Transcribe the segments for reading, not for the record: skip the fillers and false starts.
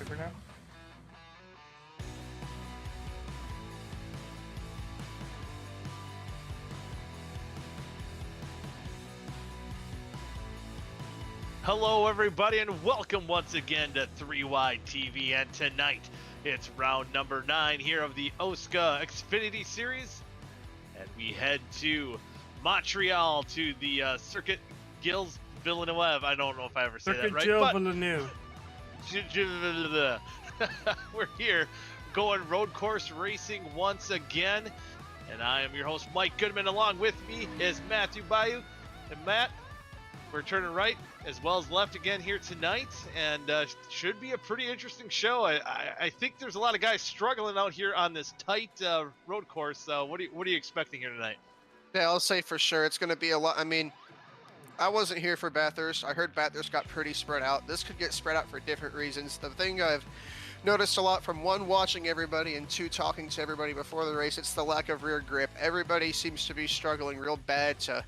for now. Hello, everybody, and welcome once again to 3Y TV. And tonight, it's round number 9 here of the OSCA Xfinity Series. And we head to Montreal to the Circuit Gilles Villeneuve. I don't know if I ever say that right. Gilles Villeneuve. We're here going road course racing once again. And I am your host, Mike Goodman. Along with me is Matthew Bayou. And Matt, we're turning right as well as left again here tonight, and should be a pretty interesting show. I think there's a lot of guys struggling out here on this tight road course. What are you expecting here tonight? Yeah, I'll say for sure it's going to be a lot. I mean, I wasn't here for Bathurst. I heard Bathurst got pretty spread out. This could get spread out for different reasons. The thing I've noticed a lot from one, watching everybody, and two, talking to everybody before the race, it's the lack of rear grip. Everybody seems to be struggling real bad to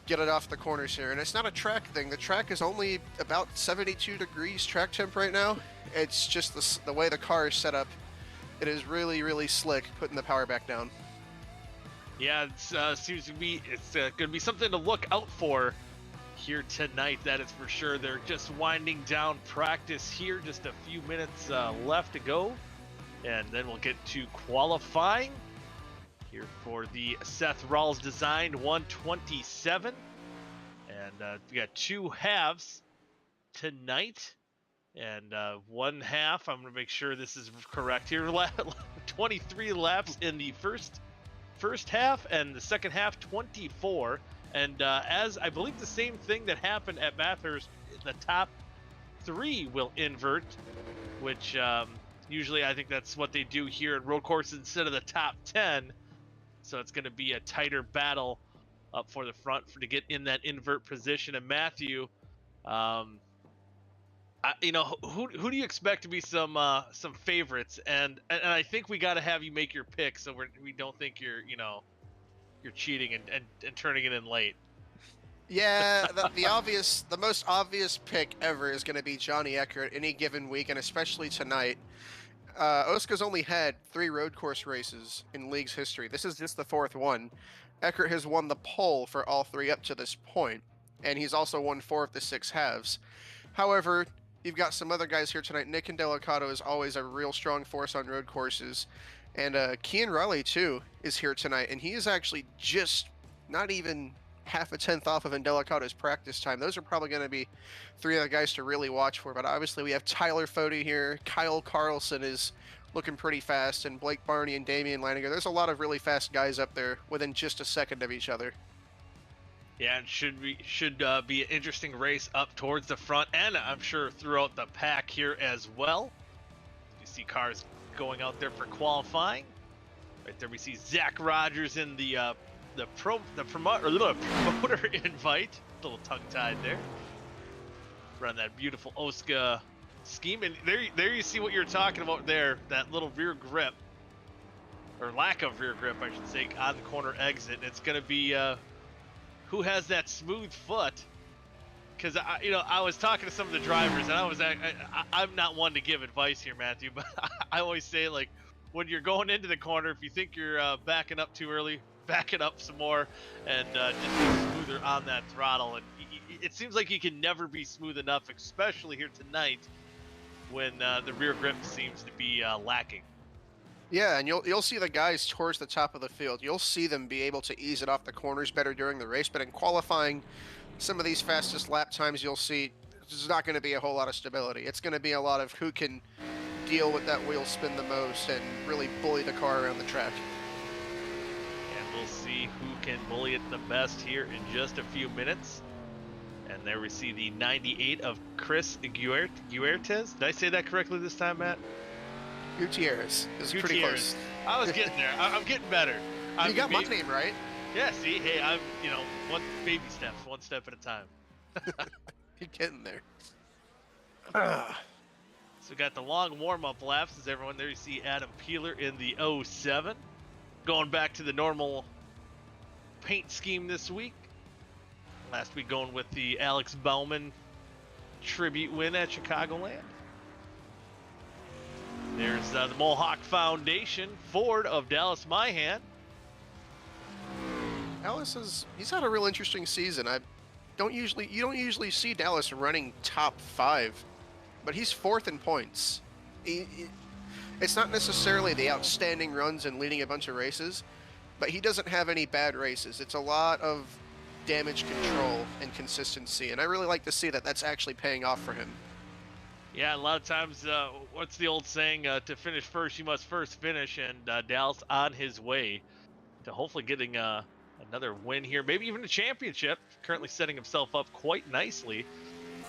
get it off the corners here, and it's not a track thing. The track is only about 72 degrees track temp right now. It's just the way the car is set up. It is really, really slick putting the power back down. Yeah, it seems to be going to be something to look out for here tonight. That is for sure. They're just winding down practice here. Just a few minutes left to go, and then we'll get to qualifying here for the Seth Rawls designed 127. And we got 2 halves tonight. And one half, I'm going to make sure this is correct here. 23 laps in the first half, and the second half 24. And as I believe the same thing that happened at Bathurst, the top 3 will invert, which usually I think that's what they do here at road courses instead of the top 10. So it's going to be a tighter battle up for the front to get in that invert position. And Matthew, who do you expect to be some favorites? And I think we got to have you make your pick, so we don't think you're cheating and turning it in late. Yeah, the most obvious pick ever is going to be Johnny Eckert any given week, and especially tonight. OSCA's only had 3 road course races in league's history. This is just the 4th one. Eckert has won the pole for all 3 up to this point, and he's also won 4 of the 6 halves. However, you've got some other guys here tonight. Nick Indelicato is always a real strong force on road courses, and Kian Riley too is here tonight, and he is actually just not even half a tenth off of Indelicato's practice time. Those are probably going to be 3 of the guys to really watch for. But obviously we have Tyler Foty here. Kyle Carlson is looking pretty fast, and Blake Barney and Damian Leininger. There's a lot of really fast guys up there within just a second of each other. Yeah, it should be an interesting race up towards the front, and I'm sure throughout the pack here as well. You see cars going out there for qualifying. Right there we see Zach Rogers in the promoter invite. A little tongue-tied there. Run that beautiful OSCA scheme. And there you see what you're talking about there. That little rear grip, or lack of rear grip, I should say, on the corner exit. It's going to be who has that smooth foot. Because I was talking to some of the drivers, and I'm not one to give advice here, Matthew, but I always say, like, when you're going into the corner, if you think you're backing up too early, back it up some more, and just be smoother on that throttle. And it seems like you can never be smooth enough, especially here tonight when the rear grip seems to be lacking. Yeah, and you'll see the guys towards the top of the field. You'll see them be able to ease it off the corners better during the race, but in qualifying, some of these fastest lap times you'll see there's not going to be a whole lot of stability. It's going to be a lot of who can deal with that wheel spin the most and really bully the car around the track. And we'll see who can bully it the best here in just a few minutes. And there we see the 98 of Chris Guertes. Did I say that correctly this time, Matt? Gutierrez is pretty close. I was getting there. I'm getting better. You got my name right. Yeah, see, hey, I'm, one baby steps, one step at a time. You're getting there. So we got the long warm-up laps as everyone there. You see Adam Peeler in the 07. Going back to the normal paint scheme this week. Last week going with the Alex Bauman tribute win at Chicagoland. There's the Mohawk Foundation, Ford of Dallas Myhan. He's had a real interesting season. You don't usually see Dallas running top 5, but he's 4th in points. It's not necessarily the outstanding runs and leading a bunch of races, but he doesn't have any bad races. It's a lot of damage control and consistency, and I really like to see that that's actually paying off for him. Yeah, a lot of times, what's the old saying? To finish first, you must first finish, and Dallas on his way to hopefully getting another win here, maybe even a championship. Currently setting himself up quite nicely.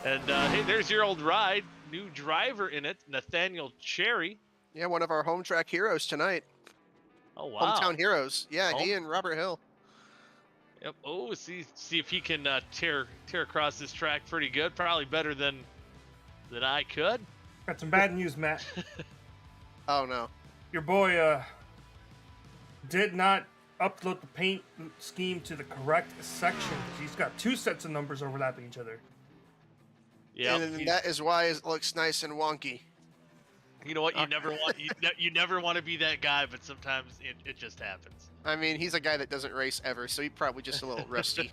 And hey, there's your old ride. New driver in it, Nathaniel Cherry. Yeah, one of our home track heroes tonight. Oh, wow. Hometown heroes. Yeah, he and Robert Hill. Yep. Oh, see if he can tear across this track pretty good. Probably better than I could. Got some bad news, Matt. Oh, no. Your boy did not upload the paint scheme to the correct section. He's got 2 sets of numbers overlapping each other. Yeah, and that is why it looks nice and wonky. You know what? You never want to be that guy, but sometimes it just happens. I mean, he's a guy that doesn't race ever, so he's probably just a little rusty.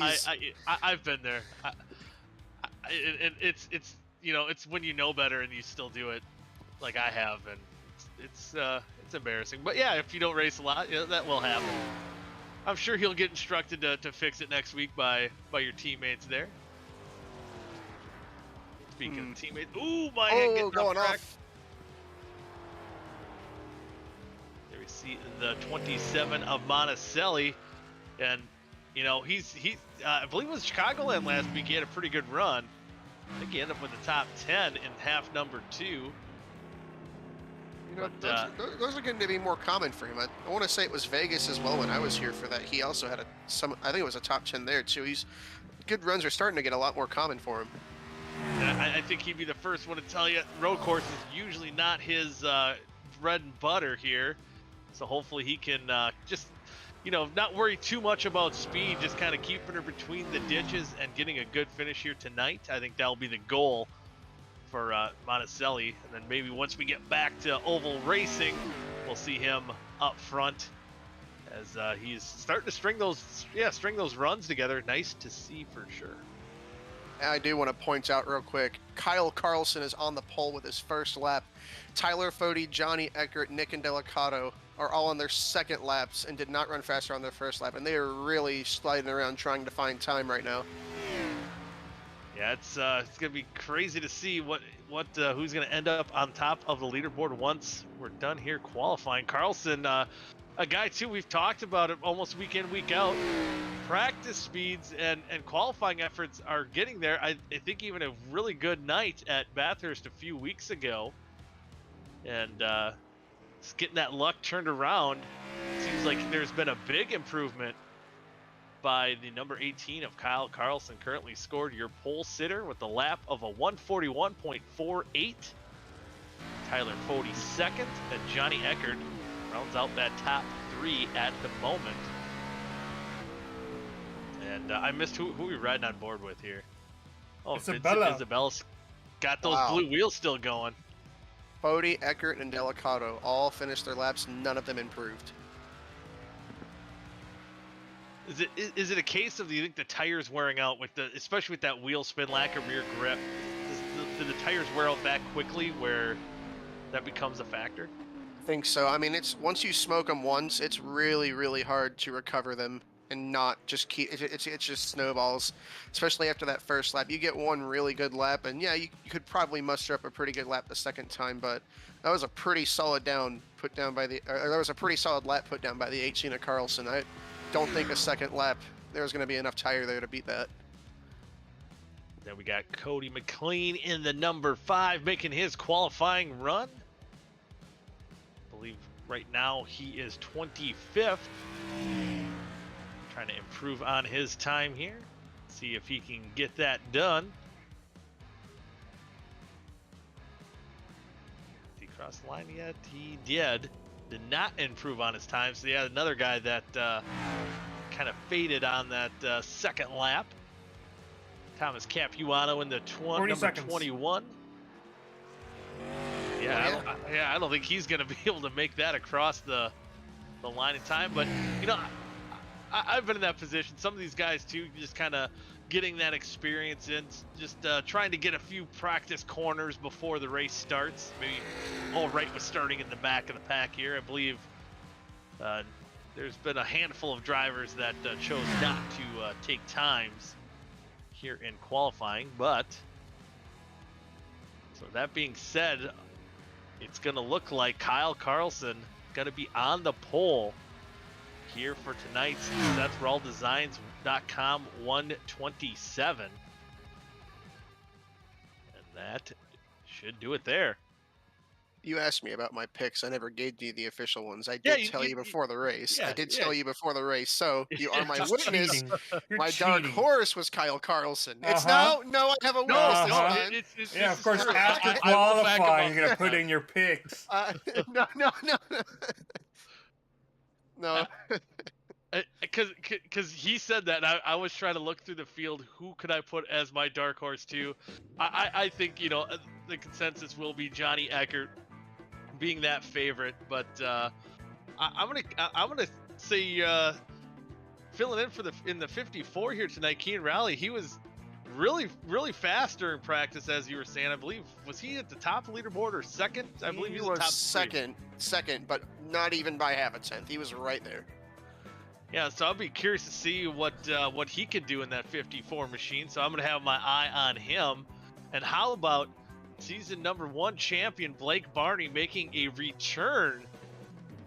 I've been there. It's it's when you know better and you still do it, like I have, and it's embarrassing. But yeah, if you don't race a lot, that will happen. I'm sure he'll get instructed to fix it next week by your teammates there. Speaking of teammates, ooh, my hand getting going off. There we see the 27 of Monticelli, and he's I believe it was Chicagoland last week. He had a pretty good run. I think he ended up with the top 10 in half number 2. Those are going to be more common for him. I want to say it was Vegas as well when I was here for that. He also had I think it was a top 10 there too. Good runs are starting to get a lot more common for him. And I think he'd be the first one to tell you road course is usually not his bread and butter here. So hopefully he can just, not worry too much about speed, just kind of keeping her between the ditches and getting a good finish here tonight. I think that'll be the goal for Monticelli. And then maybe once we get back to oval racing, we'll see him up front as he's starting to string those runs together. Nice to see for sure. I do want to point out real quick, Kyle Carlson is on the pole with his first lap. Tyler Foty, Johnny Eckert, Nick and Delicato are all on their second laps and did not run faster on their first lap, and they are really sliding around trying to find time right now. Yeah, it's gonna be crazy to see who's gonna end up on top of the leaderboard once we're done here qualifying. Carlson, a guy too, we've talked about it almost week in, week out. Practice speeds and qualifying efforts are getting there. I think even a really good night at Bathurst a few weeks ago, and it's getting that luck turned around. Seems like there's been a big improvement by the number 18 of Kyle Carlson. Currently scored your pole sitter with a lap of a 141.48. Tyler Foty second, and Johnny Eckert rounds out that top 3 at the moment. And I missed who we riding on board with here. Oh, Isabella's got those blue wheels still going. Foty, Eckert, and Delicato all finished their laps. None of them improved. Is it a case of, do you think the tires wearing out especially with that wheel spin, lack of rear grip? Do the tires wear out that quickly where that becomes a factor? I think so. I mean, once you smoke them once, it's really, really hard to recover them and not just keep. It's just snowballs, especially after that first lap. You get one really good lap, and yeah, you could probably muster up a pretty good lap the second time. But that was a pretty solid lap put down by the 18 of Carlson. I don't think a second lap there's going to be enough tire there to beat that. Then we got Cody Mclean in the number 5 making his qualifying run. I believe right now he is 25th. Trying to improve on his time here. See if he can get that done. Did he cross the line yet? He did. Did not improve on his time. So yeah, another guy that kind of faded on that second lap. Thomas Capuano in the number 21. Yeah, I don't think he's gonna be able to make that across the line in time. But you know, I've been in that position. Some of these guys too, just kind of getting that experience in, just trying to get a few practice corners before the race starts. Maybe All Right was starting in the back of the pack here. I believe there's been a handful of drivers that chose not to take times here in qualifying. But so that being said, it's going to look like Kyle Carlson going to be on the pole here for tonight's SethRallDesigns.com 127. And that should do it there. You asked me about my picks. I never gave you the official ones. I did tell you before the race. I did tell you before the race. So you are my witness. Cheating. You're My cheating. dark horse was Kyle Carlson. It's Uh-huh. no, I have a witness this time. Yeah, of course, true. after I will back him qualifying, up. you're going to put in your picks. No. No. Because he said that, and I was trying to look through the field. Who could I put as my dark horse too? I think, you know, the consensus will be Johnny Eckert being that favorite, but I'm gonna say filling in for in the 54 here tonight, Keen Rally. He was really fast during practice, as you were saying. I believe, was he at the top of the leaderboard or second? I believe he was was top second, but not even by half a tenth. He was right there. Yeah, so I'll be curious to see what he can do in that 54 machine. So I'm gonna have my eye on him. And how about season number 1 champion Blake Barney making a return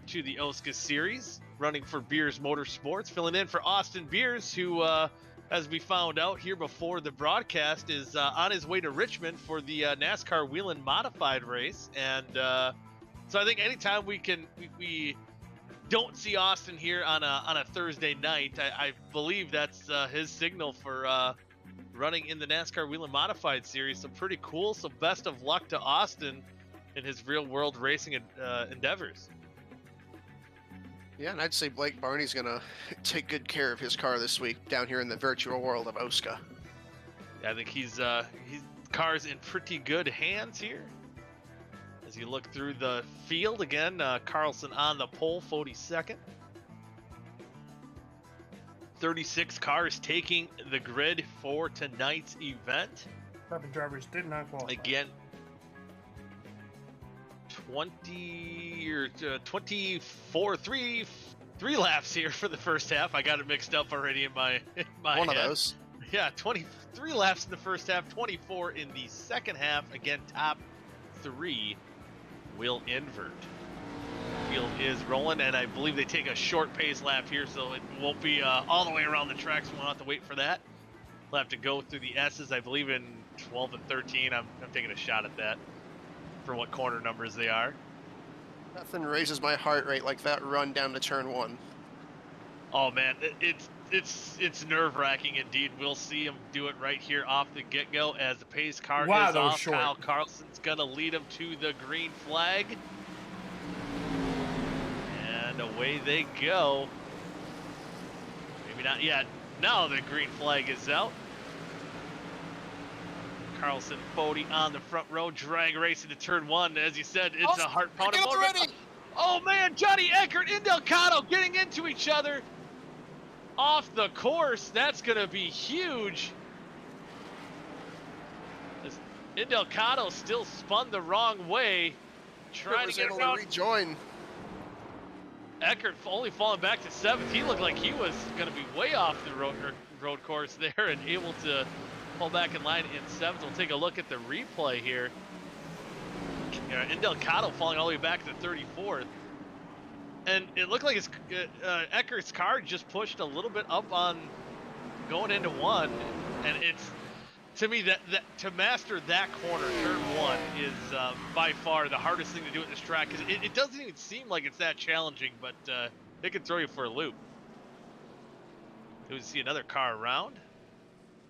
to the OSCA series, running for Beers Motorsports, filling in for Austin Beers, who, as we found out here before the broadcast, is on his way to Richmond for the NASCAR Whelen Modified race. And so I think anytime we don't see Austin here on a Thursday night, I believe that's his signal for running in the NASCAR Whelen Modified series. So pretty cool. So best of luck to Austin in his real world racing endeavors. Yeah, and I'd say Blake Barney's gonna take good care of his car this week down here in the virtual world of OSCA. Yeah, I think his car's in pretty good hands here. As you look through the field again, Carlson on the pole, Foty second. 36 cars taking the grid for tonight's event. 7 drivers did not qualify. Again, 24, three laps here for the first half. I got it mixed up already in my One head. of those. Yeah, 23 laps in the first half, 24 in the second half. Again, top 3 will invert. Field is rolling, and I believe they take a short pace lap here, so it won't be all the way around the track, so we'll have to wait for that. We'll have to go through the S's, I believe, in 12 and 13. I'm taking a shot at that for what corner numbers they are. Nothing raises my heart rate like that run down to turn 1. Oh man, it's nerve-wracking indeed. We'll see him do it right here off the get-go as the pace car is off. Short. Kyle Carlson's gonna lead him to the green flag. And away they go. Maybe not yet. Now the green flag is out. Carlson, Foty on the front row, drag racing to turn 1. As you said, it's a heart-pounding moment. Oh man, Johnny Eckert and Delgado getting into each other off the course. That's going to be huge. Delgado still spun the wrong way, trying to get able around. to rejoin. Eckert only falling back to 7th. He looked like he was going to be way off the road course there and able to pull back in line in 7th. We'll take a look at the replay here. Delgado falling all the way back to 34th. And it looked like his Eckert's car just pushed a little bit up on going into 1. And it's, to me, that to master that corner, turn 1, is by far the hardest thing to do at this track, because it doesn't even seem like it's that challenging, but it can throw you for a loop. We see another car around.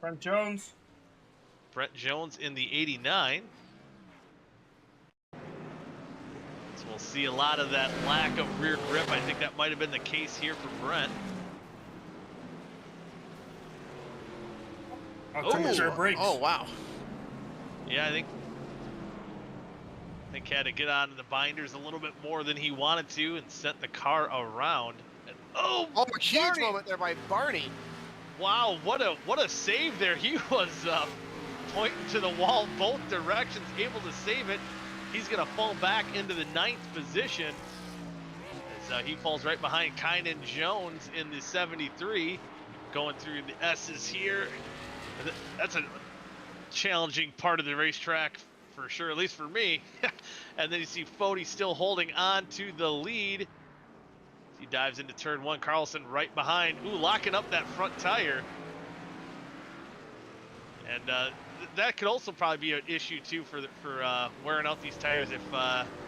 Brent Jones. Brent Jones in the 89. So we'll see a lot of that lack of rear grip. I think that might have been the case here for Brent. Temperature brakes. Oh, wow. Yeah, I think I think had to get on the binders a little bit more than he wanted to and sent the car around. And, oh, Oh, a huge Barney! moment there by Barney. Wow, what a save there. He was pointing to the wall both directions, able to save it. He's going to fall back into the 9th position as he falls right behind Kynan Jones in the 73. Going through the S's here. That's a challenging part of the racetrack for sure, at least for me. And then you see Foty still holding on to the lead. He dives into turn 1. Carlson right behind. Ooh, locking up that front tire. And that could also probably be an issue too for wearing out these tires. If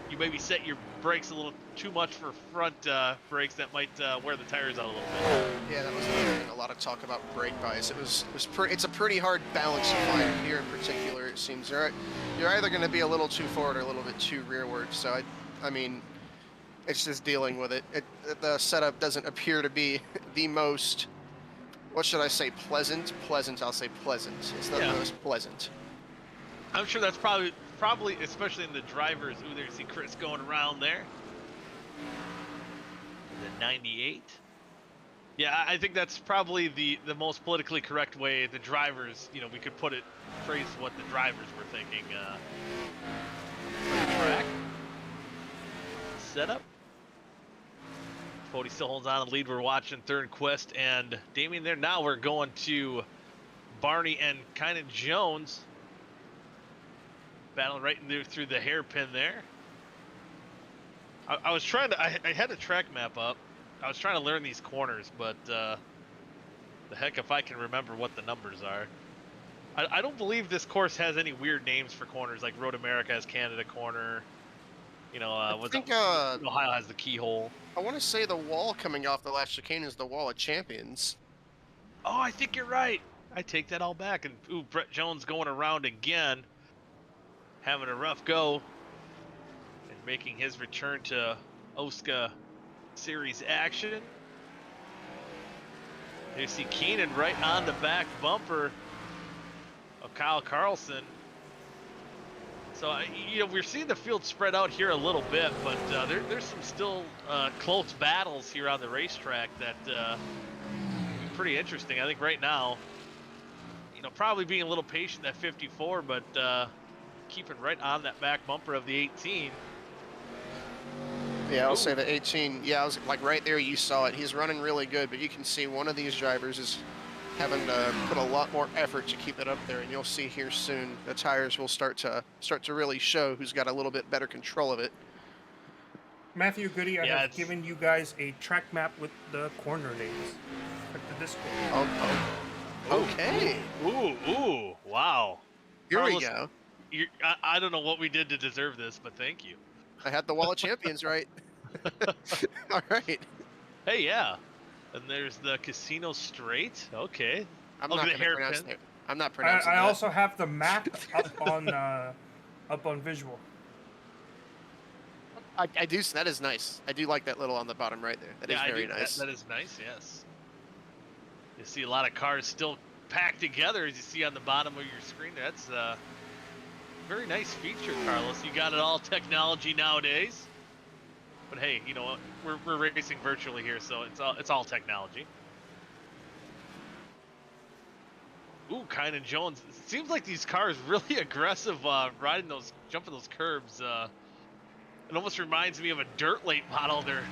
you maybe set your brakes a little too much for front brakes, that might wear the tires out a little bit. Yeah, that was a lot of talk about brake bias. It's a pretty hard balance to find here in particular. It seems you're either going to be a little too forward or a little bit too rearward. So I mean, it's just dealing with it. The setup doesn't appear to be the most. What should I say? Pleasant? Pleasant, I'll say pleasant. It's not the most pleasant. I'm sure that's probably, especially in the drivers. Ooh, there you see Chris going around there. The 98. Yeah, I think that's probably the most politically correct way the drivers, we could phrase what the drivers were thinking. For the track. Setup. Foty still holds on the lead. We're watching Third Quest and Damien there. Now we're going to Barney and Kynan Jones. Battling right through the hairpin there. I was trying to, I had a track map up. I was trying to learn these corners, but the heck if I can remember what the numbers are. I don't believe this course has any weird names for corners, like Road America has Canada Corner. I think Ohio has the keyhole. I want to say the wall coming off the last chicane is the Wall of Champions. Oh, I think you're right. I take that all back. And ooh, Brett Jones going around again, having a rough go, and making his return to OSCA series action. You see Keenan right on the back bumper of Kyle Carlson. So, we're seeing the field spread out here a little bit, but there's some still close battles here on the racetrack that pretty interesting. I think right now, probably being a little patient at 54, but keeping right on that back bumper of the 18. Yeah, I'll say the 18. Yeah, I was like right there. You saw it. He's running really good, but you can see one of these drivers is having to put a lot more effort to keep it up there, and you'll see here soon the tires will start to really show who's got a little bit better control of it. Matthew Goody, I have given you guys a track map with the corner names. Check the Discord. Okay. Ooh, wow. Here Carlos, we go. I don't know what we did to deserve this, but thank you. I had the Wall of Champions right. All right. Hey, yeah. And there's the Casino Straight. Okay. I'm not pronouncing that. I also have the map up on visual. I do. That is nice. I do like that little on the bottom right there. That is very nice. That is nice. Yes. You see a lot of cars still packed together, as you see on the bottom of your screen. That's a very nice feature, Carlos. You got it all technology nowadays. But hey, you know what? We're racing virtually here, so it's all technology. Ooh, Kynan Jones. It seems like these cars really aggressive jumping those curbs. It almost reminds me of a dirt late model. Their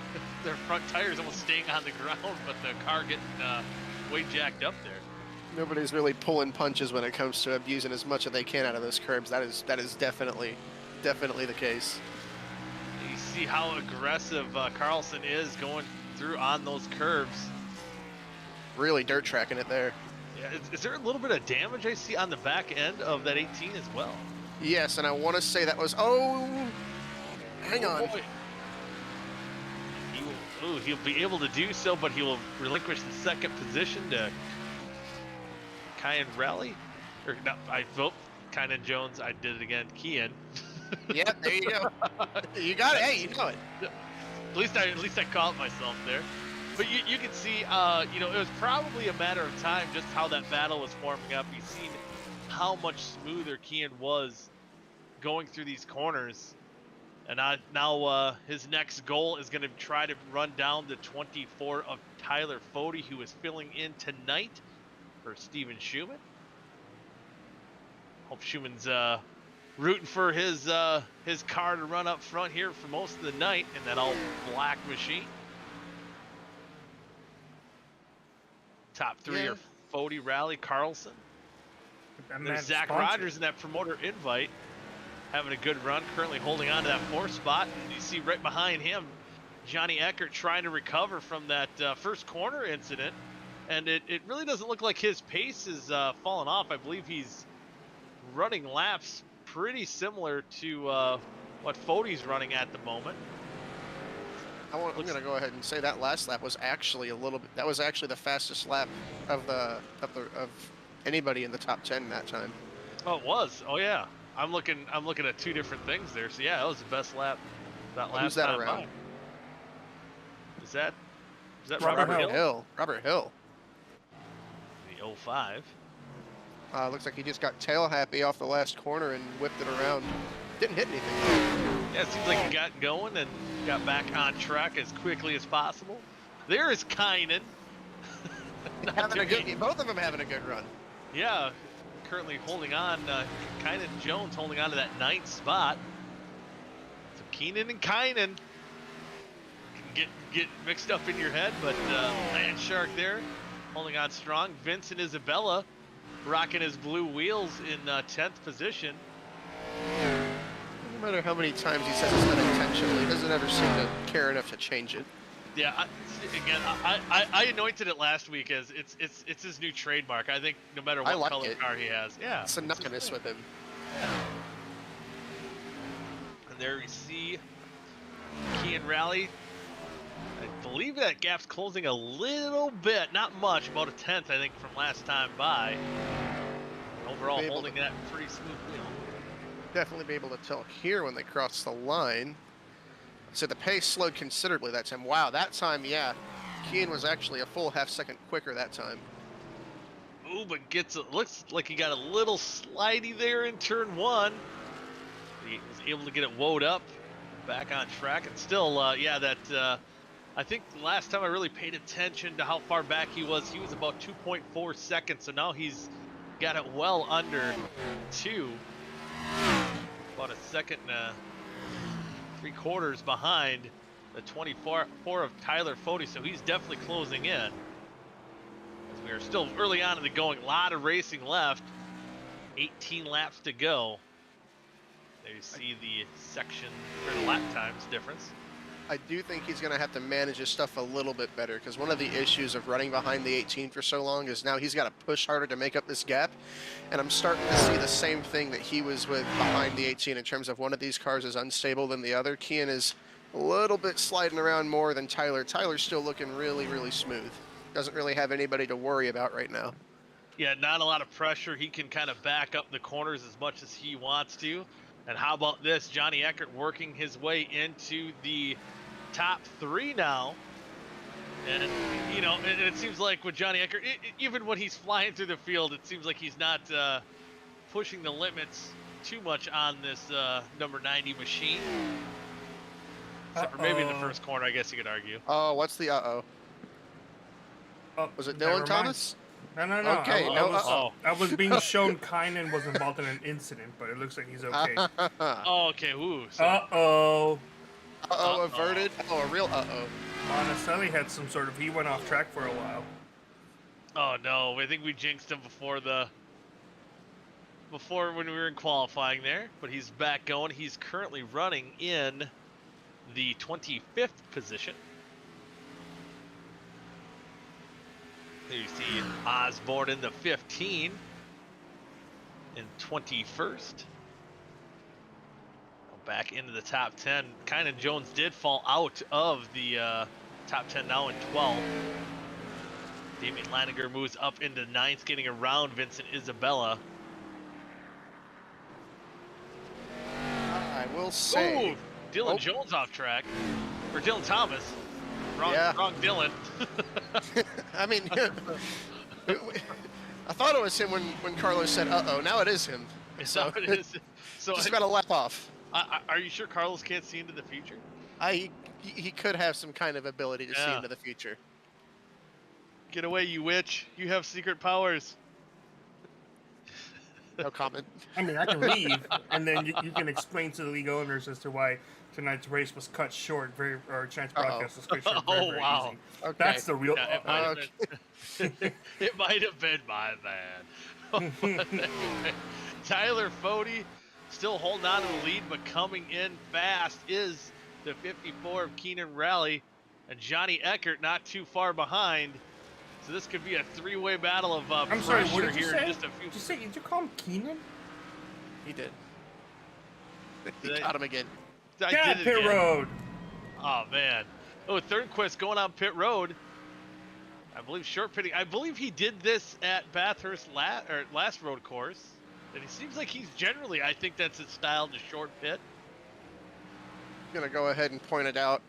front tires almost staying on the ground, but the car getting way jacked up there. Nobody's really pulling punches when it comes to abusing as much as they can out of those curbs. That is definitely the case. You see how aggressive Carlson is going through on those curves. Really dirt tracking it there. Yeah, is there a little bit of damage I see on the back end of that 18 as well? Yes, and I want to say that was hang on. Boy. He'll be able to do so, but he will relinquish the second position to Kyan Raleigh. Or no, I vote Kynan Jones. I did it again. Kian. Yeah, there you go. You got it. Hey, you know it. At least I caught myself there. But you can see, it was probably a matter of time just how that battle was forming up. You've seen how much smoother Kian was going through these corners. And now his next goal is going to try to run down the 24 of Tyler Foty, who is filling in tonight for Steven Schumann. Hope Schumann's rooting for his car to run up front here for most of the night in that all black machine. Top three are Foty, Rally, Carlson. There's Zach Rogers in that promoter invite, having a good run, currently holding on to that 4th spot. And you see right behind him, Johnny Eckert trying to recover from that first corner incident. And it really doesn't look like his pace is falling off. I believe he's running laps pretty similar to what Foty's running at the moment. I'm going to go ahead and say that last lap was actually that was actually the fastest lap of anybody in the top 10 that time. Oh, it was. Oh yeah. I'm looking at 2 different things there. So yeah, that was the best lap that last Who's that time around? by. Is that Robert Hill? Robert Hill. The 05. Looks like he just got tail happy off the last corner and whipped it around. Didn't hit anything. Yeah, it seems like he got going and got back on track as quickly as possible. There is Kynan. Both of them having a good run. Yeah, currently holding on. Kynan Jones holding on to that 9th spot. So Keenan and Kynan can get mixed up in your head, but Land Shark there holding on strong. Vincent Isabella rocking his blue wheels in 10th position. No matter how many times he says it's unintentionally, he doesn't ever seem to care enough to change it. Yeah, I anointed it last week as it's his new trademark. I think no matter what color car he has, yeah, it's synonymous with him. And there we see Key and Rally. I believe that gap's closing a little bit, not much, about a 10th, I think, from last time by. Overall, holding that pretty smooth wheel. Definitely be able to tell here when they cross the line. So the pace slowed considerably that time. Wow, that time, yeah. Kean was actually a full half-second quicker that time. Ooh, but looks like he got a little slidey there in turn 1. He was able to get it woed up, back on track, and still, yeah, that. I think the last time I really paid attention to how far back he was about 2.4 seconds. So now he's got it well under 2. About a second and 3/4 behind the 24 of Tyler Foty. So he's definitely closing in. As we are still early on in the going, a lot of racing left. 18 laps to go. There you see the section for the lap times difference. I do think he's going to have to manage his stuff a little bit better, because one of the issues of running behind the 18 for so long is now he's got to push harder to make up this gap. And I'm starting to see the same thing that he was with behind the 18 in terms of one of these cars is unstable than the other. Kian is a little bit sliding around more than Tyler. Tyler's still looking really, really smooth. Doesn't really have anybody to worry about right now. Yeah, not a lot of pressure. He can kind of back up the corners as much as he wants to. And how about this? Johnny Eckert working his way into the top 3 now. And, you know, it seems like with Johnny Eckert, even when he's flying through the field, it seems like he's not pushing the limits too much on this number 90 machine. Except for maybe in the first corner, I guess you could argue. Oh, what's the uh-oh? Oh, was it Dylan Thomas? No. Okay, I was being shown Kynan was involved in an incident, but it looks like he's okay. Oh, okay. Ooh. So. Uh-oh. Uh-oh, averted. Oh, a real uh-oh. Monticelli had some sort of, he went off track for a while. Oh no, I think we jinxed him before when we were in qualifying there, but he's back going. He's currently running in the 25th position. There you see Osborne in the 15 in 21st. Back into the top 10. Kynan Jones did fall out of the top 10 now in 12. Damian Leininger moves up into 9th, getting around Vincent Isabella. I will say... Ooh, Dylan Jones off track. Or Dylan Thomas. Wrong Dylan. I mean, I thought it was him when Carlos said uh-oh. Now it is him. So it is. So just got a lap off. Are you sure Carlos can't see into the future? He could have some kind of ability to see Yeah. into the future. Get away, you witch! You have secret powers. No comment. I mean, I can leave, and then you can explain to the league owners as to why tonight's race was cut short, or tonight's broadcast was cut short very, Oh, very wow. easy. Okay. That's the real. Yeah, it might have been my bad. Tyler Foty still holding on to the lead, but coming in fast is the 54 of Keenan Raleigh, and Johnny Eckert not too far behind. So this could be a three-way battle of I'm sorry, what pressure did you here say? in just a few. Did you call him Keenan? He did. He Did I- caught him again. I Yeah, did it pit again. road. Oh man. Oh, Thornquist going on pit road. I believe short pitting. I believe he did this at Bathurst last road course. And he seems like he's generally, I think that's his style, to short pit. I'm gonna go ahead and point it out.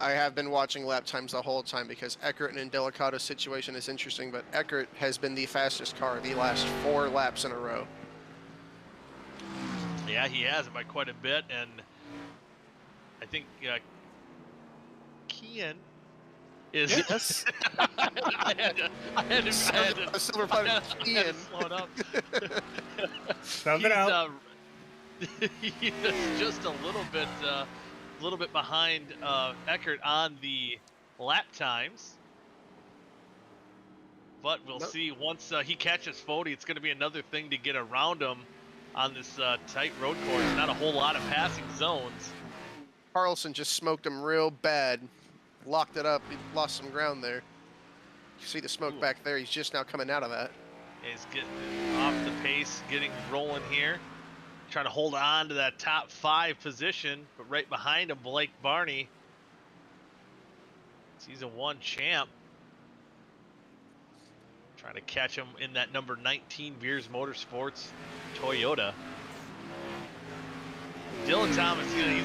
I have been watching lap times the whole time because Eckert and Delicato's situation is interesting, but Eckert has been the fastest car the last 4 laps in a row. Yeah, he has by quite a bit, and I think Kian is. Yes. I had to Silver planet Ian. slow it up. Sound it out. He is just a little bit behind Eckert on the lap times. But we'll Nope. see once he catches Foty. It's going to be another thing to get around him on this tight road course. Not a whole lot of passing zones. Carlson just smoked him real bad. Locked it up. He lost some ground there. You see the smoke Ooh. back there. He's just now coming out of that. He's getting off the pace, getting rolling here. Trying to hold on to that top 5 position, but right behind him, Blake Barney. Season 1 champ. Trying to catch him in that number 19 Veers Motorsports Toyota. Dylan Thomas, he's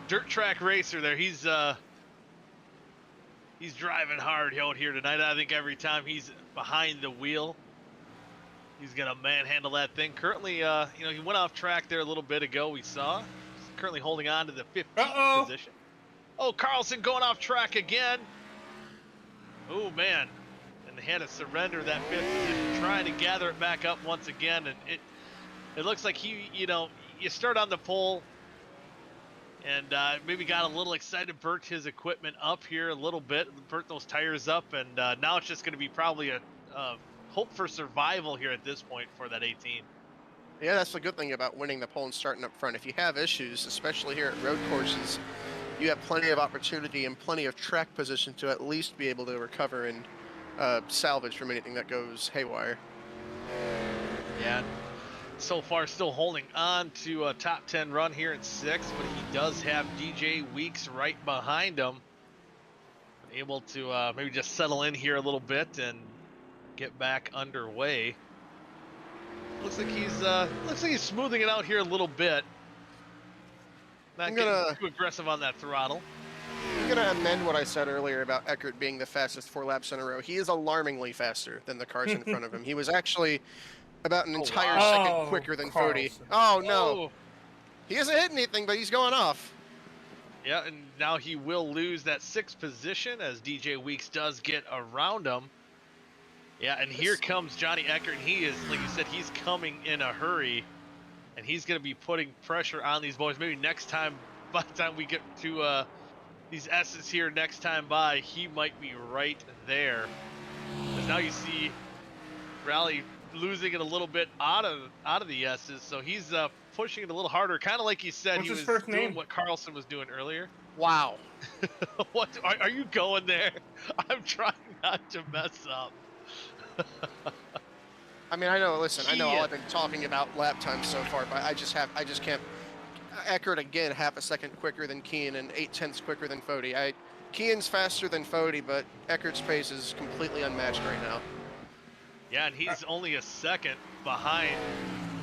dirt track racer there. He's driving hard out here tonight. I think every time he's behind the wheel, he's gonna manhandle that thing. Currently, he went off track there a little bit ago. We saw. He's currently holding on to the 15th position. Oh, Carlson going off track again. Oh man, and they had to surrender that 5th position, trying to gather it back up once again. And it looks like you start on the pole, and maybe got a little excited, burnt his equipment up here a little bit, burnt those tires up, and now it's just going to be probably a hope for survival here at this point for that 18. Yeah, that's the good thing about winning the pole and starting up front. If you have issues, especially here at road courses, you have plenty of opportunity and plenty of track position to at least be able to recover and salvage from anything that goes haywire. Yeah, so far still holding on to a top 10 run here in 6th, but he does have DJ Weeks right behind him. Able to maybe just settle in here a little bit and get back underway. Looks like he's smoothing it out here a little bit. Not getting too aggressive on that throttle. I'm going to amend what I said earlier about Eckert being the fastest 4 laps in a row. He is alarmingly faster than the cars in front of him. He was actually about an entire second quicker than Foty. Oh, no. Oh. He hasn't hit anything, but he's going off. Yeah, and now he will lose that 6th position as DJ Weeks does get around him. Yeah, and here comes Johnny Eckert, and he is, like you said, he's coming in a hurry, and he's going to be putting pressure on these boys. Maybe next time, by the time we get to these S's here next time by, he might be right there. Because now you see Raleigh losing it a little bit out of the S's, so he's pushing it a little harder, kind of like you said. What's he his was first doing name? what Carlson was doing earlier. Wow. What are you going there? I'm trying not to mess up. I mean, I know. Listen, I know all I've been talking about lap times so far, but I just can't. Eckert again, half a second quicker than Kean and 0.8 quicker than Foty. Kean's faster than Foty, but Eckert's pace is completely unmatched right now. Yeah, and he's only a second behind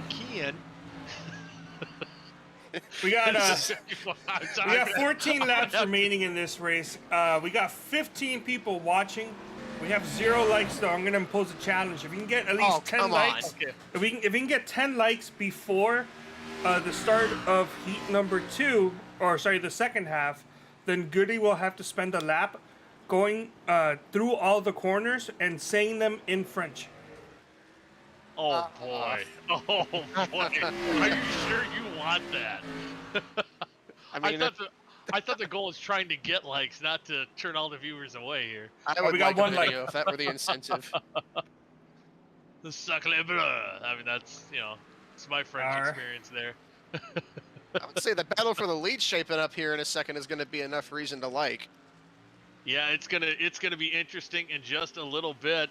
Kean. We got 14 laps remaining in this race. We got 15 people watching. We have 0 likes though. I'm gonna impose a challenge. If we can get at least 10 likes, if we can get 10 likes before the start of heat number 2, or sorry, the second half, then Goody will have to spend a lap going through all the corners and saying them in French. Oh boy. Oh boy. Are you sure you want that? I mean, I thought the goal is trying to get likes, not to turn all the viewers away here. I would we got like a one video like. if that were the incentive. The sacre bleu. I mean, that's, it's my French Arr. experience there. I would say the battle for the lead shaping up here in a second is going to be enough reason to like. Yeah, it's gonna be interesting in just a little bit,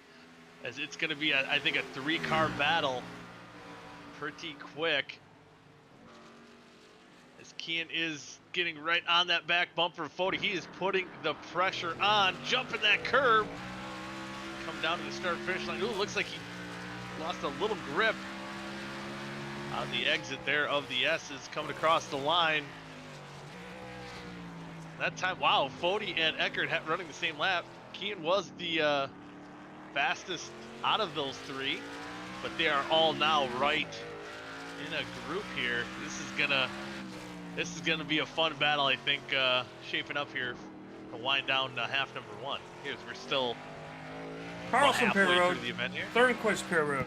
as it's gonna be, I think, a 3-car battle, pretty quick. As Kian is getting right on that back bumper of Foty, he is putting the pressure on, jumping that curb, come down to the start finish line. Ooh, looks like he lost a little grip on the exit there of the S's, coming across the line. That time, wow, Foty and Eckert running the same lap. Kian was the fastest out of those 3, but they are all now right in a group here. This is gonna be a fun battle, I think, shaping up here to wind down half number 1. We're still Carlson halfway Pit Road, through the event here. Thornquist Pit Road.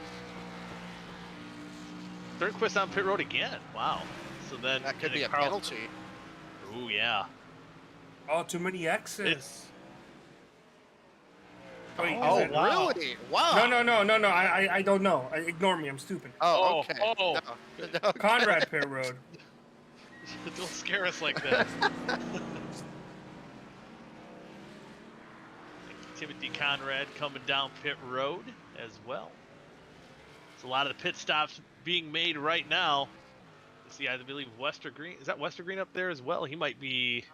Thornquist on pit road again. Wow. So then That could be a Carlson- penalty. Ooh, yeah. Oh, too many X's. Wait, Oh, is it? wow. really? Wow. No. I don't know. Ignore me. I'm stupid. Oh, Oh, okay. oh. No. Okay. Conrad Pit Road. Don't scare us like that. Timothy Conrad coming down pit road as well. So a lot of the pit stops being made right now. See, I believe Westergreen. Is that Westergreen up there as well? He might be.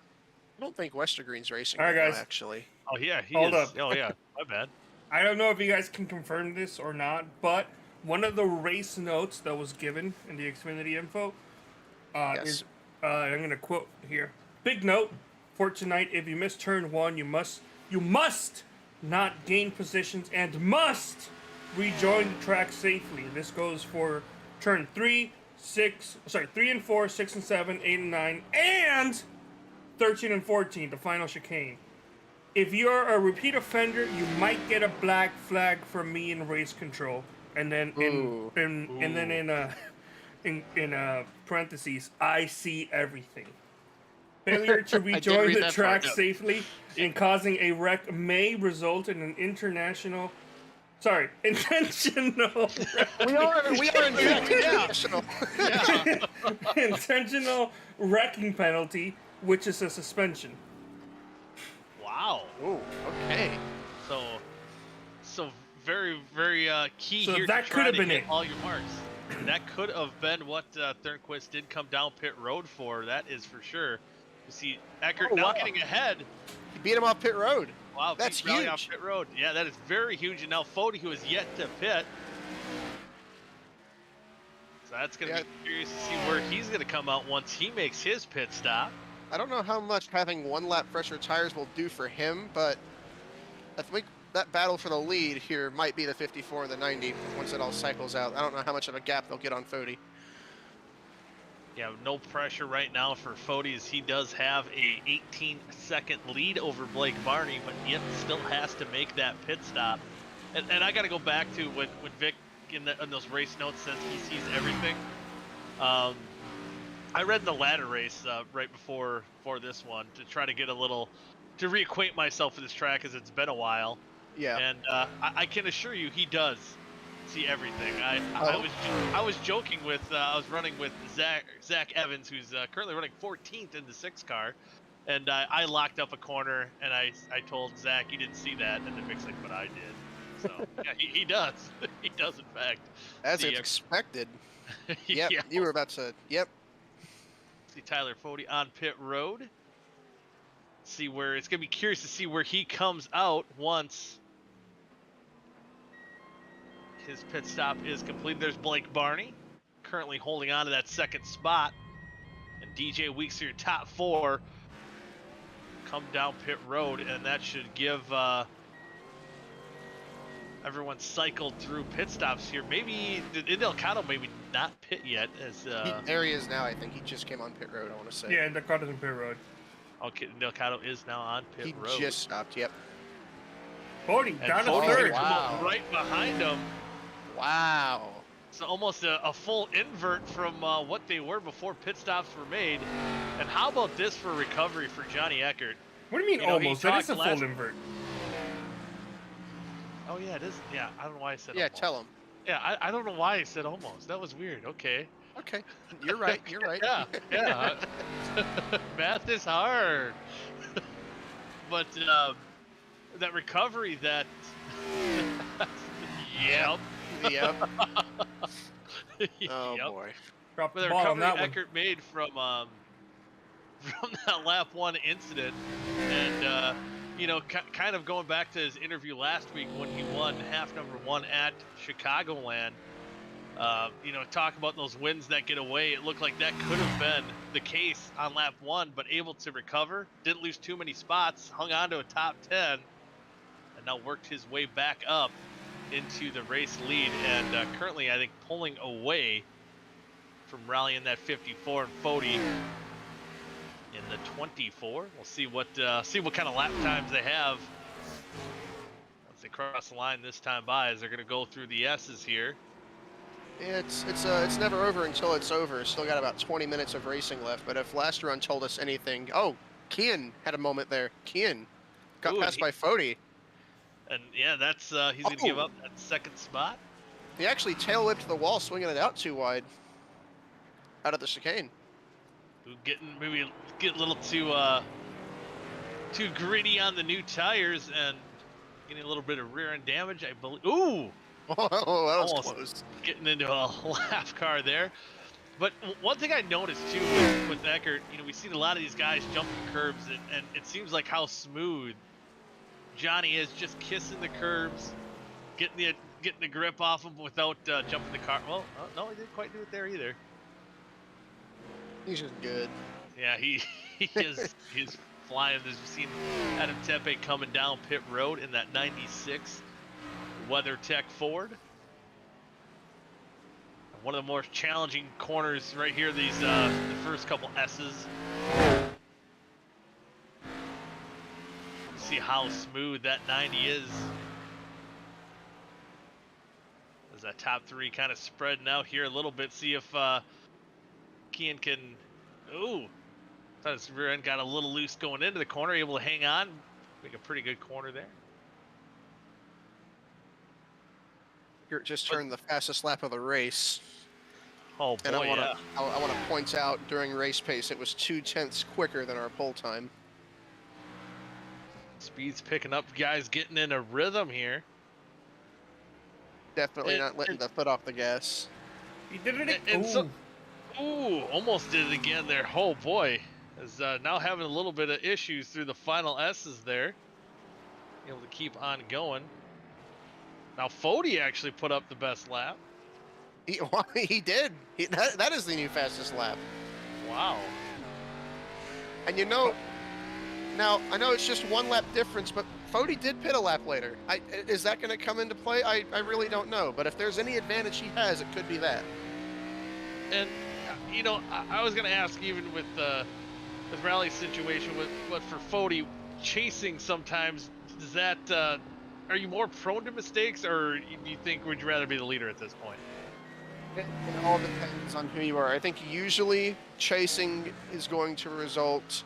I don't think Westergreen's racing All right, right now, guys. actually. Oh yeah, he Hold is. up. Oh yeah, my bad. I don't know if you guys can confirm this or not, but one of the race notes that was given in the Xfinity info Yes. is, I'm going to quote here. Big note for tonight, if you miss turn 1, you must not gain positions and must rejoin the track safely. This goes for turn 3 and 4, 6 and 7, 8 and 9, and 13 and 14, the final chicane. If you're a repeat offender, you might get a black flag from me in race control. And then in parentheses, I see everything. Failure to rejoin read the that track part. safely and causing a wreck may result in an intentional. We are in fact international. Yeah. intentional wrecking penalty, which is a suspension. Wow. Ooh, okay. So very, very key So here that to could try have to been hit it. all your marks. That could have been what Thornquist did come down pit road for. That is for sure. You see Eckert Oh, now wow. getting ahead. He beat him off pit road. Wow, That's beat Raleigh huge. off pit road. Yeah, that is very huge. And now Foty, who is yet to pit. So that's going to be curious to see where he's going to come out once he makes his pit stop. I don't know how much having 1 lap fresher tires will do for him, but I think that battle for the lead here might be the 54 and the 90 once it all cycles out. I don't know how much of a gap they'll get on Foty. Yeah, no pressure right now for Foty, as he does have a 18-second lead over Blake Barney, but yet still has to make that pit stop. And I got to go back to when Vic in those race notes says he sees everything. I read the ladder race right before this one to try to get to reacquaint myself with this track, as it's been a while. Yeah. And I can assure you he does see everything. I was joking with I was running with Zach Evans, who's currently running 14th in the 6 car, and I locked up a corner and I told Zach he didn't see that, and then Vic's like, but I did. So yeah, he does. He does in fact. As see it's expected. yeah. Yep, you were about to. Yep. See Tyler Foty on pit road. See where it's gonna be curious to see where he comes out once his pit stop is complete. There's Blake Barney, currently holding on to that 2nd spot, and DJ Weeks, your top 4, come down pit road, and that should give everyone cycled through pit stops here. Maybe did Delgado maybe not pit yet? As There he is now. I think he just came on pit road. I want to say. Yeah, and the car doesn't pit road. okay, Delgado is now on pit He road. just stopped. Yep. Foty And down to Foty's third. gonna come up Wow. right behind him. Wow. So almost a full invert from what they were before pit stops were made. And how about this for recovery for Johnny Eckert? What do you mean You know, he almost? That is a talked full last- invert. Oh yeah, it is. Yeah, I don't know why I said. Yeah, almost. tell him. Yeah, I don't know why I said almost. That was weird. Okay. Okay. You're right. You're right. Yeah. Math is hard. But that recovery that. Yep. Yep. Yep. Oh boy. Drop But the the ball on recovery that one. Eckert made from that lap 1 incident, and you know, kind of going back to his interview last week when he won half number 1 at Chicagoland. You know, talk about those wins that get away. It looked like that could have been the case on lap 1, but able to recover, didn't lose too many spots, hung on to a top 10, and now worked his way back up into the race lead, and currently I think pulling away from rallying that 54 and Foty in the 24. We'll see what kind of lap times they have once they cross the line this time by, as they're going to go through the S's here. Yeah, it's never over until it's over. Still got about 20 minutes of racing left. But if last run told us anything, oh, Kian had a moment there. Kian got Ooh, passed by Foty. And yeah, that's he's going to give up that second spot. He actually tail whipped the wall, swinging it out too wide, out of the chicane. Maybe get a little too gritty on the new tires and getting a little bit of rear end damage, I believe. Ooh, Oh, that was Almost. close. getting into a lap car there. But one thing I noticed too with Eckert, you know, we've seen a lot of these guys jumping curbs, and it seems like how smooth Johnny is, just kissing the curbs, getting the grip off him without jumping the car. Well, no, he didn't quite do it there either. He's just good. Yeah, he's flying. As you've seen Adam Tepe coming down pit road in that 96 WeatherTech Ford. One of the more challenging corners right here, these the first couple S's. See how smooth that 90 is. As that top 3 kind of spreading out here a little bit. See if Kian can. Ooh, thought his rear end got a little loose going into the corner. Able to hang on, make a pretty good corner there. You're just turned the fastest lap of the race. Oh boy, And I want yeah. to point out during race pace, it was 0.2 quicker than our pole time. Speed's picking up, guys getting in a rhythm here. Definitely not letting the foot off the gas. He did it. And Ooh. so, ooh, almost did it again there. Oh boy, is now having a little bit of issues through the final S's there. Able to keep on going. Now Foty actually put up the best lap. He did. That is the new fastest lap. Wow. And you know, now I know it's just 1 lap difference, but Foty did pit a lap later. Is that going to come into play? I really don't know. But if there's any advantage he has, it could be that. And you know, I was gonna ask, even with Rally's situation, but for Foty chasing sometimes, does that are you more prone to mistakes, or do you think would you rather be the leader at this point? It all depends on who you are. I think usually chasing is going to result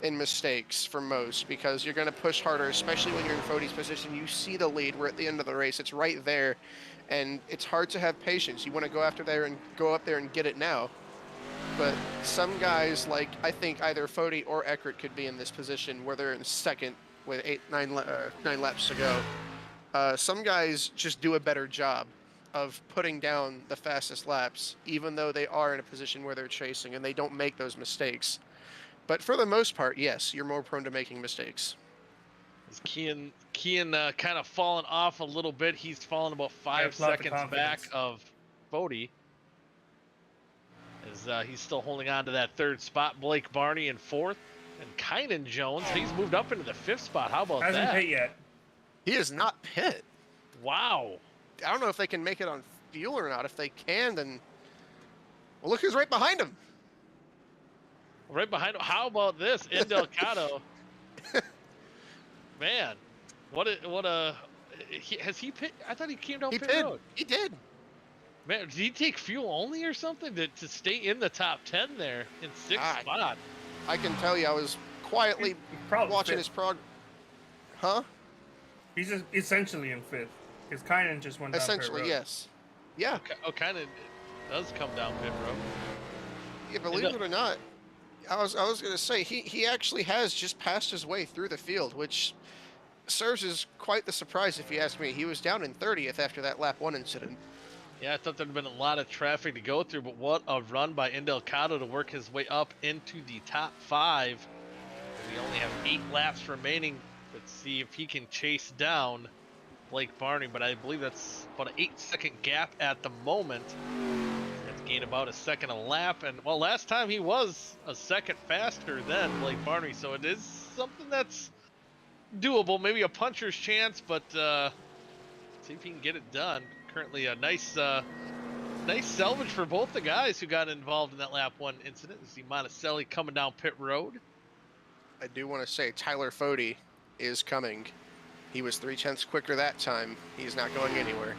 in mistakes for most, because you're going to push harder, especially when you're in Foty's position. You see the lead. We're at the end of the race. It's right there, and it's hard to have patience. You want to go up there and get it now. But some guys, like I think either Foty or Eckert, could be in this position where they're in second with 9 laps to go. Some guys just do a better job of putting down the fastest laps, even though they are in a position where they're chasing and they don't make those mistakes. But for the most part, yes, you're more prone to making mistakes. Is Kian kind of fallen off a little bit? He's fallen about 5 That's not the seconds back confidence. of Foty. As he's still holding on to that 3rd spot. Blake Barney in 4th, and Kynan Jones, he's moved up into the 5th spot. How about Hasn't that? hit yet. He is not pit. Wow. I don't know if they can make it on fuel or not. If they can, then well, look who's right behind him. Right behind him. How about this? Indelcato. Man, has he pit? I thought he came down He pit did. road. He did. Man, did he take fuel only or something to stay in the top 10 there in sixth spot? I can tell you, I was quietly He's probably watching fifth. his prog. Huh? He's just essentially in fifth. His Kynan just went down pit Essentially, road. yes. Yeah. Oh, kind of does come down pit road. Yeah, believe it or not, I was gonna say he actually has just passed his way through the field, which serves as quite the surprise if you ask me. He was down in 30th after that lap 1 incident. Yeah, I thought there'd been a lot of traffic to go through, but what a run by Indelcato to work his way up into the top 5. We only have 8 laps remaining. Let's see if he can chase down Blake Barney, but I believe that's about an 8-second gap at the moment. That's gained about a second a lap, and well, last time he was a second faster than Blake Barney, so it is something that's doable. Maybe a puncher's chance, but see if he can get it done. Currently a nice salvage for both the guys who got involved in that lap 1 incident. You see Monticelli coming down pit road. I do want to say Tyler Foty is coming. He was 0.3 quicker that time. He's not going anywhere.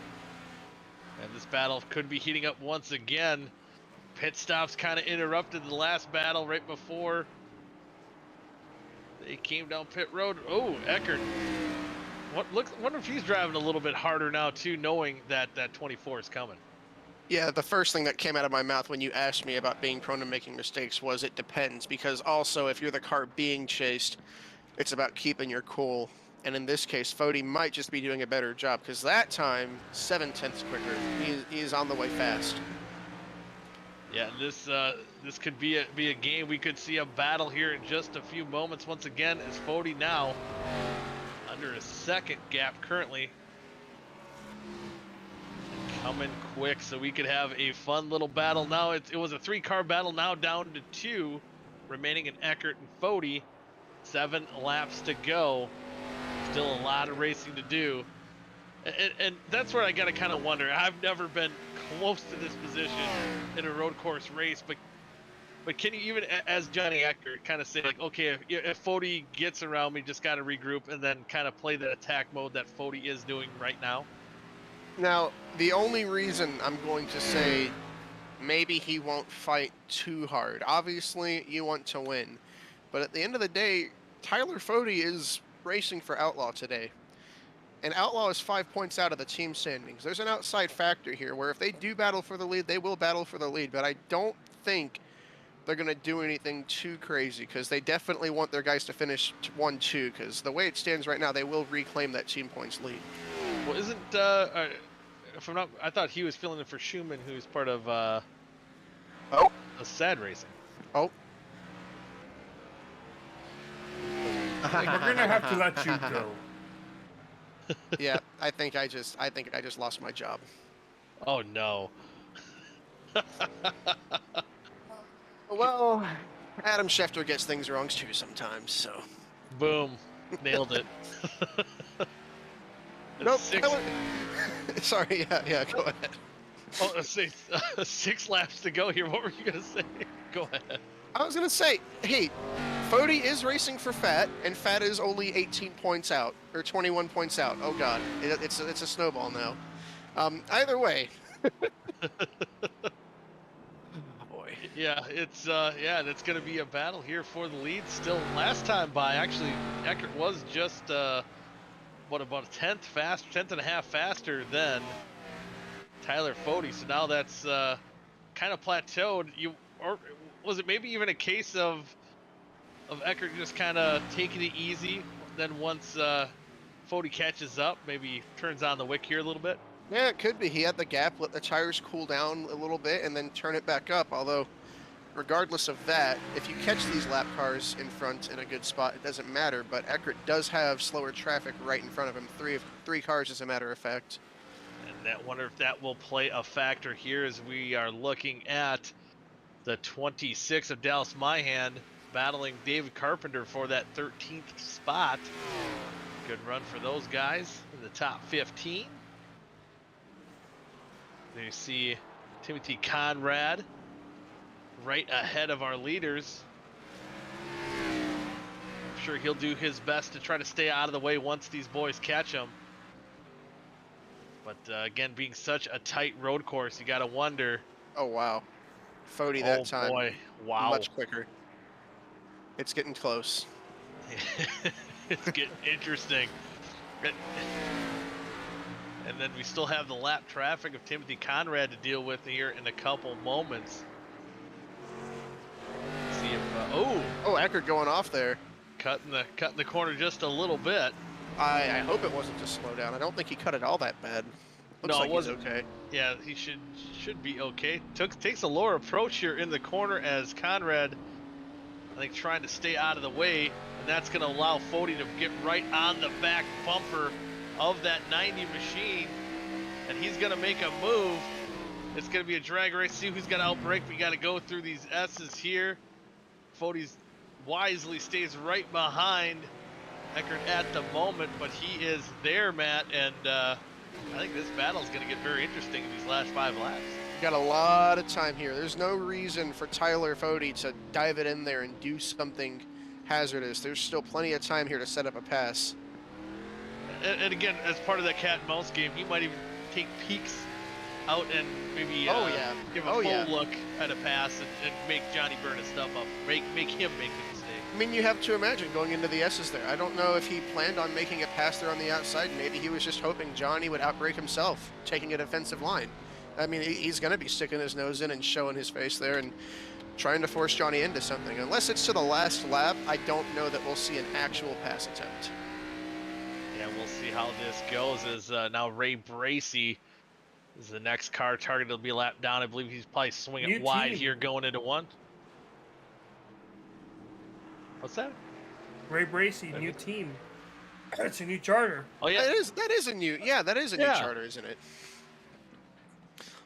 And this battle could be heating up once again. Pit stops kind of interrupted the last battle right before they came down pit road. Oh, Eckert. Wonder if he's driving a little bit harder now too, knowing that 24 is coming. Yeah, the first thing that came out of my mouth when you asked me about being prone to making mistakes was it depends, because also if you're the car being chased, it's about keeping your cool. And in this case, Foty might just be doing a better job, because that time, 0.7 quicker. He is on the way fast. Yeah, this could be a game. We could see a battle here in just a few moments. Once again, as Foty now under a second gap currently. Coming quick, so we could have a fun little battle. Now it was a 3-car battle, now down to 2 remaining in Eckert and Foty. 7 laps to go. Still a lot of racing to do, and that's where I gotta kind of wonder. I've never been close to this position in a road course race, but can you even, as Johnny Eckert, kind of say like, okay, if Foty gets around me, just gotta regroup and then kind of play the attack mode that Foty is doing right now? Now, the only reason I'm going to say maybe he won't fight too hard. Obviously, you want to win. But at the end of the day, Tyler Foty is racing for Outlaw today. And Outlaw is 5 points out of the team standings. There's an outside factor here where if they do battle for the lead, they will battle for the lead. But I don't think they're going to do anything too crazy, because they definitely want their guys to finish 1-2, because the way it stands right now, they will reclaim that team points lead. Well, isn't if I'm not, I thought he was filling in for Schumann, who's part of a SAD Racing. Oh. We're gonna have to let you go. Yeah, I think I just lost my job. Oh no. Well, Adam Schefter gets things wrong too sometimes, so. Boom. Nailed it. Nope. Six, Sorry, yeah, go ahead. oh, let's see, 6 laps to go here. What were you gonna say? Go ahead. I was gonna say, hey, Foty is racing for Fat, and Fat is only 18 points out, or 21 points out. Oh god, it's a snowball now. Either way. Yeah, it's gonna be a battle here for the lead still. Last time by, actually, Eckert was just about a tenth and a half faster than Tyler Foty. So now that's kind of plateaued. Or was it maybe even a case of Eckert just kind of taking it easy? Then once Foty catches up, maybe turns on the wick here a little bit. Yeah, it could be. He had the gap, let the tires cool down a little bit, and then turn it back up. Although, regardless of that, if you catch these lap cars in front in a good spot, it doesn't matter. But Eckert does have slower traffic right in front of him. Three cars, as a matter of fact. And I wonder if that will play a factor here as we are looking at the 26 of Dallas Myhan battling David Carpenter for that 13th spot. Good run for those guys in the top 15. There you see Timothy Conrad right ahead of our leaders. I'm sure he'll do his best to try to stay out of the way once these boys catch him. But again, being such a tight road course, you got to wonder. Oh, wow. Foty that time. Boy, wow. Much quicker. It's getting close. It's getting interesting. And then we still have the lap traffic of Timothy Conrad to deal with here in a couple moments. Let's see if Oh, Eckert going off there. cutting the corner just a little bit. I hope it wasn't just slow down. I don't think he cut it all that bad. Looks No, like it wasn't. he's okay. Yeah, he should be okay. Takes a lower approach here in the corner as Conrad, I think, trying to stay out of the way, and that's going to allow Foty to get right on the back bumper of that 90 machine, and he's going to make a move. It's going to be a drag race. See who's going to outbrake. We got to go through these S's here. Foty's wisely stays right behind Eckert at the moment, but he is there, Matt, and I think this battle is going to get very interesting in these last 5 laps. Got a lot of time here. There's no reason for Tyler Foty to dive it in there and do something hazardous. There's still plenty of time here to set up a pass. And again, as part of that cat and mouse game, he might even take peeks out and maybe give a full look at a pass and make Johnny burn his stuff up. Make him make the mistake. I mean, you have to imagine going into the S's there. I don't know if he planned on making a pass there on the outside. Maybe he was just hoping Johnny would outbrake himself, taking a defensive line. I mean, he's going to be sticking his nose in and showing his face there and trying to force Johnny into something. Unless it's to the last lap, I don't know that we'll see an actual pass attempt. Yeah, we'll see how this goes. As now Ray Bracey is the next car target. It'll be lapped down. I believe he's probably swinging it wide here going into one. What's that? Ray Bracey, new team. It's a new charter. Oh yeah, that is a new charter, isn't it?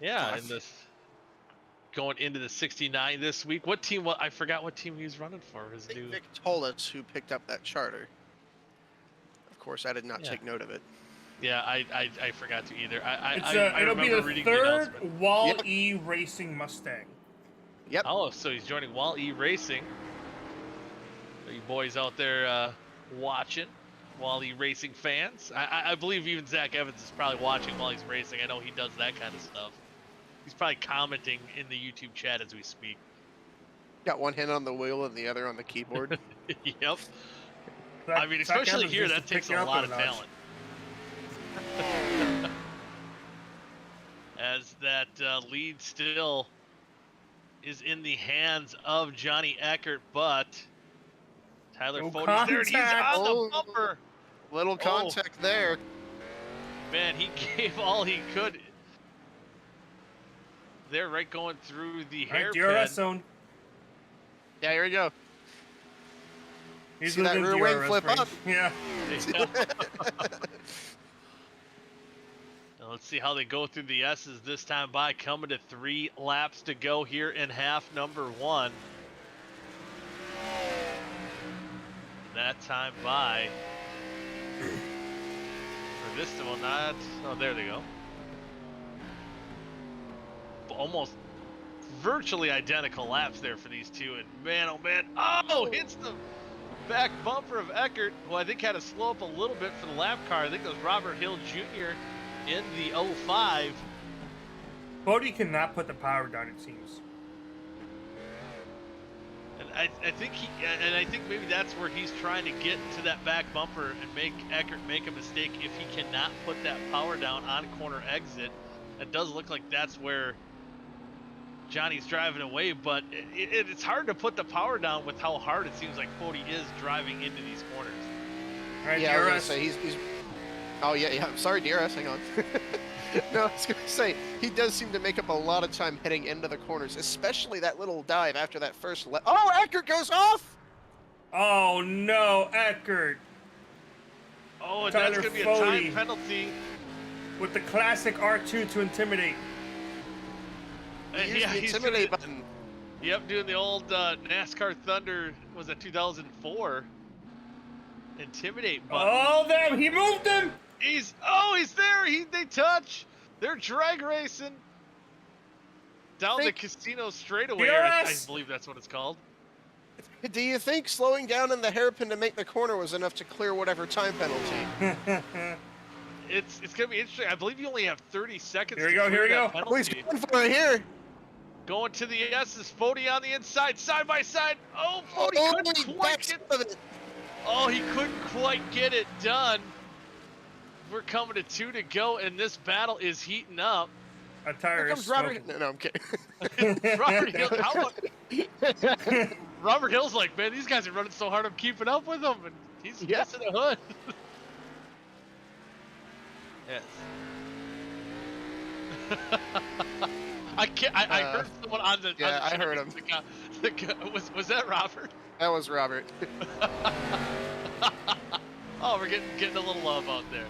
Yeah, and this going into the 69 this week. What team? I forgot what team he was running for. His new. Vic told us who picked up that charter. Of course, I did not take note of it. Yeah, I forgot to either. It'll be the third Wall Yep. E Racing Mustang. Yep. Oh, so he's joining Wall E Racing. So you boys out there watching, Wall E Racing fans. I believe even Zach Evans is probably watching while he's racing. I know he does that kind of stuff. He's probably commenting in the YouTube chat as we speak. Got one hand on the wheel and the other on the keyboard. Yep. I mean, especially here, that takes a lot of talent. As that lead still is in the hands of Johnny Eckert, but Tyler Foty's there, and he's on the bumper. Little contact there. Man, he gave all he could. They're right going through the hairpin. DRS zone. Yeah, here we go. He's See that rear wing flip up? Yeah. Now let's see how they go through the S's this time by. Coming to 3 laps to go here in half number 1. That time by. For this one, not. Oh, there they go. Almost virtually identical laps there for these two. And man, oh man. Oh, hits the back bumper of Eckert, who I think had to slow up a little bit for the lap car. I think it was Robert Hill Jr. in the 05. Foty cannot put the power down, it seems. And I think maybe that's where he's trying to get to that back bumper and make Eckert make a mistake if he cannot put that power down on corner exit. It does look like that's where Johnny's driving away, but it's hard to put the power down with how hard it seems like Foty is driving into these corners. All right, yeah, I was DRS. gonna say he's. Oh yeah. I'm sorry, DRS. Hang on. No, I was gonna say he does seem to make up a lot of time heading into the corners, especially that little dive after that first. Oh, Eckert goes off. Oh no, Eckert. Oh, and Tyler that's gonna be a Foty time penalty. with the classic R2 to intimidate. Use the intimidate button. Yep, doing the old NASCAR Thunder, was that 2004? Intimidate button. Oh, damn, he moved him! He's there! They touch! They're drag racing! down the casino straightaway. I believe that's what it's called. Do you think slowing down in the hairpin to make the corner was enough to clear whatever time penalty? It's gonna be interesting. I believe you only have 30 seconds. Here we go. Here we go. Oh, he's going for it here. Going to the S's. Foty on the inside, side by side. Oh, Foty couldn't quite get it. Oh, he couldn't quite get it done. We're coming to 2 to go, and this battle is heating up. A tire Here is comes Robert. No, I'm kidding. Robert Hill, Robert Hill's like, man, these guys are running so hard, I'm keeping up with them, and he's missing a hood. Yes. I heard someone on the. Yeah, on the I heard him. Was that Robert? That was Robert. Oh, we're getting a little love out there.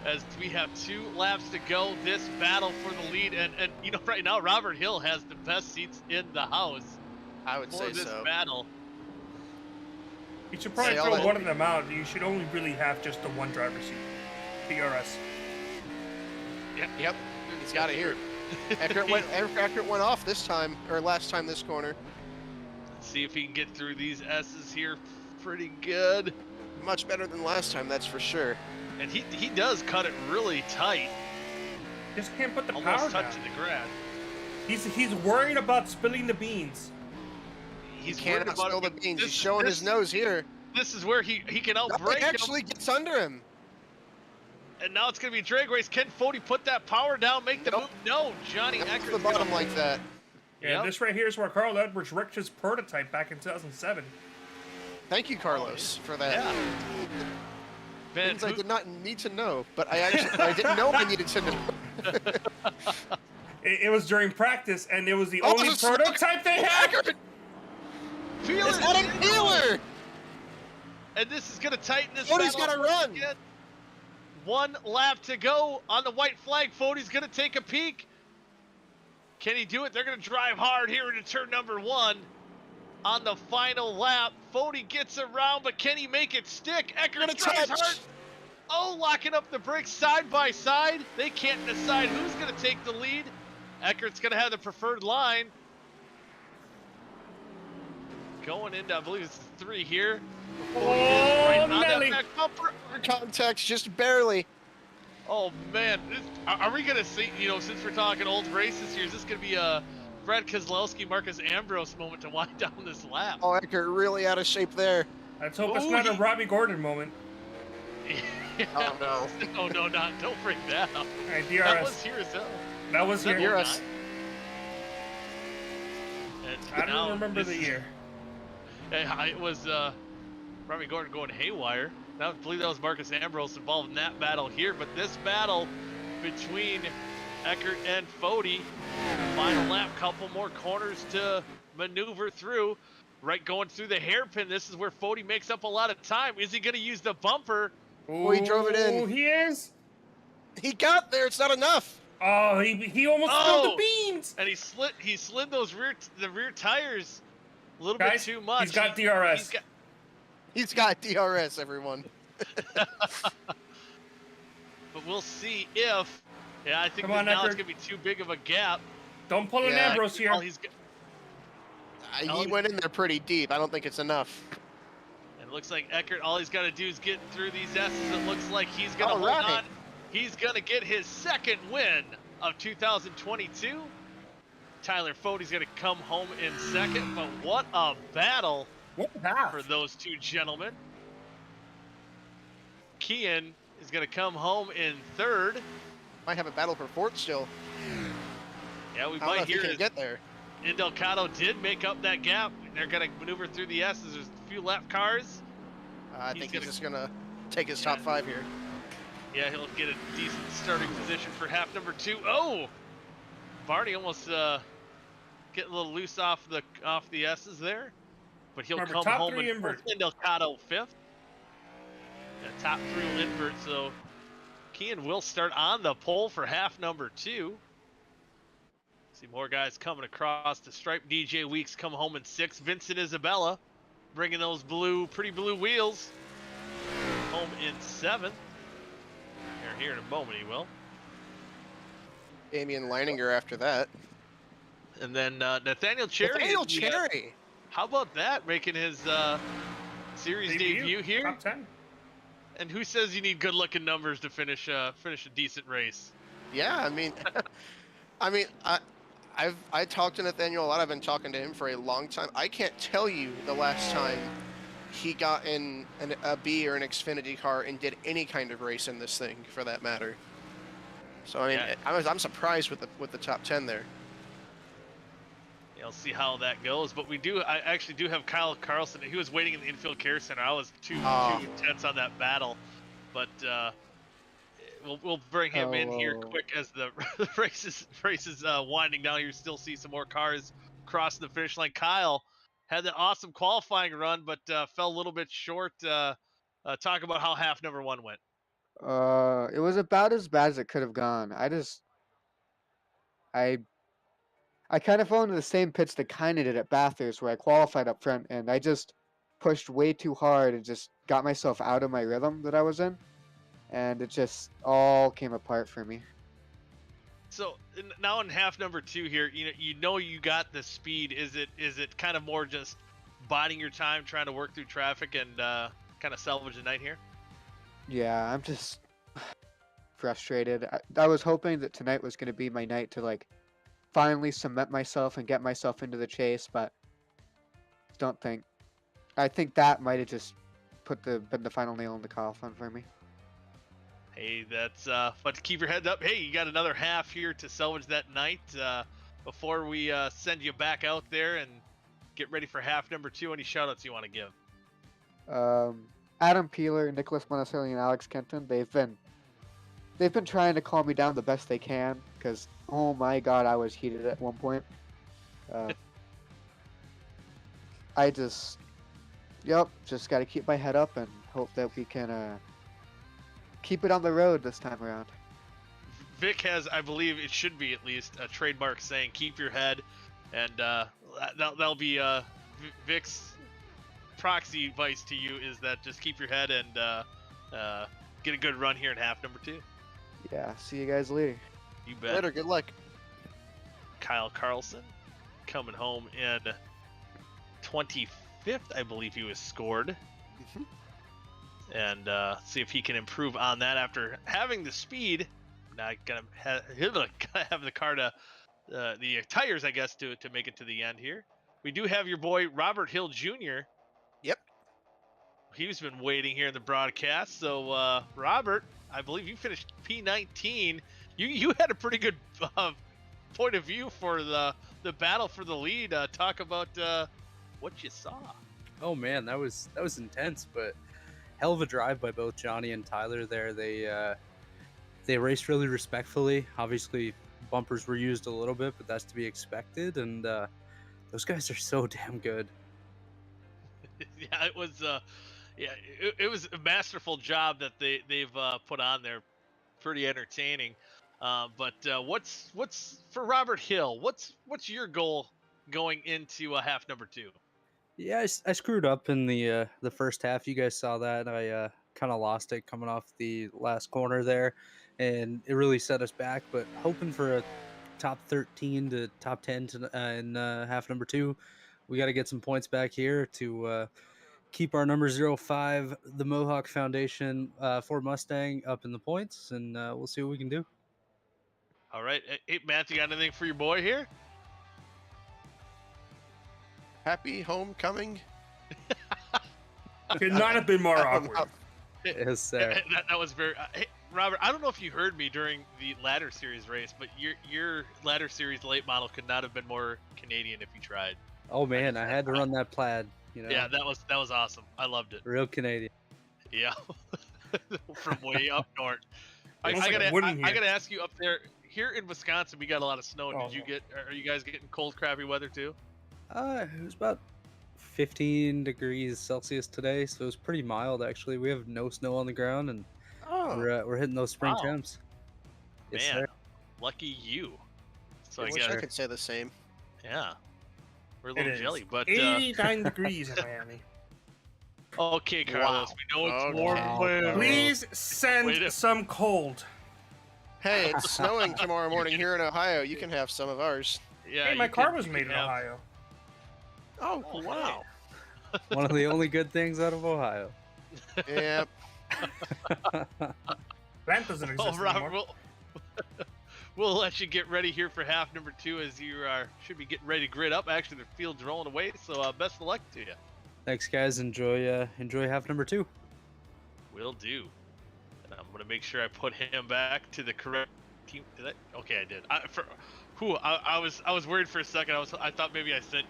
As we have 2 laps to go, this battle for the lead, and you know, right now Robert Hill has the best seats in the house. I would say this so. Battle. You should probably throw one of them out. You should only really have just the one driver's seat. DRS. Yep. He's got it here. After it went off this time, or last time this corner. Let's see if he can get through these S's here pretty good. Much better than last time, that's for sure. And he does cut it really tight. Just can't put the Almost power down. touching the grass. He's worried about spilling the beans. He cannot spill the beans. He's showing his nose here. This is where he can outbrake him. Actually gets under him. And now it's going to be a drag race. Can Foty put that power down, make the move? No, Johnny Eckert's the bottom like that. Yeah, this right here is where Carl Edwards wrecked his prototype back in 2007. Thank you, Carlos, for that. Yeah. Things I did not need to know, but I didn't know I needed to know. It was during practice, and it was the only prototype they had. It's Adam Peeler! And this is going to tighten this Foty's got to run. Again. 1 lap to go on the white flag. Foty's going to take a peek. Can he do it? They're going to drive hard here into turn number 1 on the final lap. Foty gets around, but can he make it stick? Eckert drives hard. Oh, locking up the brakes side by side. They can't decide who's going to take the lead. Eckert's going to have the preferred line. Going into, I believe it's 3 here. Oh, Nelly! Context, just barely. Oh man, are we gonna see? You know, since we're talking old races here, is this gonna be a Brad Keselowski, Marcus Ambrose moment to wind down this lap? Oh, Eckert really out of shape there. Let's hope it's not a Robbie Gordon moment. Yeah. Oh no! No, don't bring that up. All right, DRS. That was here as hell. That was here. DRS. I don't remember the year. It was Robbie Gordon going haywire. I believe that was Marcus Ambrose involved in that battle here. But this battle between Eckert and Foty, final lap, couple more corners to maneuver through. Right, going through the hairpin. This is where Foty makes up a lot of time. Is he going to use the bumper? Oh, he drove it in. Oh, he is. He got there. It's not enough. Oh, he almost spilled the beans. And he slid those rear tires a little bit too much. He's got DRS. He's got DRS, everyone. But we'll see if. Yeah, I think now it's going to be too big of a gap. Don't pull an Ambrose here. He went in there pretty deep. I don't think it's enough. It looks like Eckert, all he's got to do is get through these S's. It looks like he's going to hold on. He's going to get his 2nd win of 2022. Tyler Foty's going to come home in 2nd, but what a battle for those 2 gentlemen. Kian is going to come home in 3rd. Might have a battle for 4th still. Yeah, we might hear it. Get there. Indelcato did make up that gap. They're going to maneuver through the S's. There's a few lap cars. I think he's just going to take his top 5 here. Yeah, he'll get a decent starting position for half number 2. Oh! Barney almost getting a little loose off the S's there. But he'll come home in Indelcato 5th. Yeah, top 3 will invert, so Kian will start on the pole for half number 2. See more guys coming across the stripe. DJ Weeks come home in 6th. Vincent Isabella bringing those pretty blue wheels home in 7th. Here in a moment he will. Damian Leininger after that. And then Nathaniel Cherry. Nathaniel Cherry. How about that? Making his series debut here. Top 10. And who says you need good-looking numbers to finish a decent race? Yeah, I mean, I talked to Nathaniel a lot. I've been talking to him for a long time. I can't tell you the last time he got in a B or an Xfinity car and did any kind of race in this thing, for that matter. So I mean, I'm surprised with the top 10 there. Yeah, I'll see how that goes. But I actually do have Kyle Carlson. He was waiting in the infield care center. I was too intense on that battle, but we'll bring him in here quick as the race is winding down. You still see some more cars crossing the finish line. Kyle had an awesome qualifying run, but fell a little bit short. Talk about how half number 1 went. It was about as bad as it could have gone. I kind of fell into the same pits that kind of did at Bathurst, where I qualified up front, and I just pushed way too hard and just got myself out of my rhythm that I was in, and it just all came apart for me. So now in half number 2 here, you know you got the speed. Is it kind of more just biding your time, trying to work through traffic and kind of salvage the night here? Yeah, I'm just frustrated. I was hoping that tonight was going to be my night to finally cement myself and get myself into the chase, but I think that might have just been the final nail in the coffin for me. Hey, that's but keep your head up. Hey, you got another half here to salvage that night before we send you back out there and get ready for half number 2. Any shout outs you want to give? Adam Peeler, Nicholas Monticelli, and Alex Kenton, they've been trying to calm me down the best they can, because oh my god, I was heated at one point. I just got to keep my head up and hope that we can keep it on the road this time around. Vic has, I believe it should be at least, a trademark saying "keep your head," and that'll be Vic's proxy advice to you, is that just keep your head and get a good run here in half number 2. Yeah, see you guys later. You bet. Later, good luck. Kyle Carlson coming home in 25th, I believe he was scored. Mm-hmm. And see if he can improve on that after having the speed. Not gonna have the car to the tires, I guess, to make it to the end here. We do have your boy Robert Hill Jr. Yep. He's been waiting here in the broadcast. So Robert, I believe you finished P19. You had a pretty good point of view for the battle for the lead. Talk about what you saw. Oh man, that was intense, but hell of a drive by both Johnny and Tyler there. They raced really respectfully. Obviously, bumpers were used a little bit, but that's to be expected. And those guys are so damn good. Yeah, it was. It was a masterful job that they've put on there. Pretty entertaining. But what's for Robert Hill? What's your goal going into half number 2? Yeah, I screwed up in the first half. You guys saw that. I kind of lost it coming off the last corner there, and it really set us back. But hoping for a top 13 to top 10 in half number 2. We got to get some points back here to keep our number 05, the Mohawk Foundation Ford Mustang, up in the points, and we'll see what we can do. All right. Hey, Matt, you got anything for your boy here? Happy homecoming. Could not have been more awkward. Yes, sir. That was very. Hey, Robert, I don't know if you heard me during the ladder series race, but your ladder series late model could not have been more Canadian if you tried. Oh man, I had to run that plaid. Yeah, that was awesome. I loved it. Real Canadian. Yeah, from way up north. I Almost like gotta wooden here. I gotta ask you, up there here in Wisconsin, we got a lot of snow. Oh. Are you guys getting cold, crappy weather too? It was about 15 degrees Celsius today, so it was pretty mild actually. We have no snow on the ground, and we're hitting those spring Wow. temps. Yes, Man, sir. lucky you. So I I wish guess, I could say the same. yeah, we're a It little is jelly, but 89 degrees in Miami. okay, Carlos, Wow. we know it's Okay. warm. Wow. Wind. Please send Wait a- some cold. Hey, it's snowing tomorrow morning here in Ohio. You can have some of ours. Yeah. Hey, my you car could- was you made could in have- Ohio. Oh, Oh, wow. One of the only good things out of Ohio. Yeah. Plant doesn't Oh, exist Robert, anymore. we'll let you get ready here for half number 2 as you should be getting ready to grid up. Actually, the field's rolling away, so best of luck to you. Thanks, guys. Enjoy half number 2. Will do. And I'm gonna make sure I put him back to the correct team. Did I? Okay, I did. I was worried for a second. I thought maybe I sent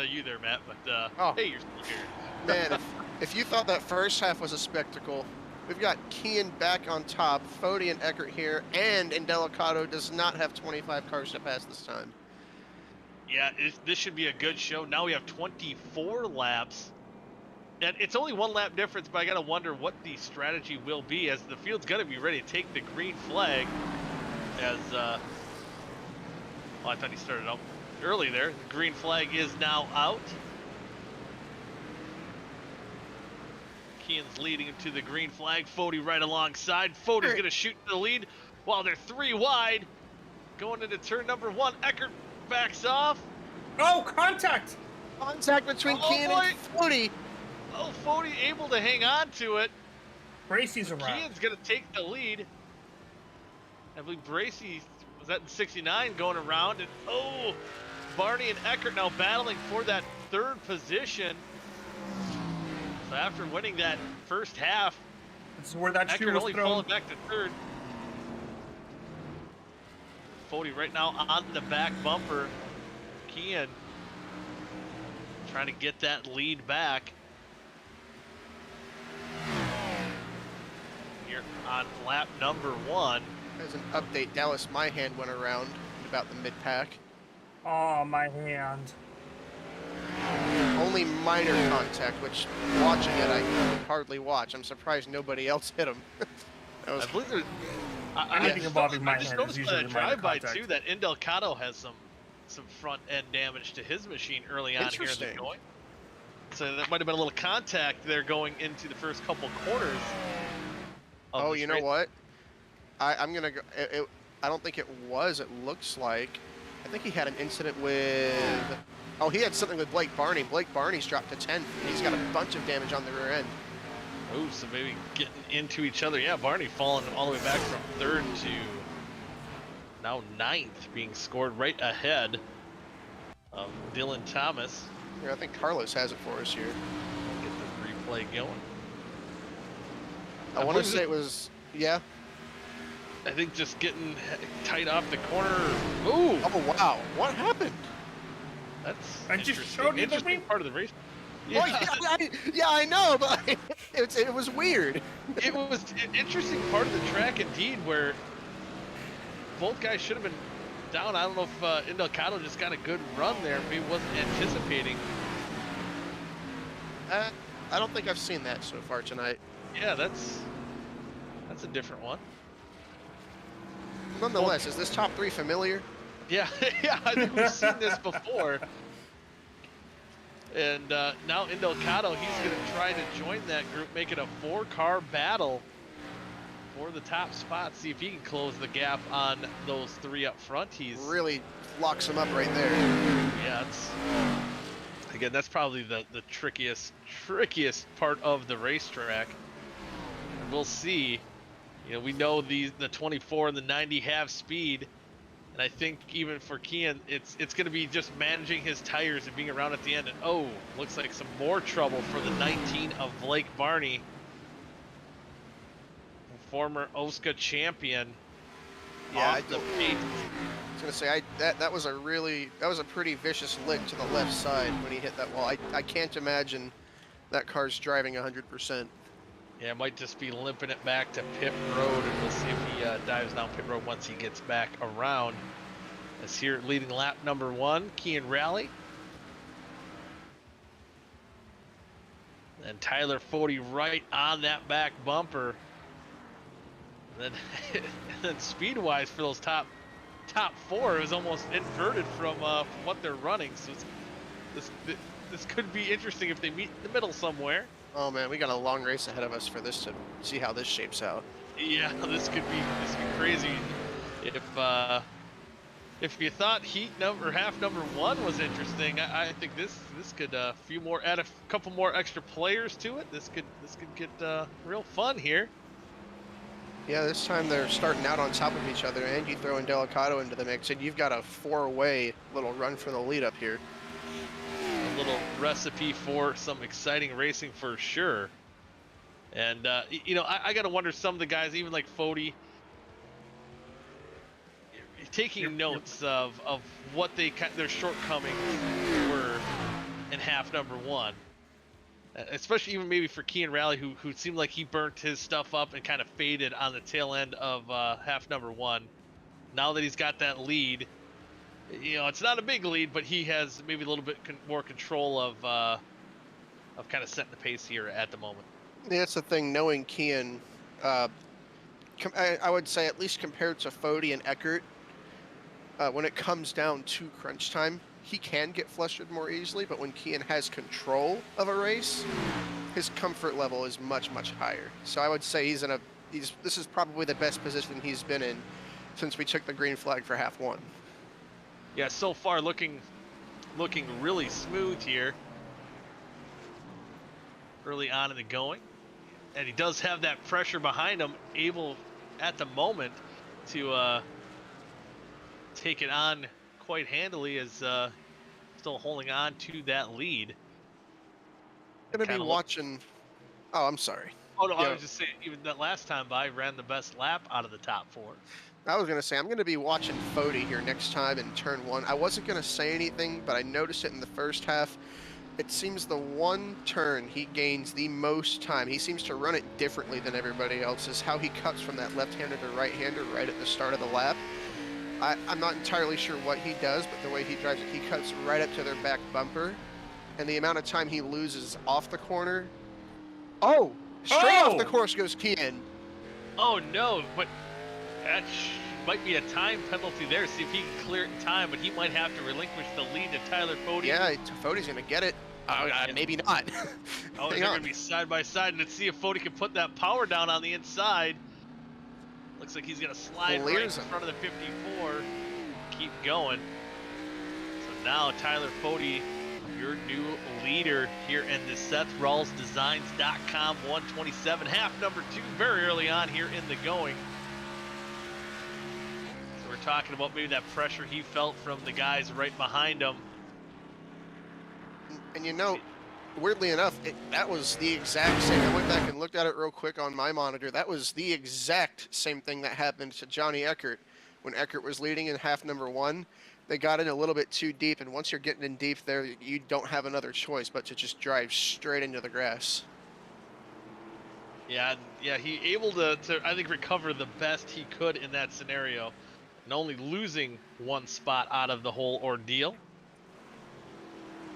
you there, Matt. But Oh. hey, you're still here. Man, if you thought that first half was a spectacle, we've got Kean back on top, Foty and Eckert here, and Indelicato does not have 25 cars to pass this time. Yeah, this should be a good show. Now we have 24 laps. And it's only 1 lap difference, but I gotta wonder what the strategy will be as the field's gonna be ready to take the green flag. As oh, I thought he started out early there. The green flag is now out. Kean's leading him to the green flag. Foty right alongside. Foty's gonna shoot to the lead while they're 3 wide. Going into turn number 1. Eckert backs off. Oh, contact! Contact between Oh, Kean and Foty. Oh, Foty able to hang on to it. Bracey's around. Kean's gonna take the lead. I believe Bracey was that in 69 going around, and oh, Barney and Eckert now battling for that 3rd position. So after winning that first half, This is where that shoe Eckert was only thrown. falling back to 3rd. Foty right now on the back bumper. Kean trying to get that lead back. Here on lap number 1. As an update, Dallas, my hand went around about the mid-pack. Oh, my hand. Only minor contact, which watching it, I could hardly watch. I'm surprised nobody else hit him. That was I believe there's. Anything involving my I just hand noticed is by usually the minor drive-by contact. too that Indelicato has some front end damage to his machine early on here in the Interesting. going. So that might have been a little contact there going into the first couple corners. of Oh, this you know race. what? I'm gonna go. I don't think it was. It looks like. I think he had an incident with. Oh, he had something with Blake Barney. Blake Barney's dropped to 10th. He's got a bunch of damage on the rear end. Oh, so maybe getting into each other. Yeah, Barney falling all the way back from 3rd to now 9th, being scored right ahead of Dylan Thomas. Here, I think Carlos has it for us here. Get the replay going. I want to believe say it was. Yeah. I think just getting tight off the corner. Ooh, Oh wow! What happened? that's I just interesting. showed you the Interesting replay. part of the race. Well, yeah, I know, but it was weird. It was an interesting part of the track indeed, where both guys should have been down. I don't know if Indelicato just got a good run there. Maybe wasn't anticipating. I don't think I've seen that so far tonight. Yeah, that's a different one. Nonetheless, is this top 3 familiar? Yeah, yeah, I think we've seen this before. And now Indelicato, he's going to try to join that group, make it a 4-car battle for the top spot. See if he can close the gap on those 3 up front. He's Really locks him up right there. yeah, again, that's probably the trickiest part of the racetrack. And we'll see. You know, we know the 24 and the 90 have speed, and I think even for Kean, it's going to be just managing his tires and being around at the end. And oh, looks like some more trouble for the 19 of Blake Barney, former OSCA champion. Yeah, off the pace. I was gonna say that was a pretty vicious lick to the left side when he hit that wall. I can't imagine that car's driving 100%. Yeah, it might just be limping it back to pit road, and we'll see if he dives down pit road once he gets back around. As here leading lap number 1, Kean Rally. And Tyler Foty right on that back bumper. And then speed-wise for those top 4, it was almost inverted from what they're running. So this could be interesting if they meet in the middle somewhere. Oh man, we got a long race ahead of us for this to see how this shapes out. Yeah, this could be crazy if if you thought half number one was interesting, I think this could add a couple more extra players to it. This could get real fun here. Yeah, this time they're starting out on top of each other, and you throw in Delicado into the mix, and you've got a four-way little run for the lead up here. A little recipe for some exciting racing for sure. And you know, I gotta wonder, some of the guys, even like Foty, taking notes of what their shortcomings were in half number one. Especially even maybe for Kean Rally, who seemed like he burnt his stuff up and kind of faded on the tail end of half number one. Now that he's got that lead, you know, it's not a big lead, but he has maybe a little bit more control of kind of setting the pace here at the moment. Yeah, that's the thing, knowing Kean, I would say at least compared to Foty and Eckert, when it comes down to crunch time, he can get flustered more easily, but when Kean has control of a race, his comfort level is much, much higher. So I would say this is probably the best position he's been in since we took the green flag for half one. Yeah, so far looking really smooth here early on in the going. And he does have that pressure behind him, able at the moment to take it on quite handily, as still holding on to that lead. Gonna be watching. Oh, I'm sorry. Oh no, I was just saying, even that last time by, ran the best lap out of the top four. I was gonna say, I'm gonna be watching Foty here next time in turn one. I wasn't gonna say anything, but I noticed it in the first half. It seems the one turn he gains the most time, he seems to run it differently than everybody else, is how he cuts from that left-hander to right-hander right at the start of the lap. I'm not entirely sure what he does, but the way he drives it, he cuts right up to their back bumper, and the amount of time he loses off the corner. Oh! Straight off the course goes Kean. Oh no, but that might be a time penalty there. See if he can clear it in time, but he might have to relinquish the lead to Tyler Foty. Yeah, Foty's gonna get it. Maybe not. Oh, they're gonna be side by side, and let's see if Foty can put that power down on the inside. Looks like he's gonna slide right in front of the 54. Keep going. So now Tyler Foty, your new leader here in the SethRawlsDesigns.com 127, half number two, very early on here in the going. So we're talking about maybe that pressure he felt from the guys right behind him. And you know, weirdly enough, that was the exact same. I went back and looked at it real quick on my monitor. That was the exact same thing that happened to Johnny Eckert when Eckert was leading in half number one. They got in a little bit too deep, and once you're getting in deep there, you don't have another choice but to just drive straight into the grass. Yeah, he able to I think recover the best he could in that scenario, and only losing one spot out of the whole ordeal.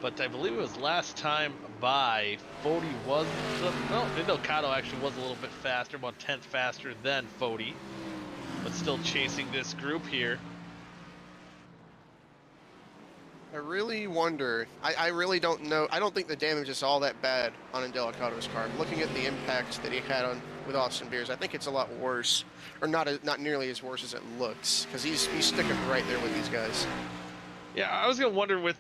But I believe it was last time by, Foty was Delicado actually was a little bit faster, about 1/10 faster than Foty, but still chasing this group here. I really wonder, I really don't know. I don't think the damage is all that bad on Delicado's car. I'm looking at the impact that he had with Austin Beers. I think it's a lot worse, or not nearly as worse as it looks, because he's sticking right there with these guys. Yeah, I was gonna wonder with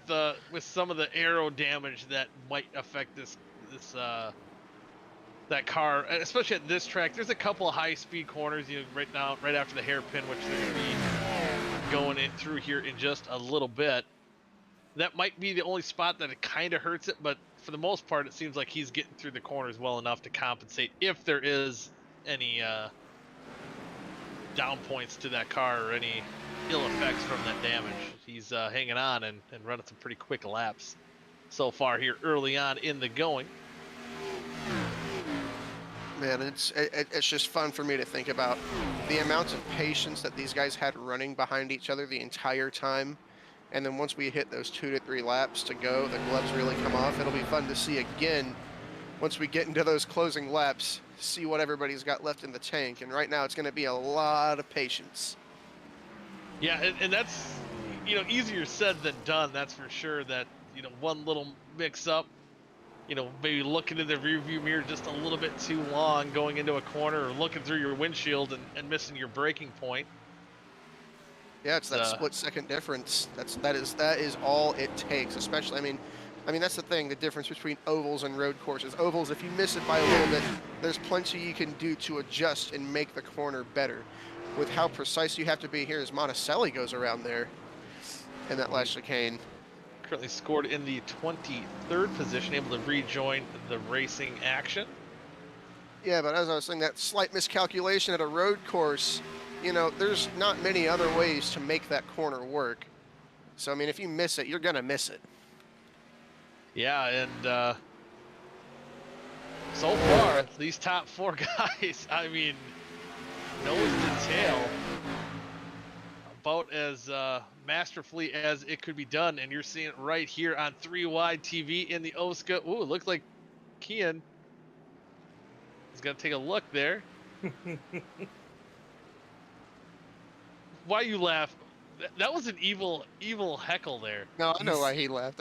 some of the aero damage that might affect that car, especially at this track. There's a couple of high-speed corners, you know, right now, right after the hairpin, which they're gonna be going in through here in just a little bit. That might be the only spot that it kind of hurts it, but for the most part, it seems like he's getting through the corners well enough to compensate if there is any down points to that car or any ill effects from that damage. He's hanging on and running some pretty quick laps so far here early on in the going. Man, it's just fun for me to think about the amount of patience that these guys had running behind each other the entire time. And then once we hit those 2 to 3 laps to go, the gloves really come off. It'll be fun to see again once we get into those closing laps, see what everybody's got left in the tank. And right now it's going to be a lot of patience. Yeah, and that's, you know, easier said than done, that's for sure. That, you know, one little mix up, you know, maybe looking in the rearview mirror just a little bit too long going into a corner, or looking through your windshield and missing your braking point. Yeah, it's that split-second difference. That is all it takes. Especially, I mean that's the thing. The difference between ovals and road courses. Ovals, if you miss it by a little bit, there's plenty you can do to adjust and make the corner better. With how precise you have to be here, as Monticelli goes around there in that last chicane. Currently scored in the 23rd position, able to rejoin the racing action. Yeah, but as I was saying, that slight miscalculation at a road course, you know, there's not many other ways to make that corner work. So, I mean, if you miss it, you're going to miss it. Yeah, and so far, these top 4 guys, I mean, nose to tail, about as masterfully as it could be done. And you're seeing it right here on 3 Wide TV in the OSCA. Ooh, it looks like Kian is going to take a look there. Why you laugh? That was an evil heckle there. No, I know why he laughed.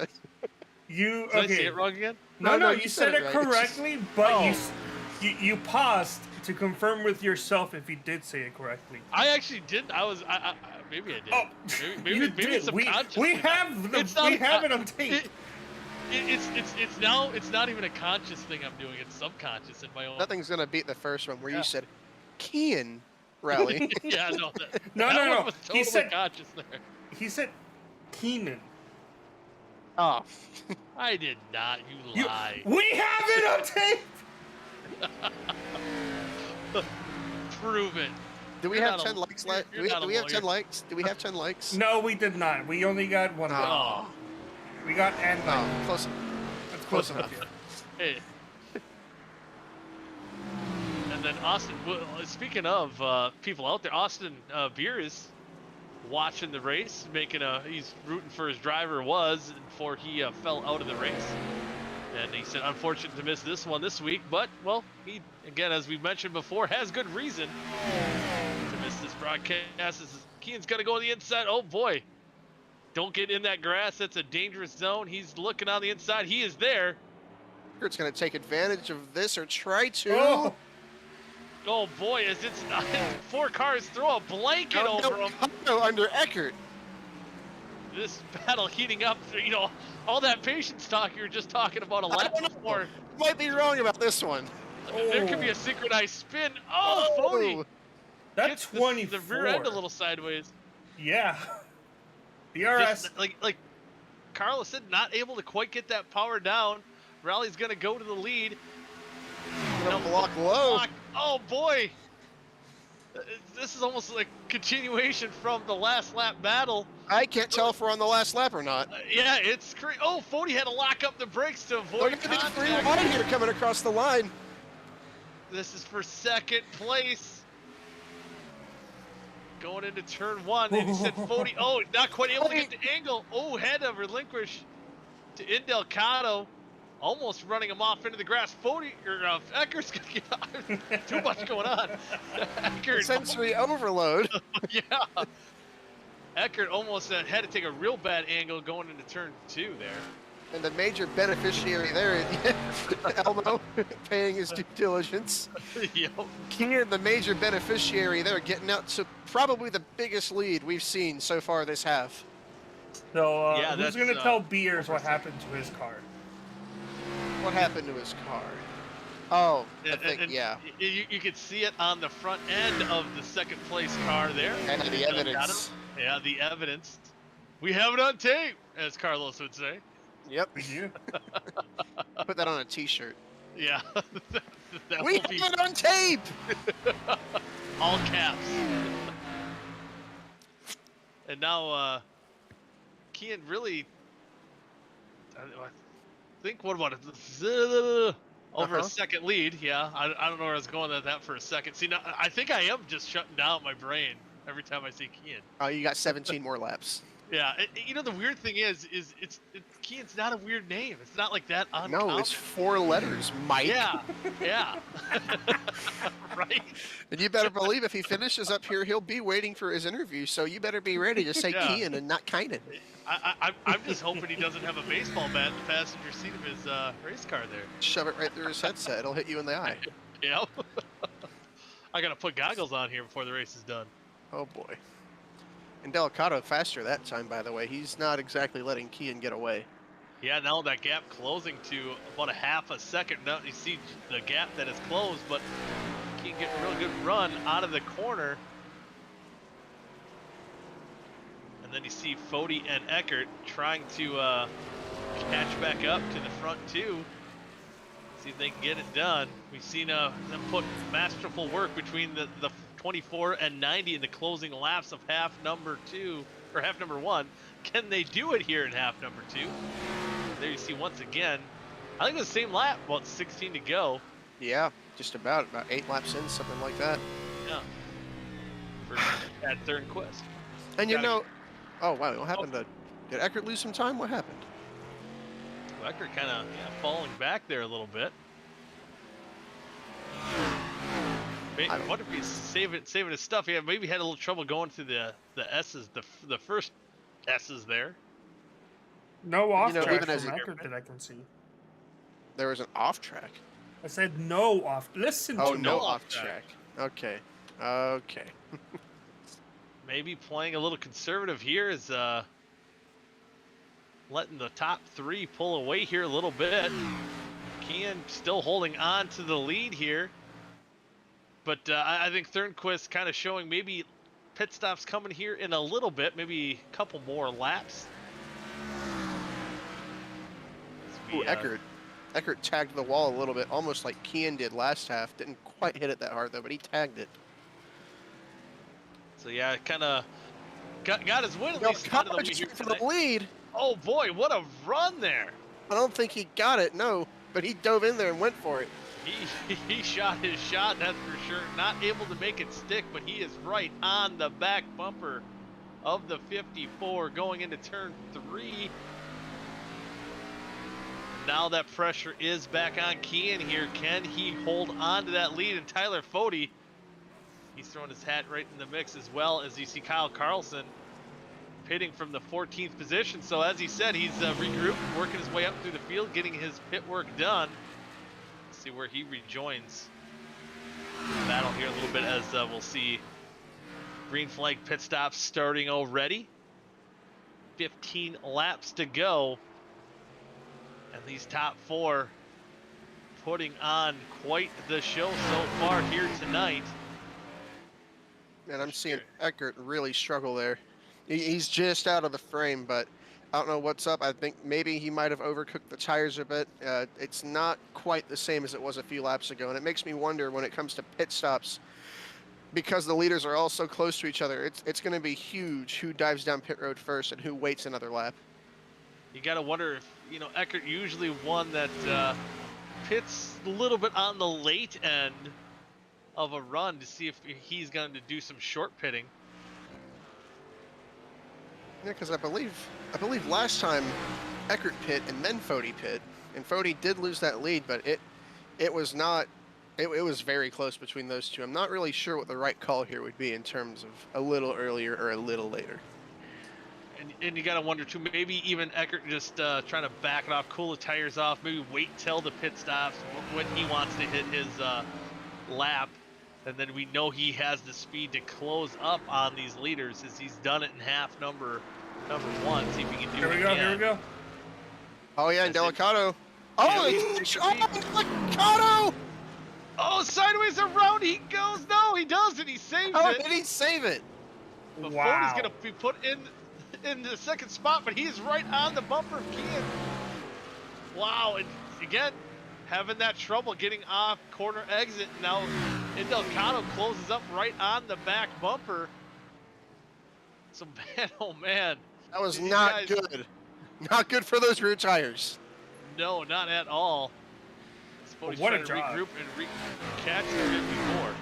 You Did I say it wrong again? No, you you said it right. correctly, but Oh. you paused to confirm with yourself if you did say it correctly. I actually didn't. I maybe I did. Oh, maybe you maybe did. subconsciously. We have It's not- it on tape. It's now it's not even a conscious thing I'm doing. It's subconscious in my own. Nothing's going to beat the first one where Yeah. you said, Kian Rally. Yeah, no. No, that no, one no. was He totally said- conscious there. He said Keenan. Oh. I did not. You lie. We have it on tape. Prove it. Do we You're have not a- 10 likes? you're- Do you're we not a have 10 lawyer. likes? Do we have 10 likes? No, we did not. We only got one. Oh. We got and Oh, close. That's close close enough. enough. Hey. And then Austin. Well, speaking of people out there, Austin Beer is watching the race, he's rooting for his driver before he fell out of the race. And he said, unfortunate to miss this one this week, but well, he again, as we mentioned before, has good reason to miss this broadcast. Kian's gonna go on the inside. Oh boy. Don't get in that grass. That's a dangerous zone. He's looking on the inside. He is there. It's going to take advantage of this or try to. Oh, Oh boy, as it's 4 cars throw a blanket over him. No, under Eckert. This battle heating up. You know, all that patience talk you were just talking about a lap I don't know. before. Might be wrong about this one. There could be a synchronized spin. Oh, Foty that's gets 24. the rear end a little sideways. Yeah. DRS. Just like Carlos said, not able to quite get that power down. Rally's gonna go to the lead. Gonna block low. Oh boy! This is almost like continuation from the last lap battle. I can't tell if we're on the last lap or not. Yeah, it's crazy. Oh, Foty had to lock up the brakes to avoid Look at the 3 contact. wide here coming across the line. This is for 2nd place. Going into turn 1, and he said Foty. Oh, not quite able to get the angle. Oh, had to relinquish to Indelcato. Almost running him off into the grass. Eckert's gonna get too much going on. Eckert, Sensory overload. yeah. Eckert almost had to take a real bad angle going into turn 2 there. And the major beneficiary there, Elmo, paying his due diligence. Yep. Kian, the major beneficiary there, getting out to probably the biggest lead we've seen so far this half. So, Yeah, who's that's, going to tell Beers what happened to his car? What happened to his car? Oh, I And- think, and yeah. You could see it on the front end of the 2nd place car there. And the evidence. Yeah, the evidence. We have it on tape, as Carlos would say. Yep. We do. Put that on a t-shirt. Yeah. That We will have be it on tape! all caps. And now, Kian really, I think, what about it? Over a Uh-huh. 2nd lead. Yeah, I don't know where I was going with that for a second. See, now, I think I am just shutting down my brain every time I see Kian. Oh, you got 17 more laps. Yeah, you know, the weird thing is Kian's not a weird name. It's not like that uncommon. No, it's 4 letters, Mike. Yeah, yeah. Right? And you better believe if he finishes up here, he'll be waiting for his interview. So you better be ready to say Yeah. Kian and not Kynan. I'm just hoping he doesn't have a baseball bat in the passenger seat of his race car there. Shove it right through his headset. It'll hit you in the eye. Yep. I gotta put goggles on here before the race is done. Oh boy. And Delicato faster that time, by the way. He's not exactly letting Kian get away. Yeah, now that gap closing to about a half a second. Now you see the gap that is closed, but Kian getting a real good run out of the corner. And then you see Foty and Eckert trying to catch back up to the front too. See if they can get it done. We've seen them put masterful work between the 24 and 90 in the closing laps of half number 2 or half number 1. Can they do it here in half number 2? There you see once again. I think it was the same lap, about 16 to go. Yeah, just about 8 laps in, something like that. Yeah. For Chad Thornquist. And you Gotta- know, oh wow, what happened to? Did Eckert lose some time? What happened? Eckert kind of falling back there a little bit. I wonder if he's saving his stuff. Yeah, maybe had a little trouble going to the S's, the first S's there. No off You know, track even as from a- Eckert that I can see. There was an off track. I said no off. Listen Oh, to no me. off track. Okay. Okay. Maybe playing a little conservative here is letting the top 3 pull away here a little bit. Kian still holding on to the lead here. But I think Thornquist kind of showing maybe pit stops coming here in a little bit, maybe a couple more laps. As we, Ooh, Eckert tagged the wall a little bit, almost like Kian did last half. Didn't quite hit it that hard though, but he tagged it. So yeah, kind of got his win at least out of the way Just here went for tonight. the lead. Oh boy, what a run there! I don't think he got it, no, but he dove in there and went for it. He shot his shot, that's for sure. Not able to make it stick, but he is right on the back bumper of the 54 going into turn 3. Now that pressure is back on Kian here. Can he hold on to that lead? And Tyler Foty, he's throwing his hat right in the mix, as well as you see Kyle Carlson pitting from the 14th position. So as he said, he's regrouped, working his way up through the field, getting his pit work done. Let's see where he rejoins the battle here a little bit, as we'll see green flag pit stops starting already. 15 laps to go. And these top 4 putting on quite the show so far here tonight. And I'm seeing Eckert really struggle there. He's just out of the frame, but I don't know what's up. I think maybe he might have overcooked the tires a bit. It's not quite the same as it was a few laps ago, and it makes me wonder when it comes to pit stops, because the leaders are all so close to each other. It's going to be huge who dives down pit road first and who waits another lap. You got to wonder if, Eckert usually one that pits a little bit on the late end of a run to see if he's going to do some short pitting. Yeah, because I believe last time Eckert pit and then Foty pit, and Foty did lose that lead, but it was not. It was very close between those two. I'm not really sure what the right call here would be in terms of a little earlier or a little later. And you got to wonder too, maybe even Eckert just trying to back it off, cool the tires off, maybe wait till the pit stops when he wants to hit his lap. And then we know he has the speed to close up on these leaders, as he's done it in half number 1. See if he can do it again. Here we go. Oh yeah, and That's it. Delicato. Yeah, Oh, he's- Delicato! Oh, sideways around he goes. No, he doesn't. He saves How it. did he save it? But Wow. Foty's going to be put in the second spot, but he's right on the bumper of Kian. Wow, and again, having that trouble getting off corner exit. Now, Delgado closes up right on the back bumper. So, man, oh man. That was These not guys- good. Not good for those rear tires. No, not at all. Foty's What a trying to job. regroup and catch the 54.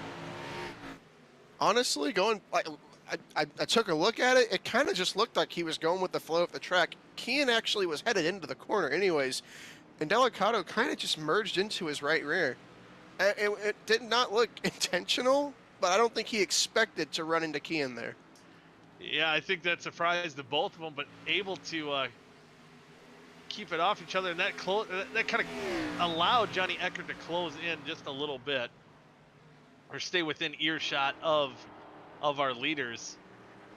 Honestly, I took a look at it. It kind of just looked like he was going with the flow of the track. Kian actually was headed into the corner anyways, and Delicato kind of just merged into his right rear. It did not look intentional, but I don't think he expected to run into Kian there. Yeah, I think that surprised the both of them, but able to keep it off each other, and that kind of allowed Johnny Eckert to close in just a little bit, or stay within earshot of our leaders.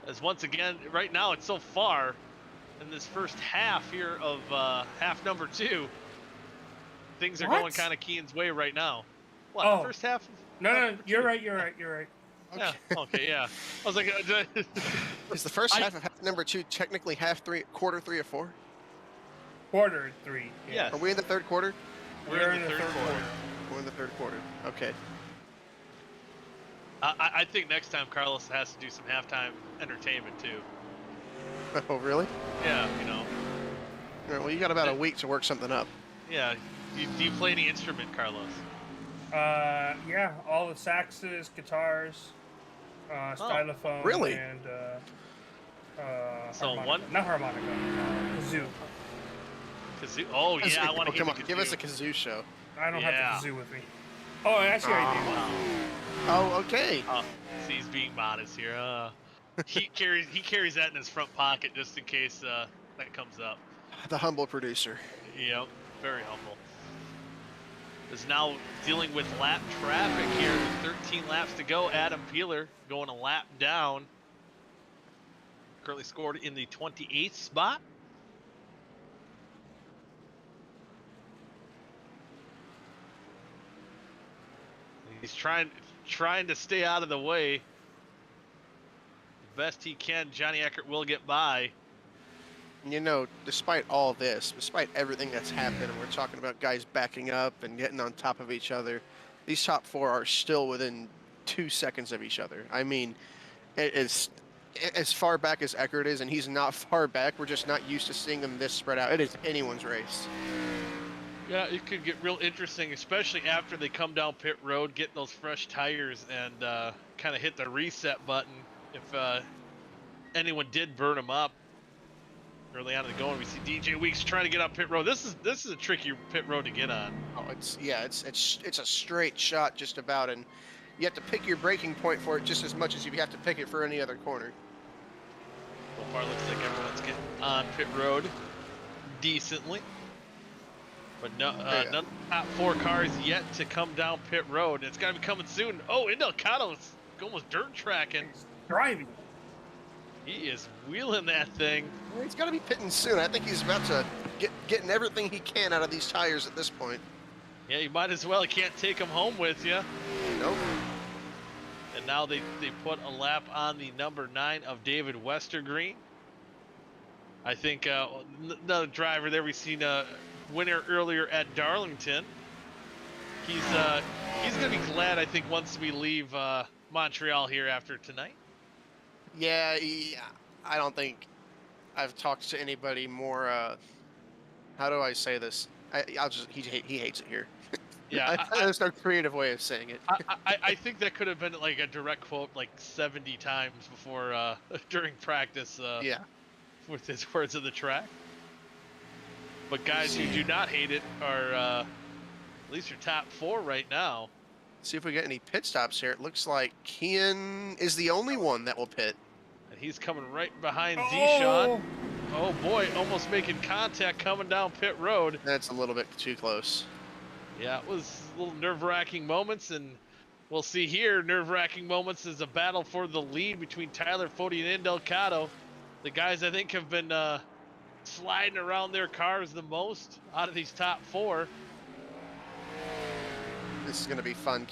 As once again, right now it's so far in this first half here of half number 2. Things are going What? kind of Keane's way right now. What? Oh. First half? No, half no, number you're 2. right. You're right. You're right. Yeah. Okay. Okay. Yeah. I was like, Is the first I- half of half number 2 technically quarter 3 of 4? Quarter 3. Yes. Are we in the third quarter? we're in the third quarter. We're in the third quarter. Okay. I think next time Carlos has to do some halftime entertainment too. Oh, really? Yeah, you know. All right, well, you got about a week to work something up. Yeah. Do you play any instrument, Carlos? Yeah, all the saxes, guitars, stylophone, really? and So harmonica. Not harmonica, kazoo. Kazoo. Oh yeah, I want to hear come the on, give us a kazoo. kazoo show. I don't Yeah. have the kazoo with me. Oh, actually, I do. Wow. Oh, okay. See, he's being modest here. He carries that in his front pocket just in case that comes up. The humble producer. Yep, very humble. Is now dealing with lap traffic here with 13 laps to go. Adam Peeler going a lap down. Currently scored in the 28th spot. He's trying to stay out of the way. The best he can. Johnny Eckert will get by. You know, despite all this, despite everything that's happened, and we're talking about guys backing up and getting on top of each other, these top 4 are still within 2 seconds of each other. I mean, it is as far back as Eckert is, and he's not far back. We're just not used to seeing them this spread out. It is anyone's race. Yeah, it could get real interesting, especially after they come down pit road, get those fresh tires, and kind of hit the reset button. If anyone did burn them up early on in the going, we see DJ Weeks trying to get up pit road. This is a tricky pit road to get on. Oh, it's a straight shot just about, and you have to pick your braking point for it just as much as you have to pick it for any other corner. So far, looks like everyone's getting on pit road decently. But no, none of the top 4 cars yet to come down pit road. It's got to be coming soon. Oh, Indalcato's almost dirt tracking. Driving. He is wheeling that thing. Well, he's got to be pitting soon. I think he's about to getting everything he can out of these tires at this point. Yeah, you might as well. You can't take them home with you. Nope. And now they put a lap on the number 9 of David Westergreen. I think another driver there we've seen a winner earlier at Darlington. He's gonna be glad, I think, once we leave Montreal here after tonight. Yeah, I don't think I've talked to anybody more. How do I say this? He hates it here. Yeah, There's no creative way of saying it. I think that could have been like a direct quote like 70 times before during practice. Yeah. With his words of the track. But guys who do not hate it are at least your top 4 right now. See if we get any pit stops here. It looks like Kian is the only one that will pit. And he's coming right behind Oh! Zishan. Oh boy, almost making contact coming down pit road. That's a little bit too close. Yeah, it was a little nerve-wracking moments, and we'll see here, nerve-wracking moments is a battle for the lead between Tyler Foty and Indalcato. The guys, I think, have been sliding around their cars the most out of these top 4. This is going to be fun.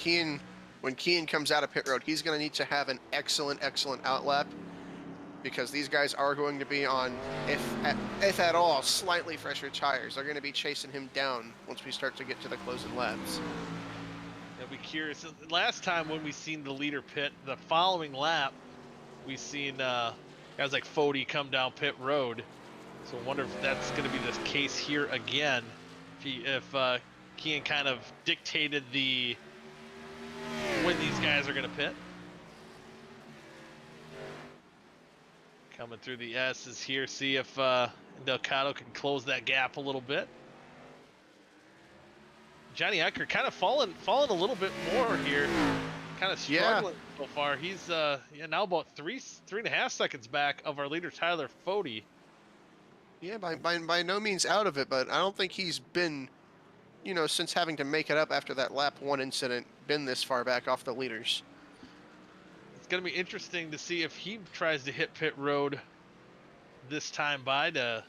When Kian comes out of pit road, he's going to need to have an excellent outlap, because these guys are going to be on, if at all, slightly fresher tires. They're going to be chasing him down once we start to get to the closing laps. I'll be curious. Last time when we seen the leader pit, the following lap, we seen guys like Foty come down pit road. So I wonder if that's going to be the case here again. If Kian kind of dictated when these guys are going to pit. Coming through the S's here, see if Indalcato can close that gap a little bit. Johnny Eckert kind of fallen a little bit more here. Kind of struggling so far. He's now about 3.5 seconds back of our leader Tyler Foty. Yeah, by no means out of it, but I don't think he's been, since having to make it up after that lap 1 incident, been this far back off the leaders. going to be interesting to see if he tries to hit pit road this time by to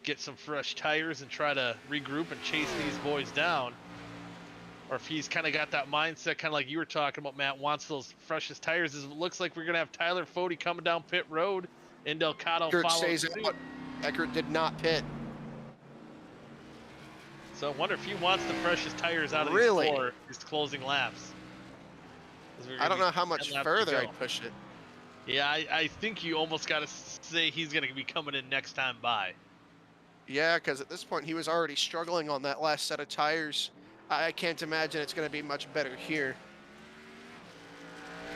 get some fresh tires and try to regroup and chase these boys down. Or if he's kind of got that mindset, kind of like you were talking about, Matt, wants those freshest tires. It looks like we're going to have Tyler Foty coming down pit road and Delgado Eckert following stays suit. out. Eckert did not pit. So I wonder if he wants the freshest tires out of Really? these closing laps. I don't know how much 10 laps to further go. I'd push it. Yeah, I think you almost got to say he's going to be coming in next time by. Yeah, because at this point he was already struggling on that last set of tires. I can't imagine it's going to be much better here.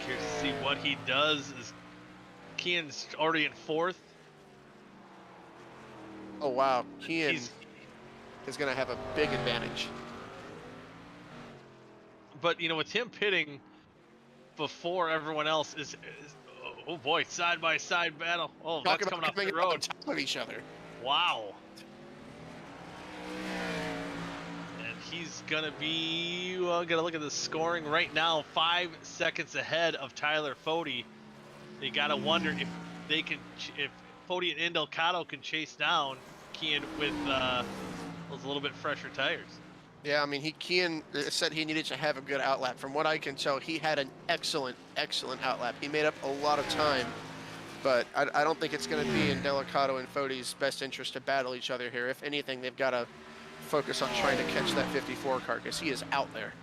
Curious to see what he does. Is Kean's already in 4th? Oh wow, Kean He's- is going to have a big advantage. But you know, with him pitting before everyone else is oh boy, side by side battle. Oh, Talk that's about coming off coming the on road. top of each other. Wow. And he's gonna be gonna look at the scoring right now, 5 seconds ahead of Tyler Foty. You gotta wonder if they can, if Foty and Delgado can chase down Kean with those little bit fresher tires. Yeah, I mean, Kean said he needed to have a good outlap. From what I can tell, he had an excellent outlap. He made up a lot of time, but I don't think it's going to be in Delgado and Foty's best interest to battle each other here. If anything, they've got to focus on trying to catch that 54 car because he is out there.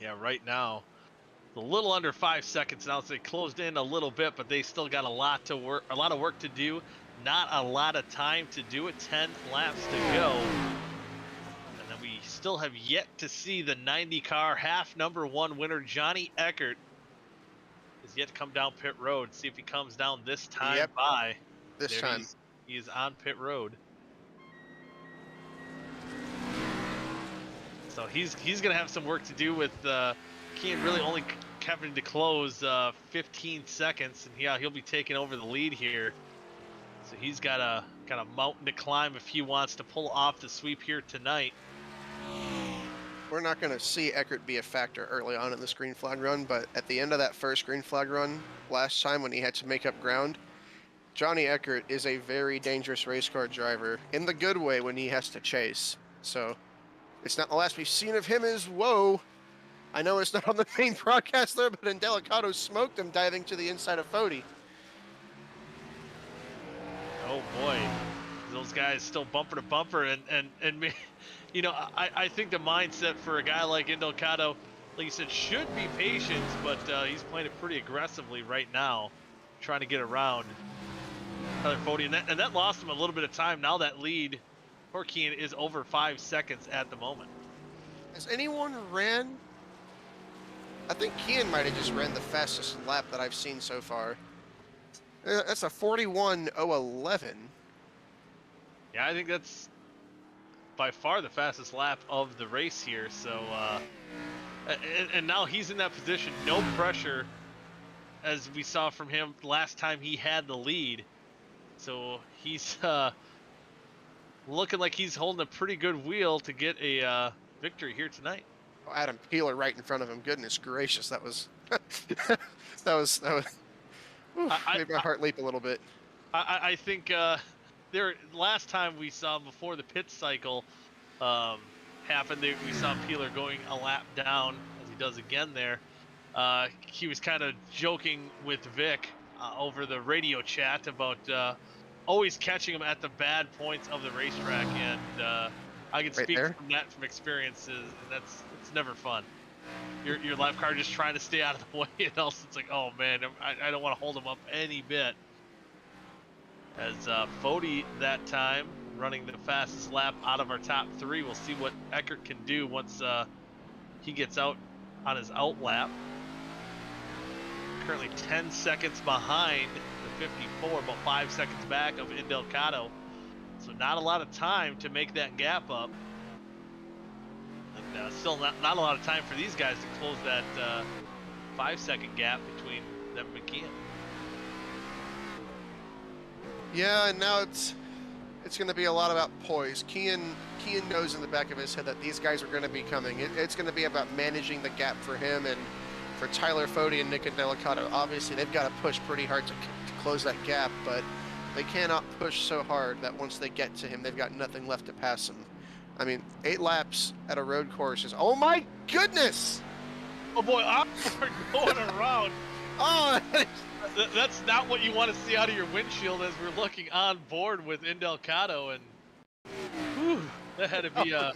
Yeah, right now, a little under 5 seconds now. So they closed in a little bit, but they still got a lot of work to do. Not a lot of time to do it. 10 laps to go. And then we still have yet to see the 90 car half number 1 winner, Johnny Eckert, is yet to come down pit road. See if he comes down this time Yep, by. this There time. he is on pit road. So he's going to have some work to do with Kean really only having to close 15 seconds, and yeah, he'll be taking over the lead here. So he's got a mountain to climb if he wants to pull off the sweep here tonight. We're not going to see Eckert be a factor early on in this green flag run, but at the end of that first green flag run last time when he had to make up ground, Johnny Eckert is a very dangerous race car driver in the good way when he has to chase. So it's not the last we've seen of him is, whoa, I know it's not on the main broadcast there, but Delgado smoked him diving to the inside of Foty. Oh boy, those guys still bumper to bumper, and me, you know, I think the mindset for a guy like Delgado, like you said, should be patient, but he's playing it pretty aggressively right now, trying to get around Tyler Foty, and that lost him a little bit of time. Now that lead for Kean is over 5 seconds at the moment. Has anyone ran? I think Kean might have just ran the fastest lap that I've seen so far. That's a 41.011. Yeah, I think that's by far the fastest lap of the race here. So, and now he's in that position, no pressure, as we saw from him last time he had the lead. So he's looking like he's holding a pretty good wheel to get a victory here tonight. Oh, Adam Peeler right in front of him. Goodness gracious, that was that was. Oof, made my heart leap a little bit. I think last time we saw him before the pit cycle happened, we saw Peeler going a lap down, as he does again there. He was kind of joking with Vic over the radio chat about always catching him at the bad points of the racetrack, and I can speak from that from experiences, and it's never fun. Your lap car just trying to stay out of the way, and else it's like, oh man, I don't want to hold him up any bit. As Foty that time running the fastest lap out of our top 3. We'll see what Eckert can do once he gets out on his out lap. Currently 10 seconds behind the 54, about 5 seconds back of Delgado. So not a lot of time to make that gap up. And still not a lot of time for these guys to close that 5-second gap between them and McKean. Yeah, and now it's going to be a lot about poise. Kean knows in the back of his head that these guys are going to be coming. It's going to be about managing the gap for him and for Tyler Foty and Nick Delicato. Obviously, they've got to push pretty hard to close that gap, but they cannot push so hard that once they get to him, they've got nothing left to pass him. I mean, 8 laps at a road course is, oh my goodness! Oh boy, Osborne going around. Oh, That's not what you want to see out of your windshield as we're looking on board with Indelcato, and whew, that had to be no.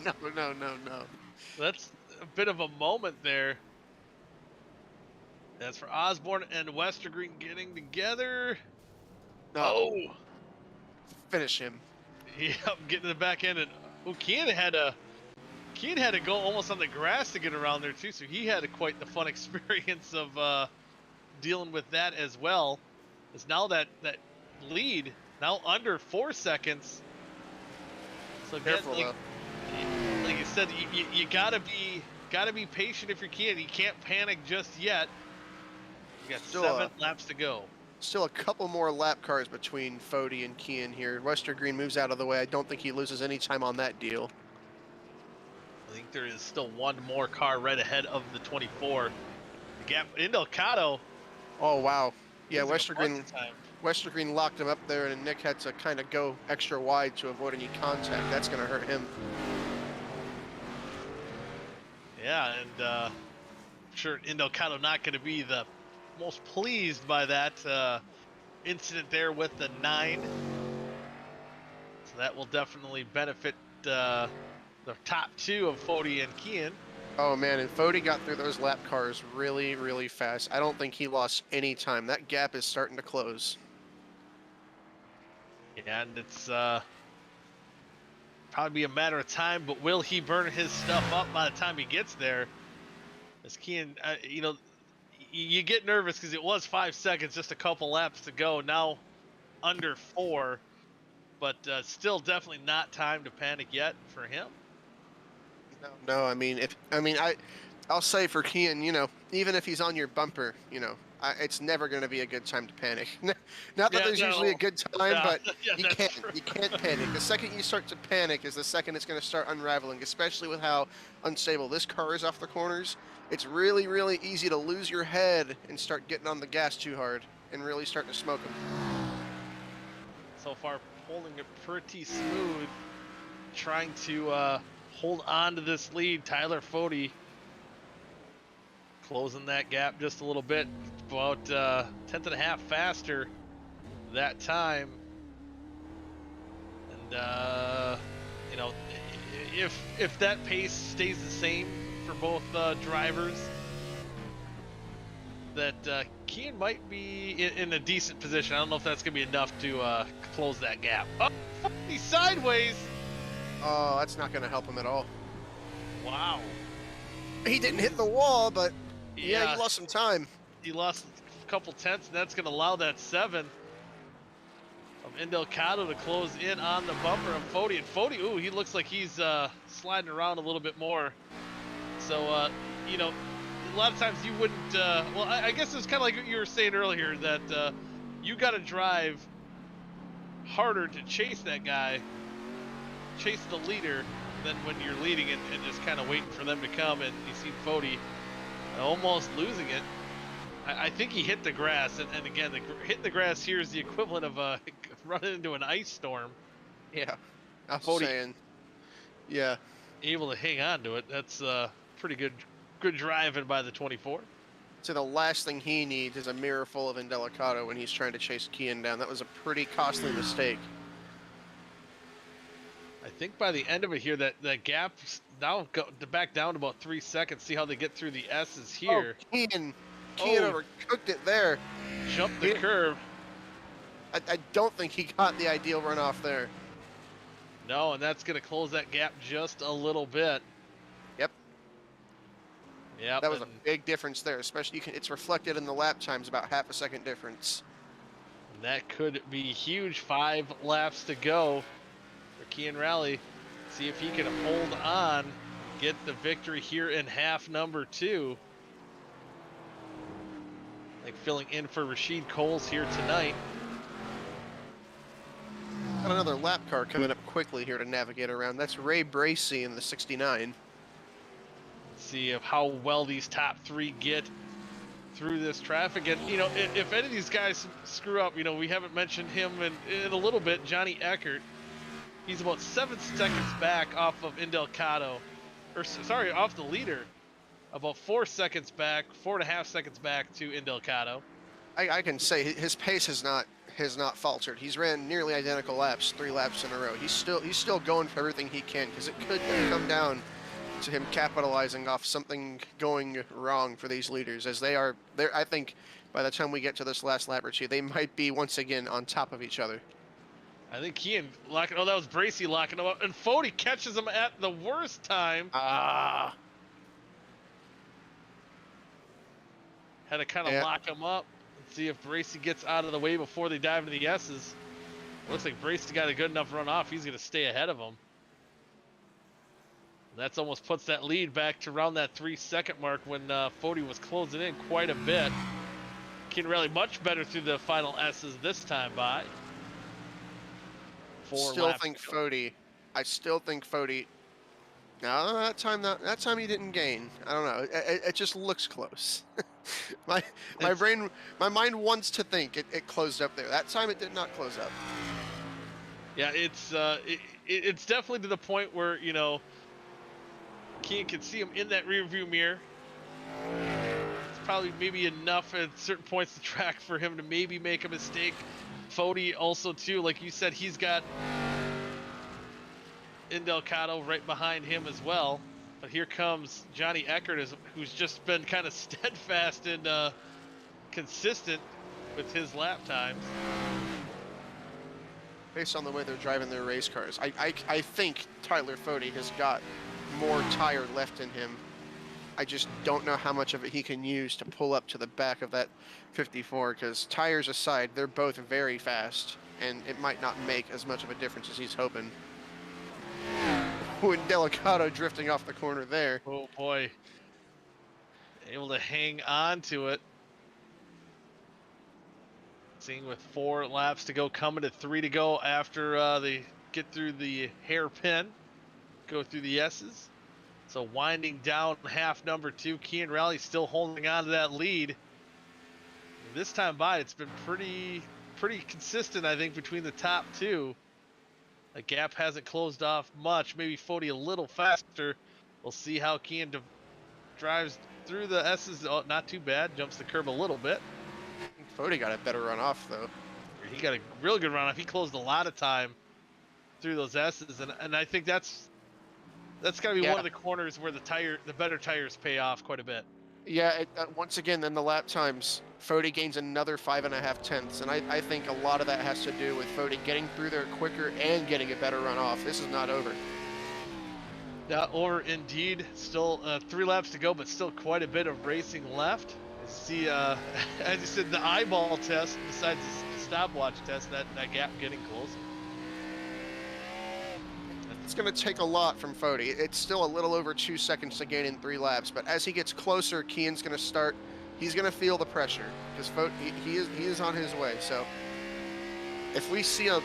that's a bit of a moment there. That's for Osborne and Westergreen getting together. No, Oh, finish him. yeah, getting the back end, and Kean had to go almost on the grass to get around there too, so he had quite the fun experience of dealing with that as well. Is now that lead now under 4 seconds. So Careful, again, like you said, you gotta be patient if you're Kean. You can't panic just yet. You got Still 7 laps to go. Still a couple more lap cars between Foty and Kean here. Westergreen moves out of the way. I don't think he loses any time on that deal. I think there is still one more car right ahead of the 24. The gap, Indelcato. Oh, wow. Yeah, losing a bunch of time. Westergreen locked him up there, and Nick had to kind of go extra wide to avoid any contact. That's going to hurt him. Yeah, and I'm sure Indelcato not going to be the most pleased by that incident there with the 9. So that will definitely benefit the top 2 of Foty and Kean. Oh, man, and Foty got through those lap cars really, really fast. I don't think he lost any time. That gap is starting to close. Yeah, and it's probably be a matter of time, but will he burn his stuff up by the time he gets there? As Kean, you know, you get nervous because it was 5 seconds, just a couple laps to go. Now under 4, but still definitely not time to panic yet for him. No, I mean, I'll say for Kean, you know, even if he's on your bumper, you know, it's never going to be a good time to panic. Not that there's usually a good time, but yeah, you can't panic. The second you start to panic is the second it's going to start unraveling, especially with how unstable this car is off the corners. It's really, really easy to lose your head and start getting on the gas too hard and really start to smoke them. So far, holding it pretty smooth, trying to hold on to this lead. Tyler Foty closing that gap just a little bit, about 10th and a half faster that time. And you know, if that pace stays the same for both drivers, that Kean might be in a decent position. I don't know if that's gonna be enough to close that gap. Oh, he's sideways. Oh, that's not going to help him at all. Wow. He didn't hit the wall, but yeah, he lost some time. He lost a couple tenths, and that's going to allow that 7 of Indelcato to close in on the bumper of Foty. And Foty, ooh, he looks like he's sliding around a little bit more. So, you know, a lot of times you wouldn't, well, I guess it's kind of like what you were saying earlier, that you got to drive harder to chase that guy, chase the leader, than when you're leading and just kind of waiting for them to come. And you see Foty almost losing it. I think he hit the grass, and again, hitting the grass here is the equivalent of running into an ice storm. Yeah, I was Foty saying. Yeah. Able to hang on to it. That's pretty good driving by the 24. So the last thing he needs is a mirror full of Indelcato when he's trying to chase Kean down. That was a pretty costly mistake. I think by the end of it here, that gap now back down to about 3 seconds. See how they get through the S's here. Oh, Kean overcooked it there. Jumped the curve. I don't think he got the ideal runoff there. No, and that's going to close that gap just a little bit. Yep. Yep. That was a big difference there, especially it's reflected in the lap times, about half a second difference. That could be huge. 5 laps to go for Kean Rally. See if he can hold on, get the victory here in half number 2. Like filling in for Rashid Coles here tonight. Got another lap car coming up quickly here to navigate around. That's Ray Bracey in the 69. See how well these top 3 get through this traffic. And, you know, if any of these guys screw up, you know, we haven't mentioned him in a little bit, Johnny Eckert. He's about 7 seconds back off of Indelcato, or sorry, off the leader. About 4 seconds back, 4.5 seconds back to Indelcato. I can say his pace has not faltered. He's ran nearly identical laps, 3 laps in a row. He's still going for everything he can, because it could come down to him capitalizing off something going wrong for these leaders, as they're. I think by the time we get to this last lap or two, they might be once again on top of each other. I think Kean locking. Oh, that was Bracy locking him up, and Foty catches him at the worst time. Had to kind of lock him up and see if Bracy gets out of the way before they dive into the S's. Looks like Bracy got a good enough run off. He's going to stay ahead of him. That's almost puts that lead back to around that 3-second mark when Foty was closing in quite a bit. Can rally much better through the final S's this time by. I still think Foty. No, that time he didn't gain. I don't know. It just looks close. my mind wants to think it closed up there. That time it did not close up. Yeah, it's definitely to the point where, you know, Kean can see him in that rear view mirror. It's probably maybe enough at certain points of the track for him to maybe make a mistake. Foty also too, like you said, he's got Indelcato right behind him as well. But here comes Johnny Eckert, who's just been kind of steadfast and consistent with his lap times. Based on the way they're driving their race cars, I think Tyler Foty has got more tire left in him. I just don't know how much of it he can use to pull up to the back of that 54, because tires aside, they're both very fast, and it might not make as much of a difference as he's hoping. With Delicato drifting off the corner there. Oh boy. Able to hang on to it. Seeing with 4 laps to go, coming to 3 to go after they get through the hairpin, go through the S's. So winding down half number 2, Kean Rally still holding on to that lead. This time by, it's been pretty consistent, I think, between the top 2. The gap hasn't closed off much. Maybe Foty a little faster. We'll see how Kean drives through the S's. Oh, not too bad. Jumps the curb a little bit. Foty got a better run off, though. He got a real good run off. He closed a lot of time through those S's, and I think that's got to be one of the corners where the better tires pay off quite a bit. Yeah, once again, then the lap times, Foty gains another 5.5 tenths, and I think a lot of that has to do with Foty getting through there quicker and getting a better run off. This is not over. Not over indeed. Still 3 laps to go, but still quite a bit of racing left. See, as you said, the eyeball test, besides the stopwatch test, that gap getting close. It's going to take a lot from Foty. It's still a little over 2 seconds to gain in 3 laps, but as he gets closer, Kean's going to start. He's going to feel the pressure because he is on his way. So if we see a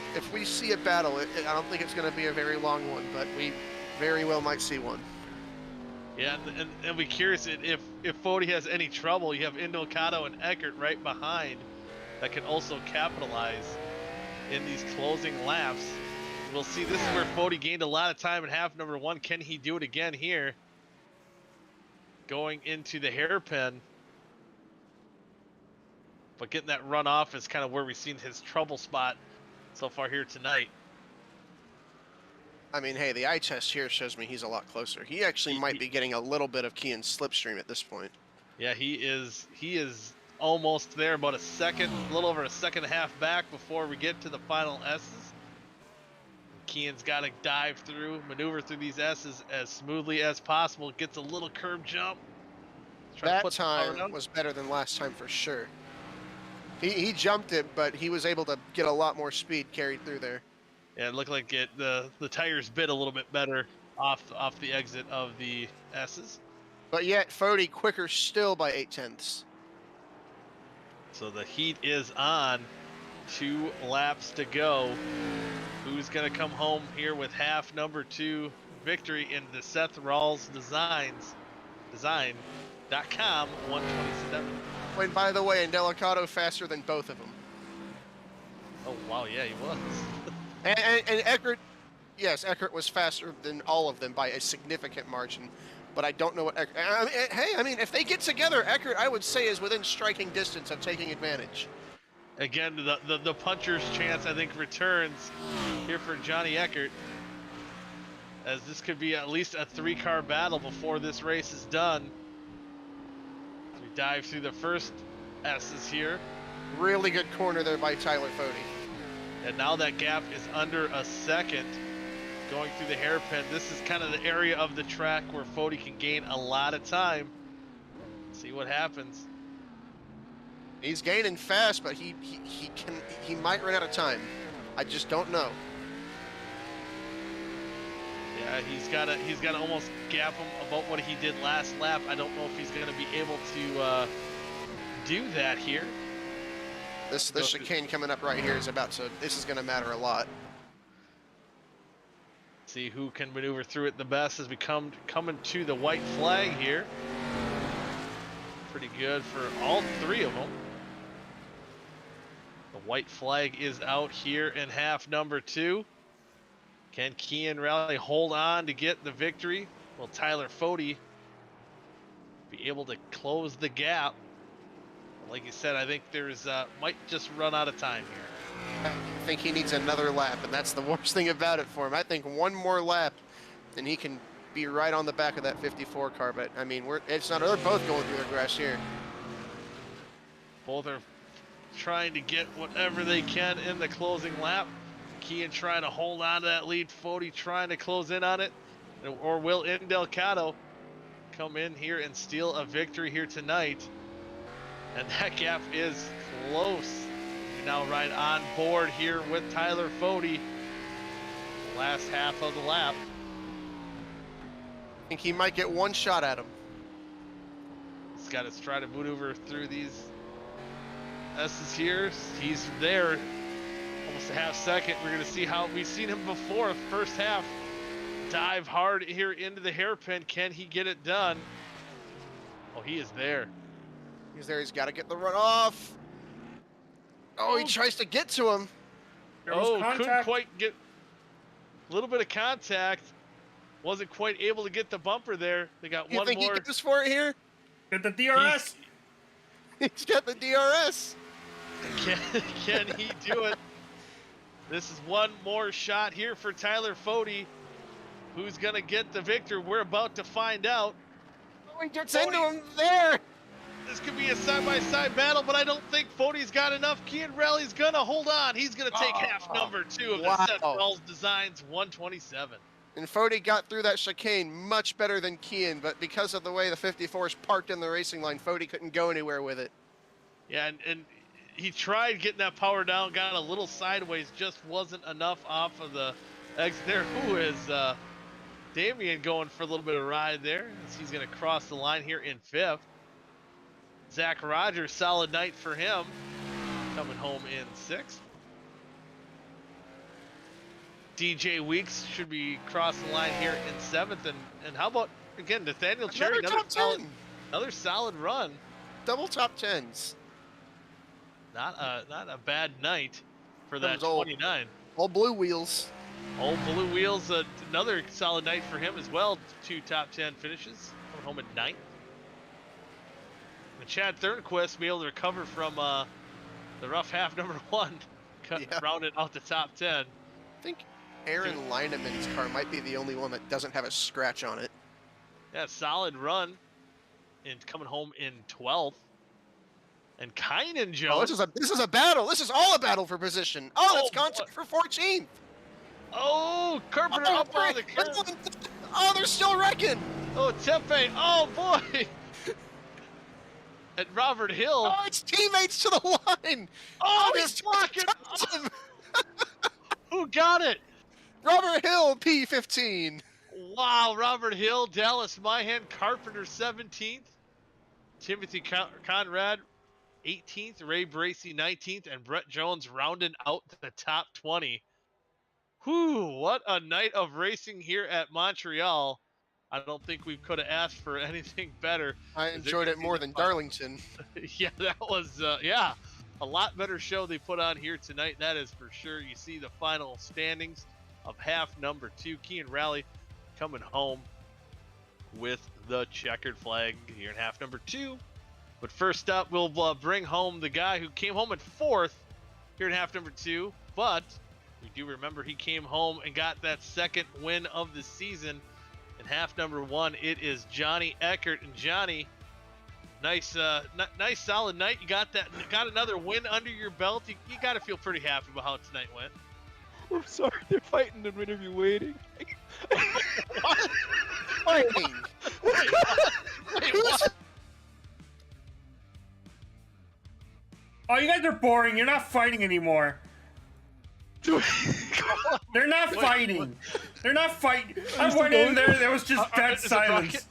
battle, I don't think it's going to be a very long one, but we very well might see one. Yeah, and we're curious if Foty has any trouble. You have Indelcato and Eckert right behind that can also capitalize in these closing laps. We'll see. This is where Foty gained a lot of time in half number 1. Can he do it again here? Going into the hairpin. But getting that run off is kind of where we've seen his trouble spot so far here tonight. I mean, hey, the eye test here shows me he's a lot closer. He actually might be getting a little bit of Kean's slipstream at this point. Yeah, he is almost there, about a little over a second and a half back before we get to the final S's. Kean's got to dive through, maneuver through these S's as smoothly as possible. Gets a little curb jump. That time was better than last time for sure. He jumped it, but he was able to get a lot more speed carried through there. Yeah, it looked like the tires bit a little bit better off the exit of the S's. But yet, Foty quicker still by 8 tenths. So the heat is on. 2 laps to go. Who's going to come home here with half number 2 victory in the Seth Rawls Designs design.com 127. And by the way, Indelicato faster than both of them. Oh wow, yeah, he was. And Eckert, yes, Eckert was faster than all of them by a significant margin. But I don't know what Eckert... I mean, if they get together, Eckert, I would say, is within striking distance of taking advantage. Again, the puncher's chance, I think, returns here for Johnny Eckert, as this could be at least a 3-car battle before this race is done. As we dive through the first S's here. Really good corner there by Tyler Foty. And now that gap is under a second going through the hairpin. This is kind of the area of the track where Foty can gain a lot of time. See what happens. He's gaining fast, but he might run out of time. I just don't know. Yeah, he's gotta almost gap him about what he did last lap. I don't know if he's gonna be able to do that here. This chicane coming up right here is this is gonna matter a lot. See who can maneuver through it the best as we coming to the white flag here. Pretty good for all 3 of them. The white flag is out here in half number 2. Can Kian Rally hold on to get the victory? Will Tyler Foty be able to close the gap? Like you said, I think there's might just run out of time here. I think he needs another lap, and that's the worst thing about it for him. I think one more lap, and he can be right on the back of that 54 car. But I mean, they're both going through the grass here. Both are trying to get whatever they can in the closing lap. Kian trying to hold on to that lead. Foty trying to close in on it. Or will Indelicato come in here and steal a victory here tonight? And that gap is close. We now ride on board here with Tyler Foty. Last half of the lap. I think he might get one shot at him. He's got to try to maneuver through these S's here. He's there. Almost a half second. We're going to see how we've seen him before. First half. Dive hard here into the hairpin. Can he get it done? Oh, he is there. He's there. He's got to get the run off. Oh, he tries to get to him. Couldn't quite get a little bit of contact. Wasn't quite able to get the bumper there. They got one more. You think he goes for it here? Get the DRS. He's got the DRS. Can he do it? This is one more shot here for Tyler Foty. Who's going to get the victor? We're about to find out. Oh, he gets into him there. This could be a side-by-side battle, but I don't think Foty's got enough. Kian Rally's going to hold on. He's going to take half number 2 of the Seth Wells Designs 127. And Foty got through that chicane much better than Kian, but because of the way the 54 is parked in the racing line, Foty couldn't go anywhere with it. Yeah, and he tried getting that power down, got a little sideways, just wasn't enough off of the exit there. Who is Damian going for a little bit of ride there as he's going to cross the line here in 5th. Zach Rogers, solid night for him, coming home in 6th. DJ Weeks should be crossing the line here in 7th. And how about, again, Nathaniel Cherry, another solid run. Double top 10s. Not a bad night for that 29. All blue wheels. All blue wheels, another solid night for him as well. 2 top 10 finishes, coming home at 9th. And Chad Thornquist be able to recover from the rough half number 1, rounded out the top 10. I think Aaron Lineman's car might be the only one that doesn't have a scratch on it. Yeah, solid run, and coming home in 12th. And Kynan Jones. Oh, this is a battle. This is all a battle for position. Oh, that's contact for 14th. Oh, Carpenter up on the curb. Oh, they're still wrecking. Oh, Tepe. Oh, boy. And Robert Hill. Oh, it's teammates to the line. Oh, he's blocking. Who got it? Robert Hill, P15. Wow, Robert Hill, Dallas Myhan, Carpenter 17th. Timothy Conrad 18th, Ray Bracey 19th, and Brett Jones rounding out the top 20. Whew, what a night of racing here at Montreal. I don't think we could have asked for anything better. I As enjoyed you it can more see than the final- Darlington. Yeah, that was a lot better show they put on here tonight. That is for sure. You see the final standings of half number 2. Key and Rally coming home with the checkered flag here in half number 2. But first up, we'll bring home the guy who came home in 4th here in half number 2. But we do remember he came home and got that second win of the season in half number 1. It is Johnny Eckert. And Johnny, nice solid night. You got another win under your belt. You got to feel pretty happy about how tonight went. I'm sorry, they're fighting in interview waiting. Fighting. Wait, what? Oh, you guys are boring. You're not fighting anymore. They're not fighting. They're not fighting. I went in there. There was just dead is the silence.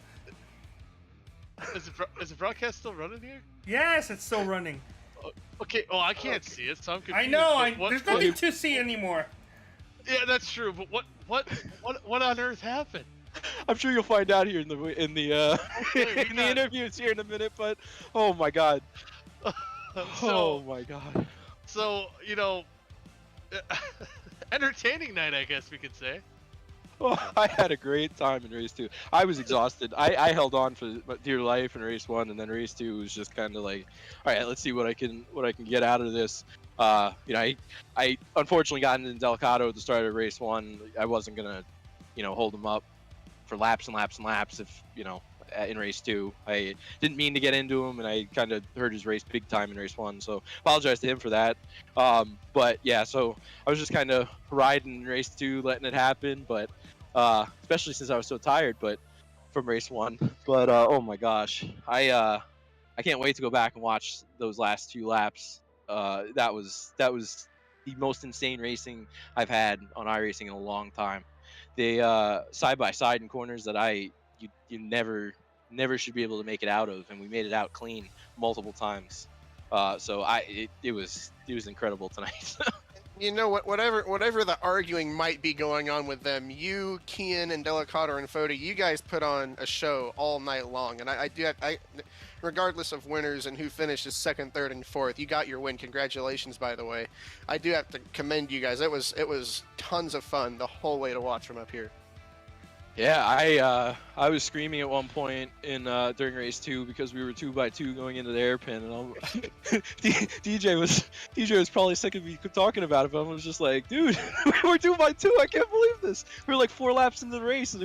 Is the broadcast still running here? Yes, it's still running. Okay. Oh, I can't see it, so I'm confused. I know. But There's nothing to see anymore. Yeah, that's true. But what on earth happened? I'm sure you'll find out here in the Okay, in we the got- interviews here in a minute. But oh my god, So, oh my god. Entertaining night, I guess we could say. Oh, I had a great time in race 2. I was exhausted. I held on for dear life in race 1, and then race 2 was just kind of like, all right, let's see what I can get out of this. I unfortunately got into Delicato at the start of race 1. I wasn't gonna, hold him up for laps and laps and laps if in race 2. I didn't mean to get into him, and I kind of hurt his race big time in race 1. So apologize to him for that. But yeah, so I was just kind of riding in race 2, letting it happen. But especially since I was so tired, but from race 1. But oh my gosh, I can't wait to go back and watch those last 2 laps. That was the most insane racing I've had on iRacing in a long time. They side by side in corners that you never should be able to make it out of, and we made it out clean multiple times. So it was incredible tonight. You know what? Whatever the arguing might be going on with them, you, Kian, and Delicato and Foty, you guys put on a show all night long, and I regardless of winners and who finishes 2nd, 3rd, and 4th, you got your win. Congratulations, by the way. I do have to commend you guys. It was tons of fun the whole way to watch from up here. Yeah, I was screaming at one point during race 2 because we were 2x2 going into the hairpin, and DJ was probably sick of me talking about it, but I was just like, dude, we're 2x2. I can't believe this. We were like 4 laps into the race, and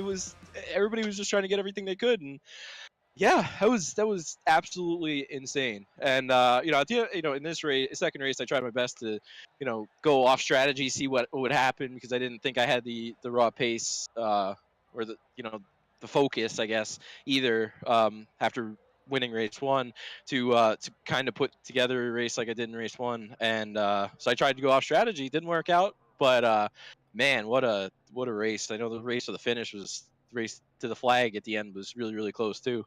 everybody was just trying to get everything they could, and yeah, that was absolutely insane. And in this second race, I tried my best to go off strategy, see what would happen, because I didn't think I had the raw pace. Or the focus, I guess, either after winning race 1 to kind of put together a race like I did in race 1, and so I tried to go off strategy. Didn't work out, but man, what a race! I know the race to the finish was the race to the flag at the end was really, really close too.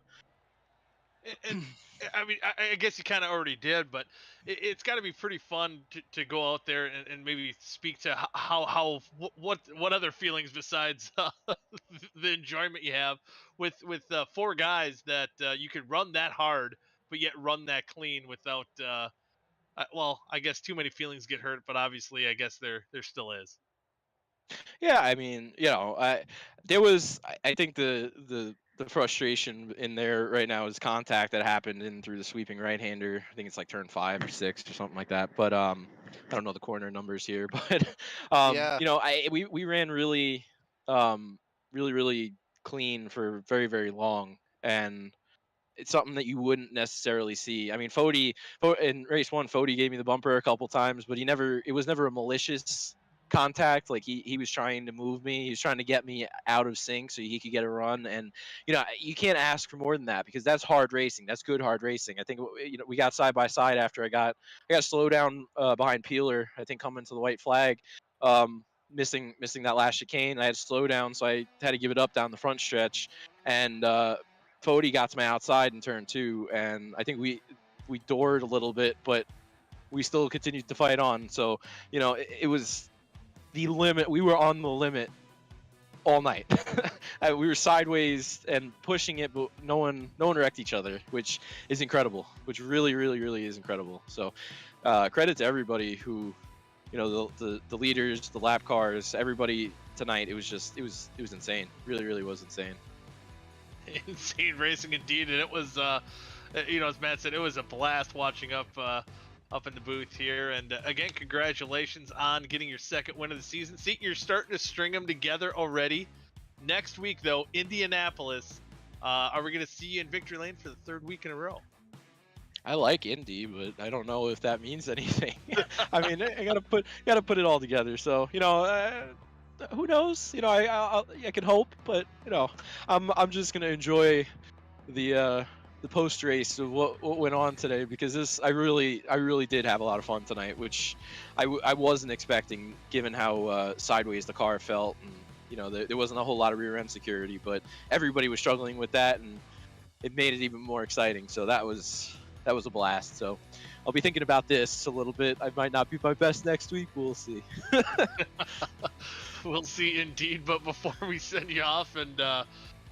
And I mean, I guess you kind of already did, but it's got to be pretty fun to go out there and maybe speak to what other feelings besides the enjoyment you have with 4 guys that you could run that hard, but yet run that clean without well, I guess too many feelings get hurt, but obviously, I guess there still is. Yeah, I mean, I think the frustration in there right now is contact that happened in through the sweeping right-hander. I think it's like turn 5 or 6 or something like that. But I don't know the corner numbers here. But Yeah. we ran really really clean for very, very long, and it's something that you wouldn't necessarily see. I mean, Foty in race 1, Foty gave me the bumper a couple times, but it was never a malicious contact. Like he was trying to move me, he was trying to get me out of sync so he could get a run. And you can't ask for more than that, because that's hard racing. That's good hard racing. I think we got side by side after I got slow down behind Peeler, I think, coming to the white flag, missing that last chicane. I had slow down, so I had to give it up down the front stretch, and Foty got to my outside in turn 2, and I think we doored a little bit, but we still continued to fight on. So it was the limit. We were on the limit all night. We were sideways and pushing it, but no one wrecked each other, which is incredible. Which really is incredible. So, credit to everybody who, you know, the leaders, the lap cars, everybody tonight. It was insane. Really was insane. Insane racing indeed, and it was, you know, as Matt said, it was a blast watching up in the booth here. And again, congratulations on getting your second win of the season. See, you're starting to string them together already. Next week, though, Indianapolis. Are we going to see you in victory lane for the third week in a row? I like Indy, but I don't know if that means anything. I mean, I gotta put it all together. So, you know, who knows? You know, I can hope, but you know, I'm just gonna enjoy the post race of what went on today, because I really did have a lot of fun tonight, which I wasn't expecting, given how sideways the car felt, and you know, there wasn't a whole lot of rear end security, but everybody was struggling with that, and it made it even more exciting. So that was a blast. So I'll be thinking about this a little bit. I might not be my best next week. We'll see. We'll see indeed. But before we send you off and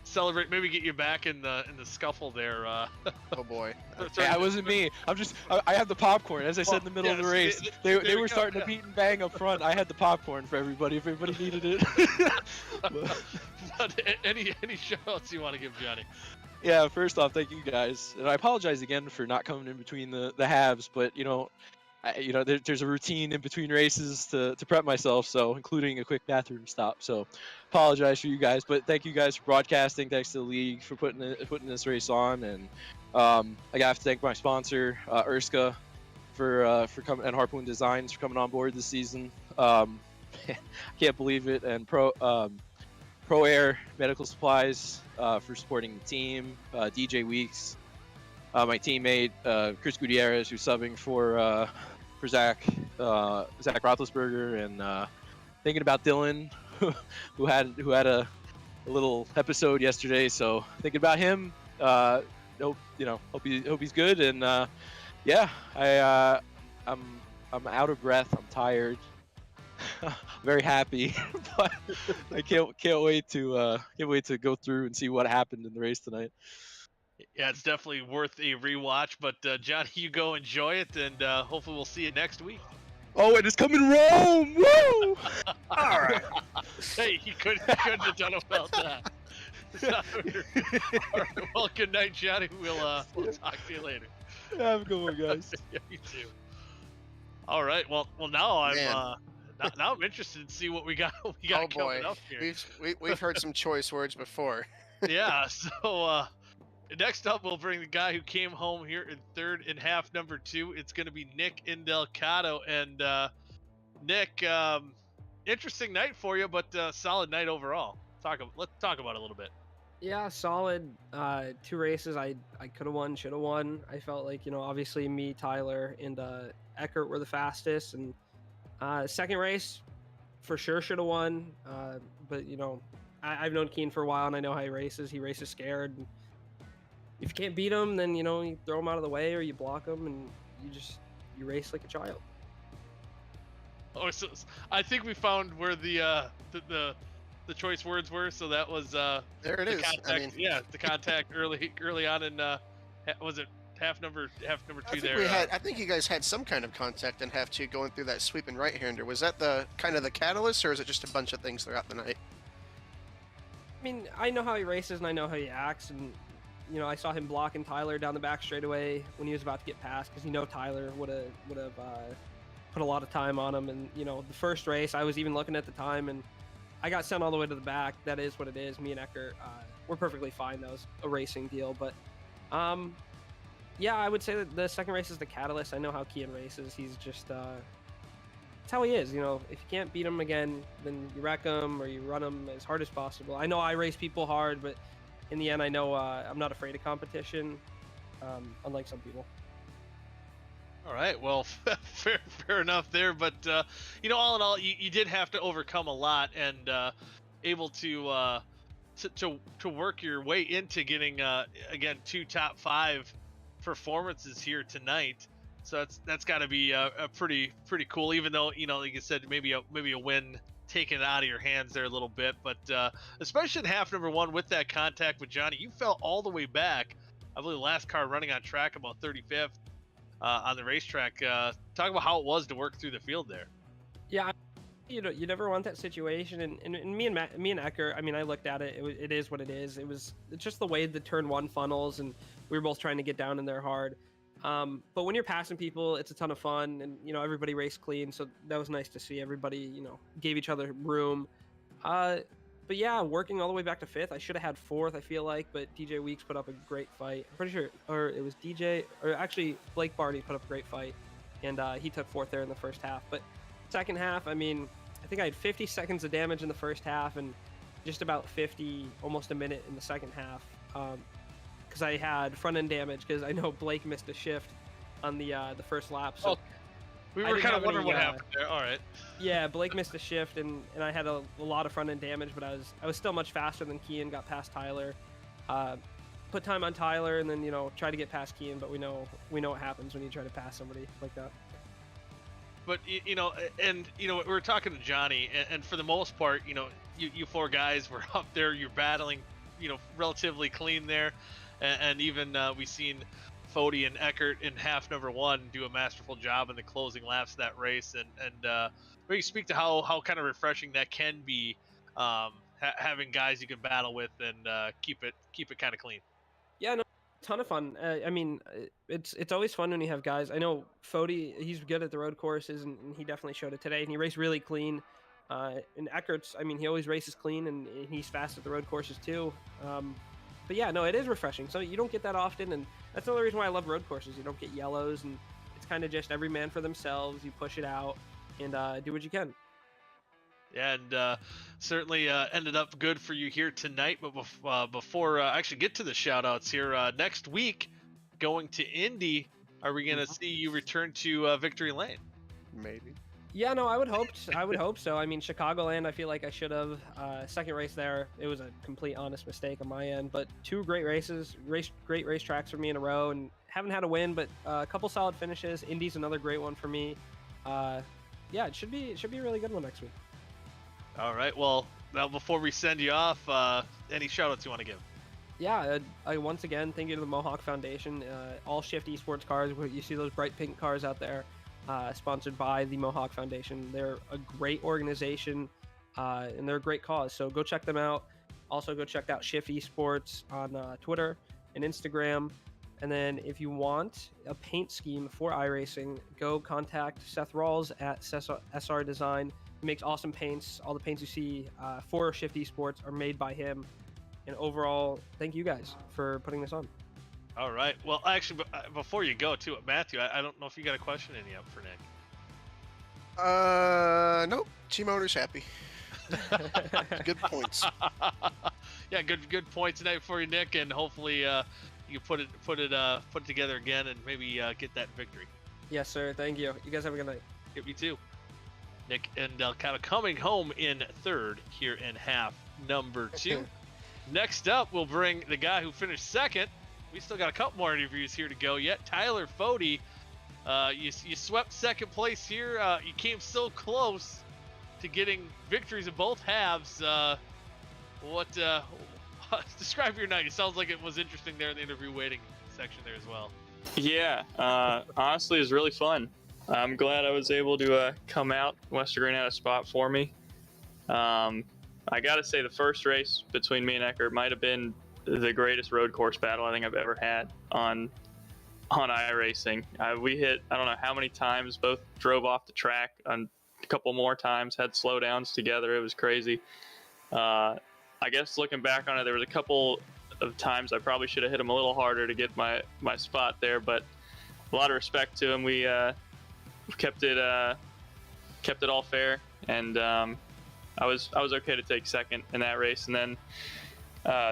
celebrate, maybe get you back in the scuffle there. Oh boy. That wasn't me. I had the popcorn, as I said in the middle of the race. They were starting to beat and bang up front. I had the popcorn for everybody if everybody needed it. But any shout outs you want to give Johnny? Yeah, first off, thank you guys, and I apologize again for not coming in between the halves. But you know, there's a routine in between races to prep myself, so including a quick bathroom stop. So, apologize for you guys, but thank you guys for broadcasting. Thanks to the league for putting this race on, and I have to thank my sponsor, OSCA, for coming, and Harpoon Designs for coming on board this season. I can't believe it, and Pro Air Medical Supplies for supporting the team, DJ Weeks, my teammate Chris Gutierrez, who's subbing for Zach Roethlisberger, and thinking about Dylan, who had a little episode yesterday. So thinking about him. Hope he's good, and yeah, I'm out of breath. I'm tired. Very happy, but I can't wait to go through and see what happened in the race tonight. Yeah, it's definitely worth a rewatch. But Johnny, you go enjoy it, and hopefully we'll see you next week. Oh, and it's coming Rome! Woo! All right. Hey, you couldn't have done about that. All right, well, good night, Johnny. We'll talk to you later. Have a good one, guys. Yeah, you too. All right. Well, now I'm Man. now I'm interested to see what we got Oh coming boy. up here. We've heard some choice words before. Yeah. So next up, we'll bring the guy who came home here in third in half number 2. It's going to be Nick Indelcato, and Nick, interesting night for you, but solid night overall. Let's talk about it a little bit. Yeah, solid. 2 races I could have won, should have won. I felt like, obviously me, Tyler, and Eckert were the fastest, and second race for sure should have won. But I've known Keen for a while, and I know how he races. He races scared. And if you can't beat him, then you throw him out of the way or you block him, and you race like a child. Oh, so I think we found where the choice words were. So that was There it is. Contact, the contact early on in was it half number 2 there? I think you guys had some kind of contact in half 2 going through that sweeping right-hander. Was that the kind of the catalyst, or is it just a bunch of things throughout the night? I mean, I know how he races and I know how he acts, and I saw him blocking Tyler down the back straightaway when he was about to get past, because Tyler would have put a lot of time on him. And the first race, I was even looking at the time, and I got sent all the way to the back. That is what it is. Me and Eckert, we're perfectly fine. That was a racing deal, but yeah, I would say that the second race is the catalyst. I know how Kian races. He's just that's how he is. If you can't beat him again, then you wreck him or you run him as hard as possible. I know I race people hard, but in the end, I know I'm not afraid of competition, unlike some people. All right, well, fair enough there. But all in all, you did have to overcome a lot, and able to work your way into getting again 2 top 5 performances here tonight. So that's got to be a pretty cool. Even though like you said, maybe a win taking it out of your hands there a little bit. But especially in half number one with that contact with Johnny, you fell all the way back. I believe the last car running on track about 35th on the racetrack. Talk about how it was to work through the field there. Yeah, you know, you never want that situation. And me and Ecker, I mean, I looked at it. It is what it is. It's just the way the turn one funnels, and we were both trying to get down in there hard. But when you're passing people, it's a ton of fun, and you know, everybody raced clean, so that was nice to see. Everybody, you know, gave each other room. But yeah, working all the way back to fifth. I should have had fourth, I feel like, but DJ Weeks put up a great fight. I'm pretty sure, or it was DJ, or actually Blake Barney put up a great fight, and he took fourth there in the first half. But second half, I mean, I think I had 50 seconds of damage in the first half, and just about 50, almost a minute in the second half, because I had front end damage, because I know Blake missed a shift on the first lap. So we were kind of wondering what happened there. All right. Yeah, Blake missed a shift, and I had a lot of front end damage, but I was still much faster than Kian. Got past Tyler, put time on Tyler, and then you know try to get past Kian. But we know what happens when you try to pass somebody like that. But you know, and you know, we were talking to Johnny, and for the most part, you know, you four guys were up there. You're battling, you know, relatively clean there, and even we seen Foty and Eckert in half number one do a masterful job in the closing laps of that race, and maybe speak to how kind of refreshing that can be, having guys you can battle with and keep it kind of clean. Yeah, no, ton of fun. I mean, it's always fun when you have guys. I know Foty, he's good at the road courses, and he definitely showed it today. And he raced really clean. And Eckert's, I mean, he always races clean, and he's fast at the road courses too. But yeah, no, it is refreshing. So you don't get that often, and that's another reason why I love road courses. You don't get yellows, and it's kind of just every man for themselves. You push it out and do what you can. Yeah, and certainly ended up good for you here tonight. But before I actually get to the shout-outs here, next week, going to Indy, are we going to see you return to Victory Lane? Maybe. Yeah, no, I would hope so. I mean, Chicagoland, I feel like I should have. Second race there, it was a complete honest mistake on my end. But two great races, great racetracks for me in a row, and haven't had a win, but a couple solid finishes. Indy's another great one for me. Yeah, it should be a really good one next week. All right. Well, now before we send you off, any shout-outs you want to give? Yeah, I once again thank you to the Mohawk Foundation. All Shift Esports cars, you see those bright pink cars out there. Sponsored by the Mohawk Foundation. They're a great organization, and they're a great cause. So go check them out. Also, go check out Shift Esports on Twitter and Instagram. And then if you want a paint scheme for iRacing, go contact Seth Rawls at SR Design. He makes awesome paints. All the paints you see for Shift Esports are made by him. And overall, thank you guys for putting this on. All right. Well, actually, before you go, too, Matthew, I don't know if you got a question in you up for Nick. Nope. Team owner's happy. Good points. Yeah, good points tonight for you, Nick, and hopefully you put it together again and maybe get that victory. Yes, sir. Thank you. You guys have a good night. Yep, you too. Nick and kind of coming home in third here in half number 2. Next up, we'll bring the guy who finished second. We still got a couple more interviews here to go yet. Tyler Foty, you swept second place here. You came so close to getting victories in both halves. Describe your night. It sounds like it was interesting there in the interview waiting section there as well. Yeah, honestly, it was really fun. I'm glad I was able to come out. Western Green had a spot for me. I got to say the first race between me and Eckert might have been the greatest road course battle I think I've ever had on iRacing. We hit, I don't know how many times, both drove off the track on a couple more times, had slowdowns together. It was crazy. I guess looking back on it, there was a couple of times I probably should have hit him a little harder to get my spot there, but a lot of respect to him. We kept it all fair, and I was okay to take second in that race. And then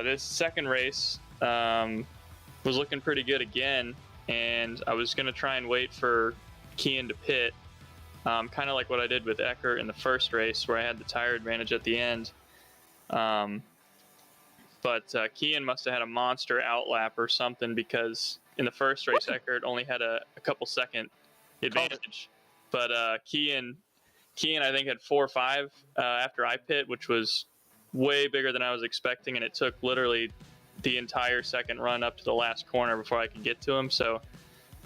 this second race was looking pretty good again, and I was going to try and wait for Kian to pit, kind of like what I did with Eckert in the first race where I had the tire advantage at the end. But Kian must have had a monster outlap or something, because in the first race Eckert only had a couple second advantage. But Kian Kian, I think, had 4 or 5 after I pit, which was way bigger than I was expecting, and it took literally the entire second run up to the last corner before I could get to him. So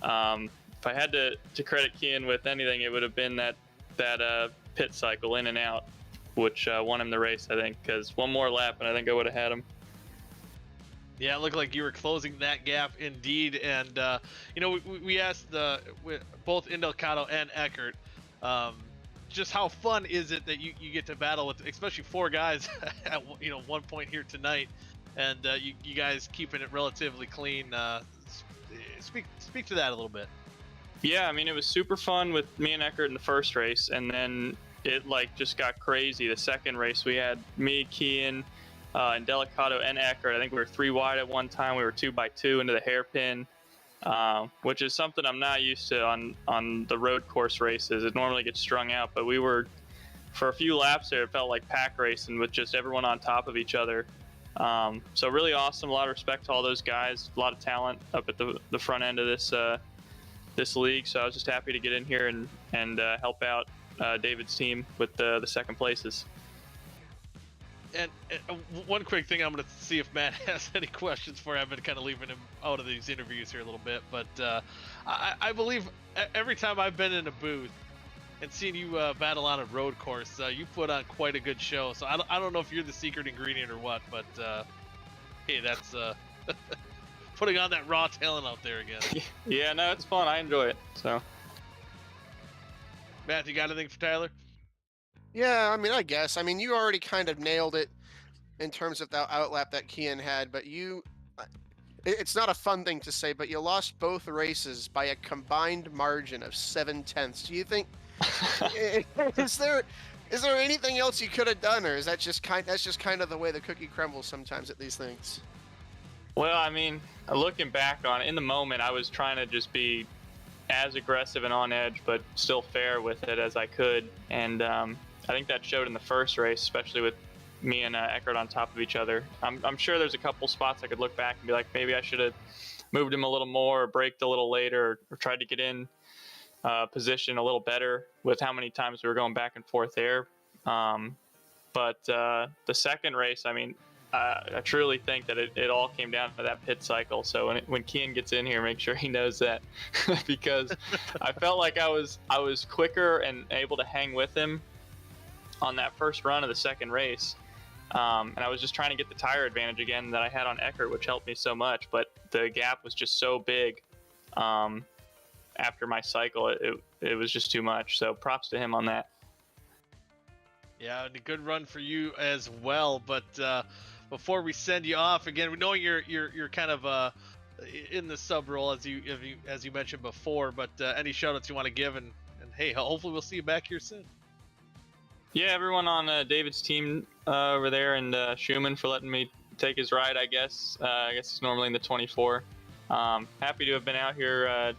if I had to credit Kian with anything, it would have been that pit cycle in and out, which won him the race, I think, because one more lap and I think I would have had him. Yeah, it looked like you were closing that gap indeed. And, we asked both Indelcato and Eckert, just how fun is it that you get to battle with, especially 4 guys at one point here tonight, and you guys keeping it relatively clean. Speak to that a little bit. Yeah, I mean, it was super fun with me and Eckert in the first race, and then it just got crazy. The second race, we had me, Kian, and Delicato and Eckert. I think we were 3 wide at one time. We were 2 by 2 into the hairpin, which is something I'm not used to on the road course races. It normally gets strung out, but we were, for a few laps there, it felt like pack racing with just everyone on top of each other. So really awesome. A lot of respect to all those guys. A lot of talent up at the front end of this league. So I was just happy to get in here and help out David's team with the second places. And one quick thing, I'm going to see if Matt has any questions for you. I've been kind of leaving him out of these interviews here a little bit, but I believe every time I've been in a booth and seen you battle on a road course, you put on quite a good show. So I don't know if you're the secret ingredient or what, but hey, that's putting on that raw talent out there again. Yeah, no, it's fun. I enjoy it. So, Matt, you got anything for Tyler? Yeah, I mean, I guess. I mean, you already kind of nailed it in terms of the outlap that Kian had, but it's not a fun thing to say, but you lost both races by a combined margin of 7/10. Do you think, is there anything else you could have done, or is that's just kind of the way the cookie crumbles sometimes at these things? Well, I mean, looking back on it, in the moment, I was trying to just be as aggressive and on edge, but still fair with it as I could. And I think that showed in the first race, especially with me and Eckert on top of each other. I'm sure there's a couple spots I could look back and be like, maybe I should have moved him a little more, or braked a little later, or tried to get in position a little better with how many times we were going back and forth there. But the second race, I mean, I truly think that it all came down to that pit cycle. So when Kian gets in here, make sure he knows that, because I felt like I was quicker and able to hang with him on that first run of the second race. And I was just trying to get the tire advantage again that I had on Eckert, which helped me so much. But the gap was just so big after my cycle. It was just too much. So props to him on that. Yeah, and a good run for you as well. But before we send you off again, we know you're kind of in the sub role as you mentioned before. But any shout outs you want to give, and hey, hopefully we'll see you back here soon. Yeah, everyone on David's team over there, and Schumann for letting me take his ride, I guess. I guess it's normally in the 24. Happy to have been out here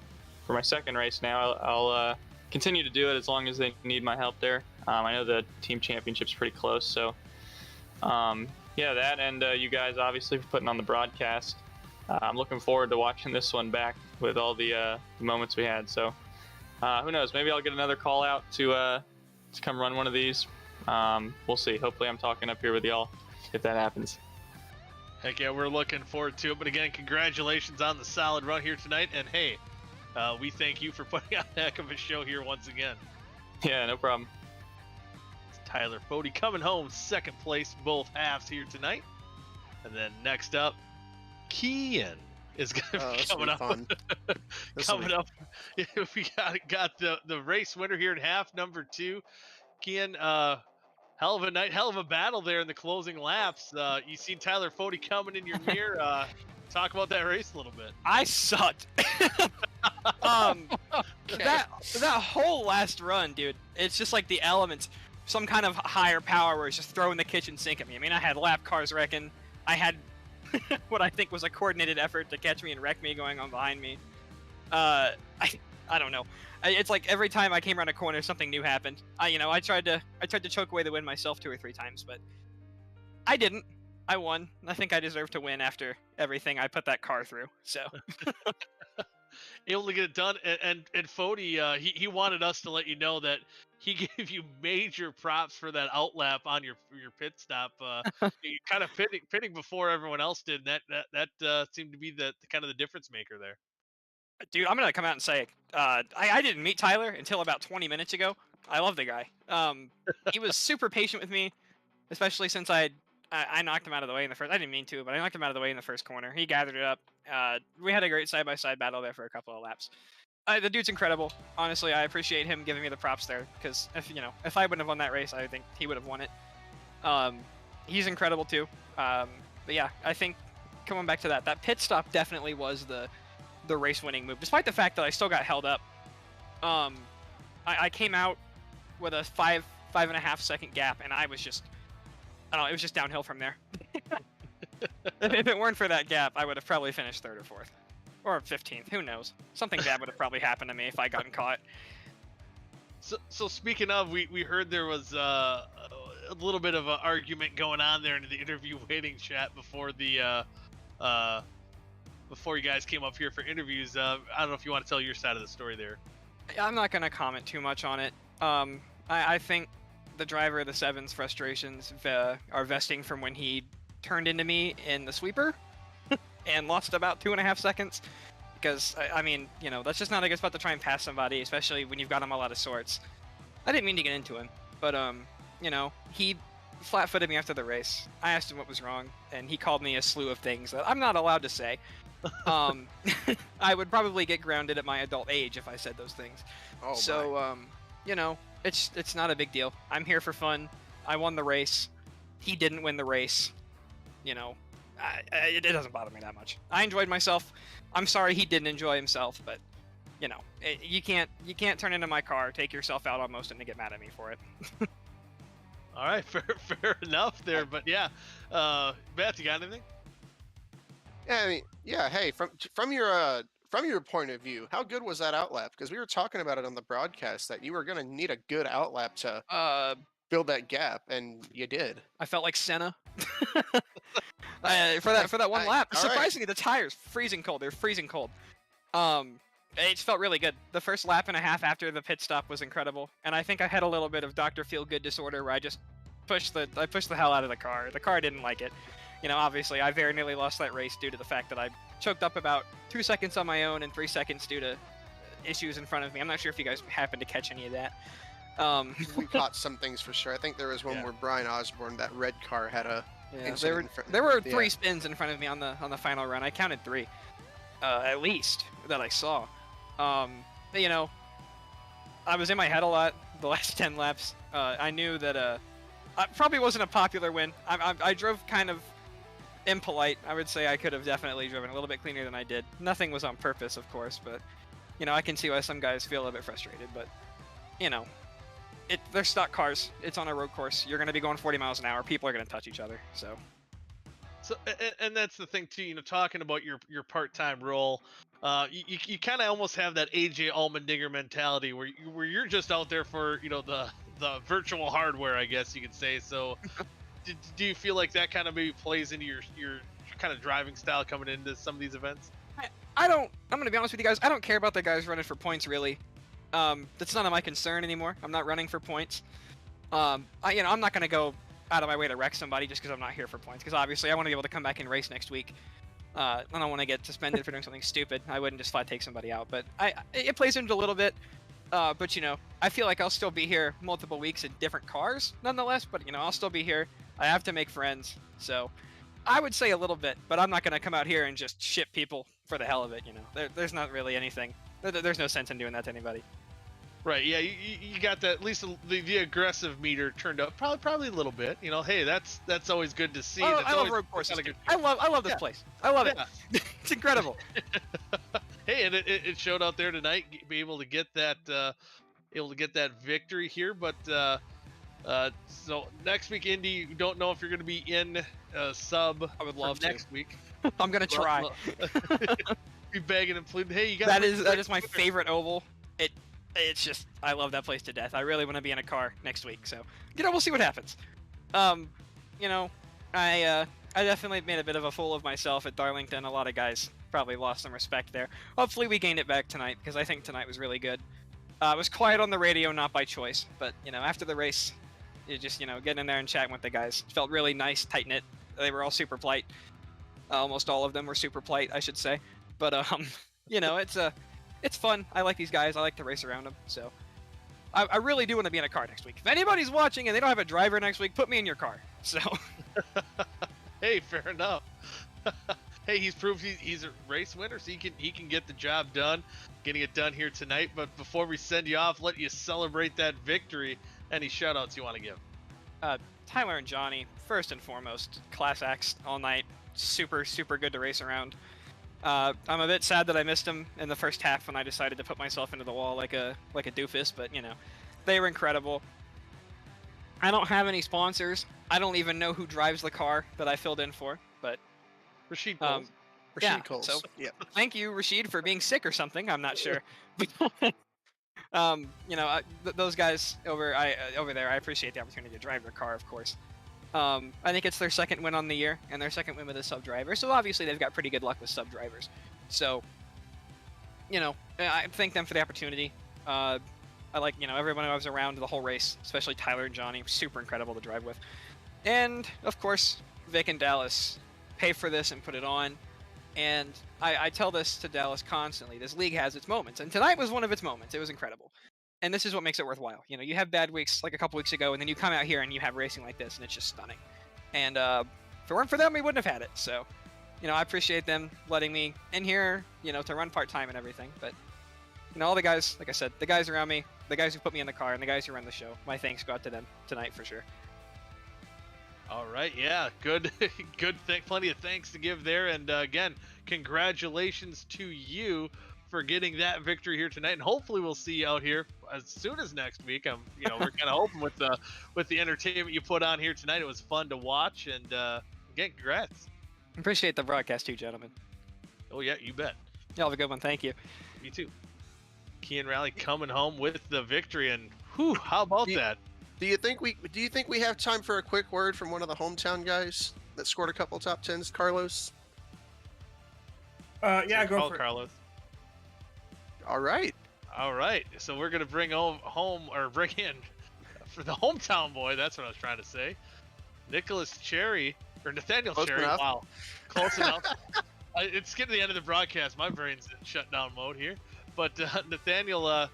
for my second race now. I'll continue to do it as long as they need my help there. I know the team championship's pretty close, so yeah, that, and you guys obviously for putting on the broadcast. I'm looking forward to watching this one back with all the moments we had. So who knows, maybe I'll get another call out to come run one of these. We'll see. Hopefully I'm talking up here with y'all if that happens. Heck yeah, we're looking forward to it. But again, congratulations on the solid run here tonight. And hey, we thank you for putting on a heck of a show here once again. Yeah, no problem. It's Tyler Foty coming home second place both halves here tonight. And then next up, Kian is going to be coming up. Coming up, we got the race winner here in half number 2. Kian, hell of a night, hell of a battle there in the closing laps. You seen Tyler Foty coming in your mirror. Talk about that race a little bit. I sucked. That whole last run, dude, it's just like the elements, some kind of higher power where it's just throwing the kitchen sink at me. I mean, I had lap cars wrecking. I had what I think was a coordinated effort to catch me and wreck me going on behind me. I don't know. It's like every time I came around a corner, something new happened. I tried to choke away the win myself 2 or 3 times, but I didn't. I won. I think I deserve to win after everything I put that car through. So. able to get it done. And Foty, he wanted us to let you know that he gave you major props for that outlap on your pit stop. You kind of pitting before everyone else did. That seemed to be the kind of the difference maker there. Dude, I'm gonna come out and say, I didn't meet Tyler until about 20 minutes ago. I love the guy. He was super patient with me, especially since I knocked him out of the way in the first. I didn't mean to, but I knocked him out of the way in the first corner. He gathered it up. We had a great side-by-side battle there for a couple of laps. The dude's incredible. Honestly, I appreciate him giving me the props there, because if I wouldn't have won that race, I think he would have won it. He's incredible too. But yeah, I think coming back to that pit stop definitely was the race-winning move, despite the fact that I still got held up. I came out with a 5.5 second gap, and I was just, I don't know, it was just downhill from there. If it weren't for that gap, I would have probably finished 3rd or 4th. Or 15th, who knows? Something bad would have probably happened to me if I gotten caught. So speaking of, we heard there was a little bit of an argument going on there in the interview waiting chat before the before you guys came up here for interviews. I don't know if you want to tell your side of the story there. I'm not going to comment too much on it. I think the driver of the 7's frustrations are vesting from when he turned into me in the sweeper and lost about 2.5 seconds. Because, I mean, that's just not a good spot to try and pass somebody, especially when you've got him all out of sorts. I didn't mean to get into him, but, he flat-footed me after the race. I asked him what was wrong, and he called me a slew of things that I'm not allowed to say. I would probably get grounded at my adult age if I said those things. Oh, so, it's not a big deal. I'm here for fun. I won the race. He didn't win the race. It doesn't bother me that much. I enjoyed myself. I'm sorry he didn't enjoy himself, but you can't turn into my car, take yourself out almost, and to get mad at me for it. All right, fair enough there, but yeah, Beth, you got anything? Yeah, I mean, yeah. Hey, from your point of view, how good was that outlap? Because we were talking about it on the broadcast that you were gonna need a good outlap to build that gap, and you did. I felt like Senna. For that one lap. Surprisingly, the tires freezing cold. They're freezing cold. It just felt really good. The first lap and a half after the pit stop was incredible, and I think I had a little bit of Dr. Feel Good disorder where I just pushed the hell out of the car. The car didn't like it. Obviously, I very nearly lost that race due to the fact that I choked up about 2 seconds on my own and 3 seconds due to issues in front of me. I'm not sure if you guys happened to catch any of that. We caught some things for sure. I think there was one where Brian Osborne, that red car, had a. Yeah, there were 3 spins in front of me on the final run. I counted 3, at least, that I saw. I was in my head a lot the last 10 laps. I knew that it probably wasn't a popular win. I drove kind of impolite. I would say I could have definitely driven a little bit cleaner than I did. Nothing was on purpose, of course, but I can see why some guys feel a little bit frustrated. But they're stock cars. It's on a road course. You're going to be going 40 miles an hour. People are going to touch each other. So, and that's the thing too. Talking about your part-time role, you kind of almost have that AJ Allmendinger mentality where you're just out there for the virtual hardware, I guess you could say. So, do you feel like that kind of maybe plays into your kind of driving style coming into some of these events? I'm going to be honest with you guys. I don't care about the guys running for points really. That's none of my concern anymore. I'm not running for points. I'm not going to go out of my way to wreck somebody just because I'm not here for points. Because obviously I want to be able to come back and race next week. I don't want to get suspended for doing something stupid. I wouldn't just flat take somebody out. But it plays into a little bit. But I feel like I'll still be here multiple weeks in different cars nonetheless. But I'll still be here. I have to make friends. So I would say a little bit. But I'm not going to come out here and just ship people for the hell of it. There's not really anything. There's no sense in doing that to anybody. Right, yeah, you got that, at least the aggressive meter turned up probably a little bit. Hey, that's always good to see. I love road courses. I love this place. I love it. It's incredible. Hey, and it showed out there tonight. Be able to get that victory here. But so next week, Indy, you don't know if you're going to be in sub. I would love next week. I'm going to try. Be begging and pleading. Hey, you got that is my favorite oval. It's just, I love that place to death. I really want to be in a car next week, so we'll see what happens. I definitely made a bit of a fool of myself at Darlington. A lot of guys probably lost some respect there. Hopefully we gained it back tonight, because I think tonight was really good. It was quiet on the radio, not by choice, but after the race, you just getting in there and chatting with the guys. It felt really nice, tight knit. They were all super polite. Almost all of them were super polite, I should say. But it's fun. I like these guys. I like to race around them. So I really do want to be in a car next week. If anybody's watching and they don't have a driver next week, put me in your car. So Hey, fair enough. Hey, he's proved he's a race winner, so he can get the job done, getting it done here tonight. But before we send you off, let you celebrate that victory. Any shout-outs you want to give? Tyler and Johnny, first and foremost, class acts all night. Super, super good to race around. I'm a bit sad that I missed them in the first half when I decided to put myself into the wall like a doofus, but they were incredible. I don't have any sponsors. I don't even know who drives the car that I filled in for, but Rashid Coles. Rashid yeah, Coles. so Yep. thank you, Rashid, for being sick or something. I'm not sure. Those guys over there, I appreciate the opportunity to drive their car, of course. I think it's their second win on the year, and their second win with a sub driver. So obviously they've got pretty good luck with sub drivers. So, I thank them for the opportunity. I like, everyone who I was around the whole race, especially Tyler and Johnny, super incredible to drive with. And of course, Vic and Dallas pay for this and put it on. And I tell this to Dallas constantly. This league has its moments, and tonight was one of its moments. It was incredible. And this is what makes it worthwhile. You have bad weeks like a couple weeks ago, and then you come out here and you have racing like this, and it's just stunning. And if it weren't for them, we wouldn't have had it. So, I appreciate them letting me in here, to run part-time and everything. But, all the guys, like I said, the guys around me, the guys who put me in the car, and the guys who run the show, my thanks go out to them tonight for sure. All right, yeah, good, plenty of thanks to give there, and again, congratulations to you for getting that victory here tonight, and hopefully we'll see you out here as soon as next week. We're kind of hoping with the entertainment you put on here tonight. It was fun to watch, and again, congrats. Appreciate the broadcast too, gentlemen. Oh yeah, you bet. Y'all have a good one. Thank you. Me too. Kean Rally coming home with the victory, and whew, how about that? Do you think we have time for a quick word from one of the hometown guys that scored a couple top tens, Carlos? Yeah, go Call for it. Carlos. All right. All right, so we're gonna bring bring in for the hometown boy. That's what I was trying to say. Nathaniel Close Cherry. enough. Wow, close enough. It's getting to the end of the broadcast. My brain's in shutdown mode here. But Nathaniel,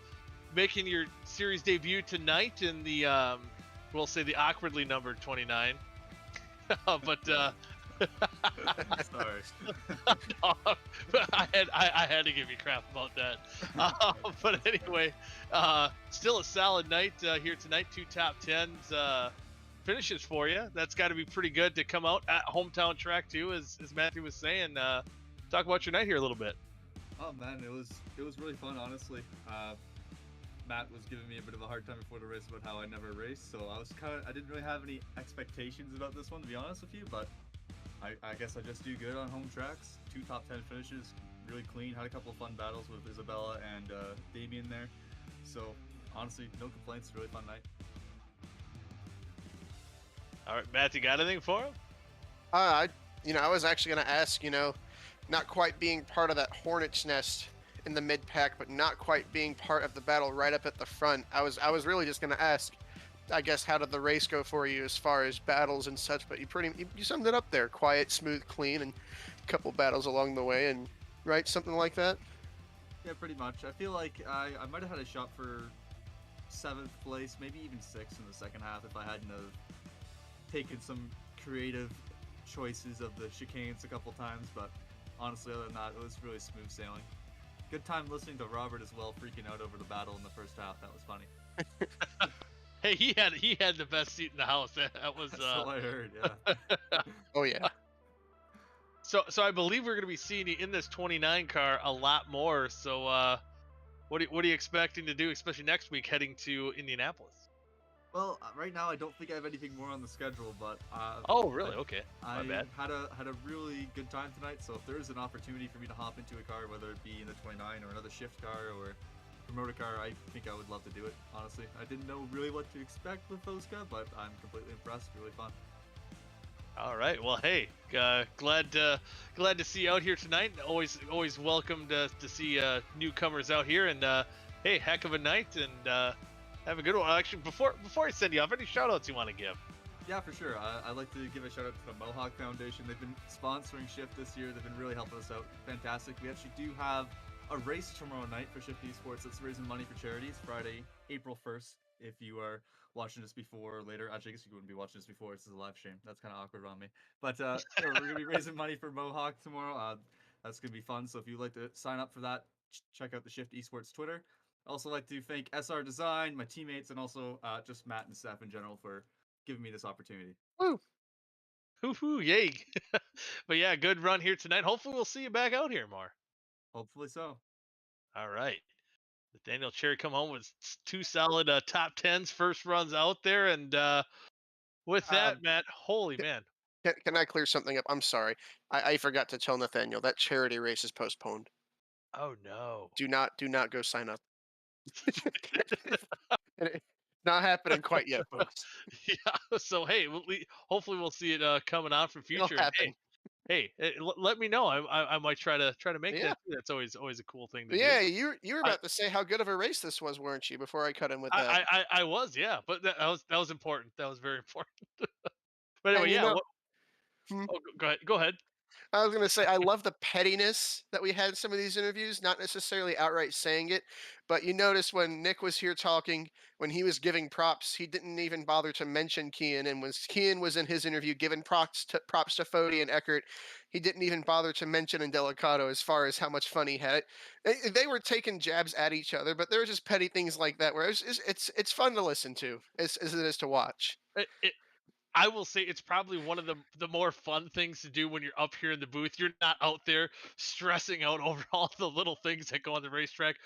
making your series debut tonight in the we'll say the awkwardly numbered 29. But Sorry. I had to give you crap about that. But anyway, still a solid night here tonight. 2 top 10s finishes for you. That's got to be pretty good to come out at hometown track too, as Matthew was saying. Talk about your night here a little bit. Oh man, it was really fun, honestly. Matt was giving me a bit of a hard time before the race about how I never raced, so I didn't really have any expectations about this one, to be honest with you, but I guess I just do good on home tracks. 2 top 10 finishes, really clean. Had a couple of fun battles with Isabella and Damien there. So honestly, no complaints. Really fun night. All right, Matt, you got anything for him? I was actually going to ask, not quite being part of that hornet's nest in the mid pack, but not quite being part of the battle right up at the front. I was really just going to ask, I guess, how did the race go for you as far as battles and such? But you summed it up there: quiet, smooth, clean, and a couple battles along the way, and right, something like that. Yeah, pretty much. I feel like I might have had a shot for 7th place, maybe even 6th in the second half if I hadn't have taken some creative choices of the chicanes a couple times. But honestly, other than that, it was really smooth sailing. Good time listening to Robert as well, freaking out over the battle in the first half. That was funny. Hey, he had the best seat in the house. That was. That's all I heard. Yeah. Oh yeah. So I believe we're going to be seeing you in this 29 car a lot more. So what are you expecting to do, especially next week heading to Indianapolis? Well, right now I don't think I have anything more on the schedule, but oh really? Okay, my I bad. had a really good time tonight. So if there is an opportunity for me to hop into a car, whether it be in the 29 or another shift car or promoter car, I think I would love to do it. Honestly, I didn't know really what to expect with OSCA, but I'm completely impressed. Really fun. All right. Well, hey, glad to see you out here tonight. Always welcome to see newcomers out here. And hey, heck of a night, and have a good one. Actually, before I send you off, any shout outs you want to give? Yeah, for sure. I'd like to give a shout out to the Mohawk Foundation. They've been sponsoring Shift this year. They've been really helping us out. Fantastic. We actually do have a race tomorrow night for Shift Esports that's raising money for charities, Friday, April 1st. If you are watching this before or later, actually, I guess you wouldn't be watching this before. This is a live stream. That's kind of awkward on me. But yeah, we're going to be raising money for Mohawk tomorrow. That's going to be fun. So if you'd like to sign up for that, check out the Shift Esports Twitter. I also like to thank SR Design, my teammates, and also just Matt and Steph in general for giving me this opportunity. Woo! Hoo yay! But yeah, good run here tonight. Hopefully, we'll see you back out here more. Hopefully so. All right. Daniel Cherry come home with 2 solid top 10s first runs out there, and with that, Matt, holy man. Can I clear something up? I'm sorry. I forgot to tell Nathaniel that charity race is postponed. Oh no. Do not go sign up. It's not happening quite yet, folks. Yeah. So hey, hopefully we'll see it coming on for It'll future. And, happen. hey, let me know. I might try to make Yeah. that. That's always a cool thing to Yeah, do. you were about to say how good of a race this was, weren't you? Before I cut in with that. I was, yeah, but that was important. That was very important. But And anyway, you yeah. know, hmm, Oh, go ahead. Go ahead. I was gonna say I love the pettiness that we had in some of these interviews, not necessarily outright saying it, but you notice when Nick was here talking, when he was giving props, he didn't even bother to mention Kian, and when Kian was in his interview giving props to Foty and Eckert, he didn't even bother to mention Indelicato as far as how much fun he had. They were taking jabs at each other, but there were just petty things like that where it's fun to listen to as it is to watch. I will say it's probably one of the more fun things to do when you're up here in the booth. You're not out there stressing out over all the little things that go on the racetrack.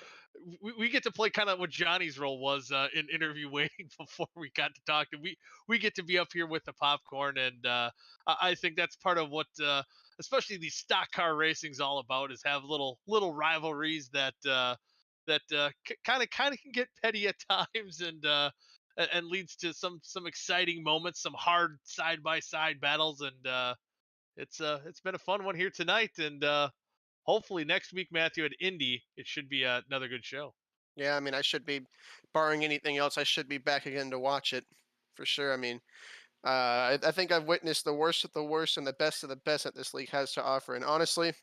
We get to play kind of what Johnny's role was in interview waiting before we got to talk. And we get to be up here with the popcorn, and I think that's part of what, especially these stock car racing's all about, is have little rivalries that kind of can get petty at times, and leads to some exciting moments, some hard side by side battles, and it's been a fun one here tonight, and hopefully next week, Matthew, at Indy, it should be another good show. Yeah, I mean, I should be, barring anything else, I should be back again to watch it for sure. I mean, I think I've witnessed the worst of the worst and the best of the best that this league has to offer. And honestly,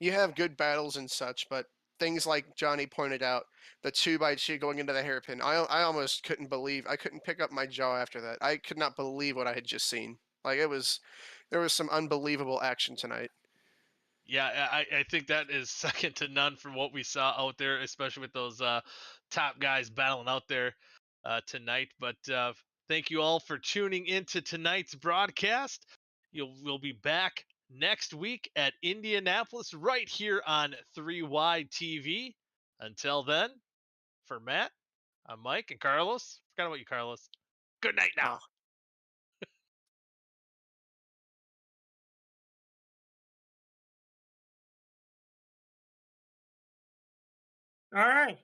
you have good battles and such, but things like Johnny pointed out, the 2x2 going into the hairpin, I almost couldn't believe, I couldn't pick up my jaw after that. I could not believe what I had just seen. Like there was some unbelievable action tonight. Yeah, I think that is second to none from what we saw out there, especially with those top guys battling out there tonight. But thank you all for tuning into tonight's broadcast. We'll be back next week at Indianapolis, right here on 3Y TV. Until then, for Matt, I'm Mike and Carlos. Forgot about you, Carlos. Good night now. Oh. All right.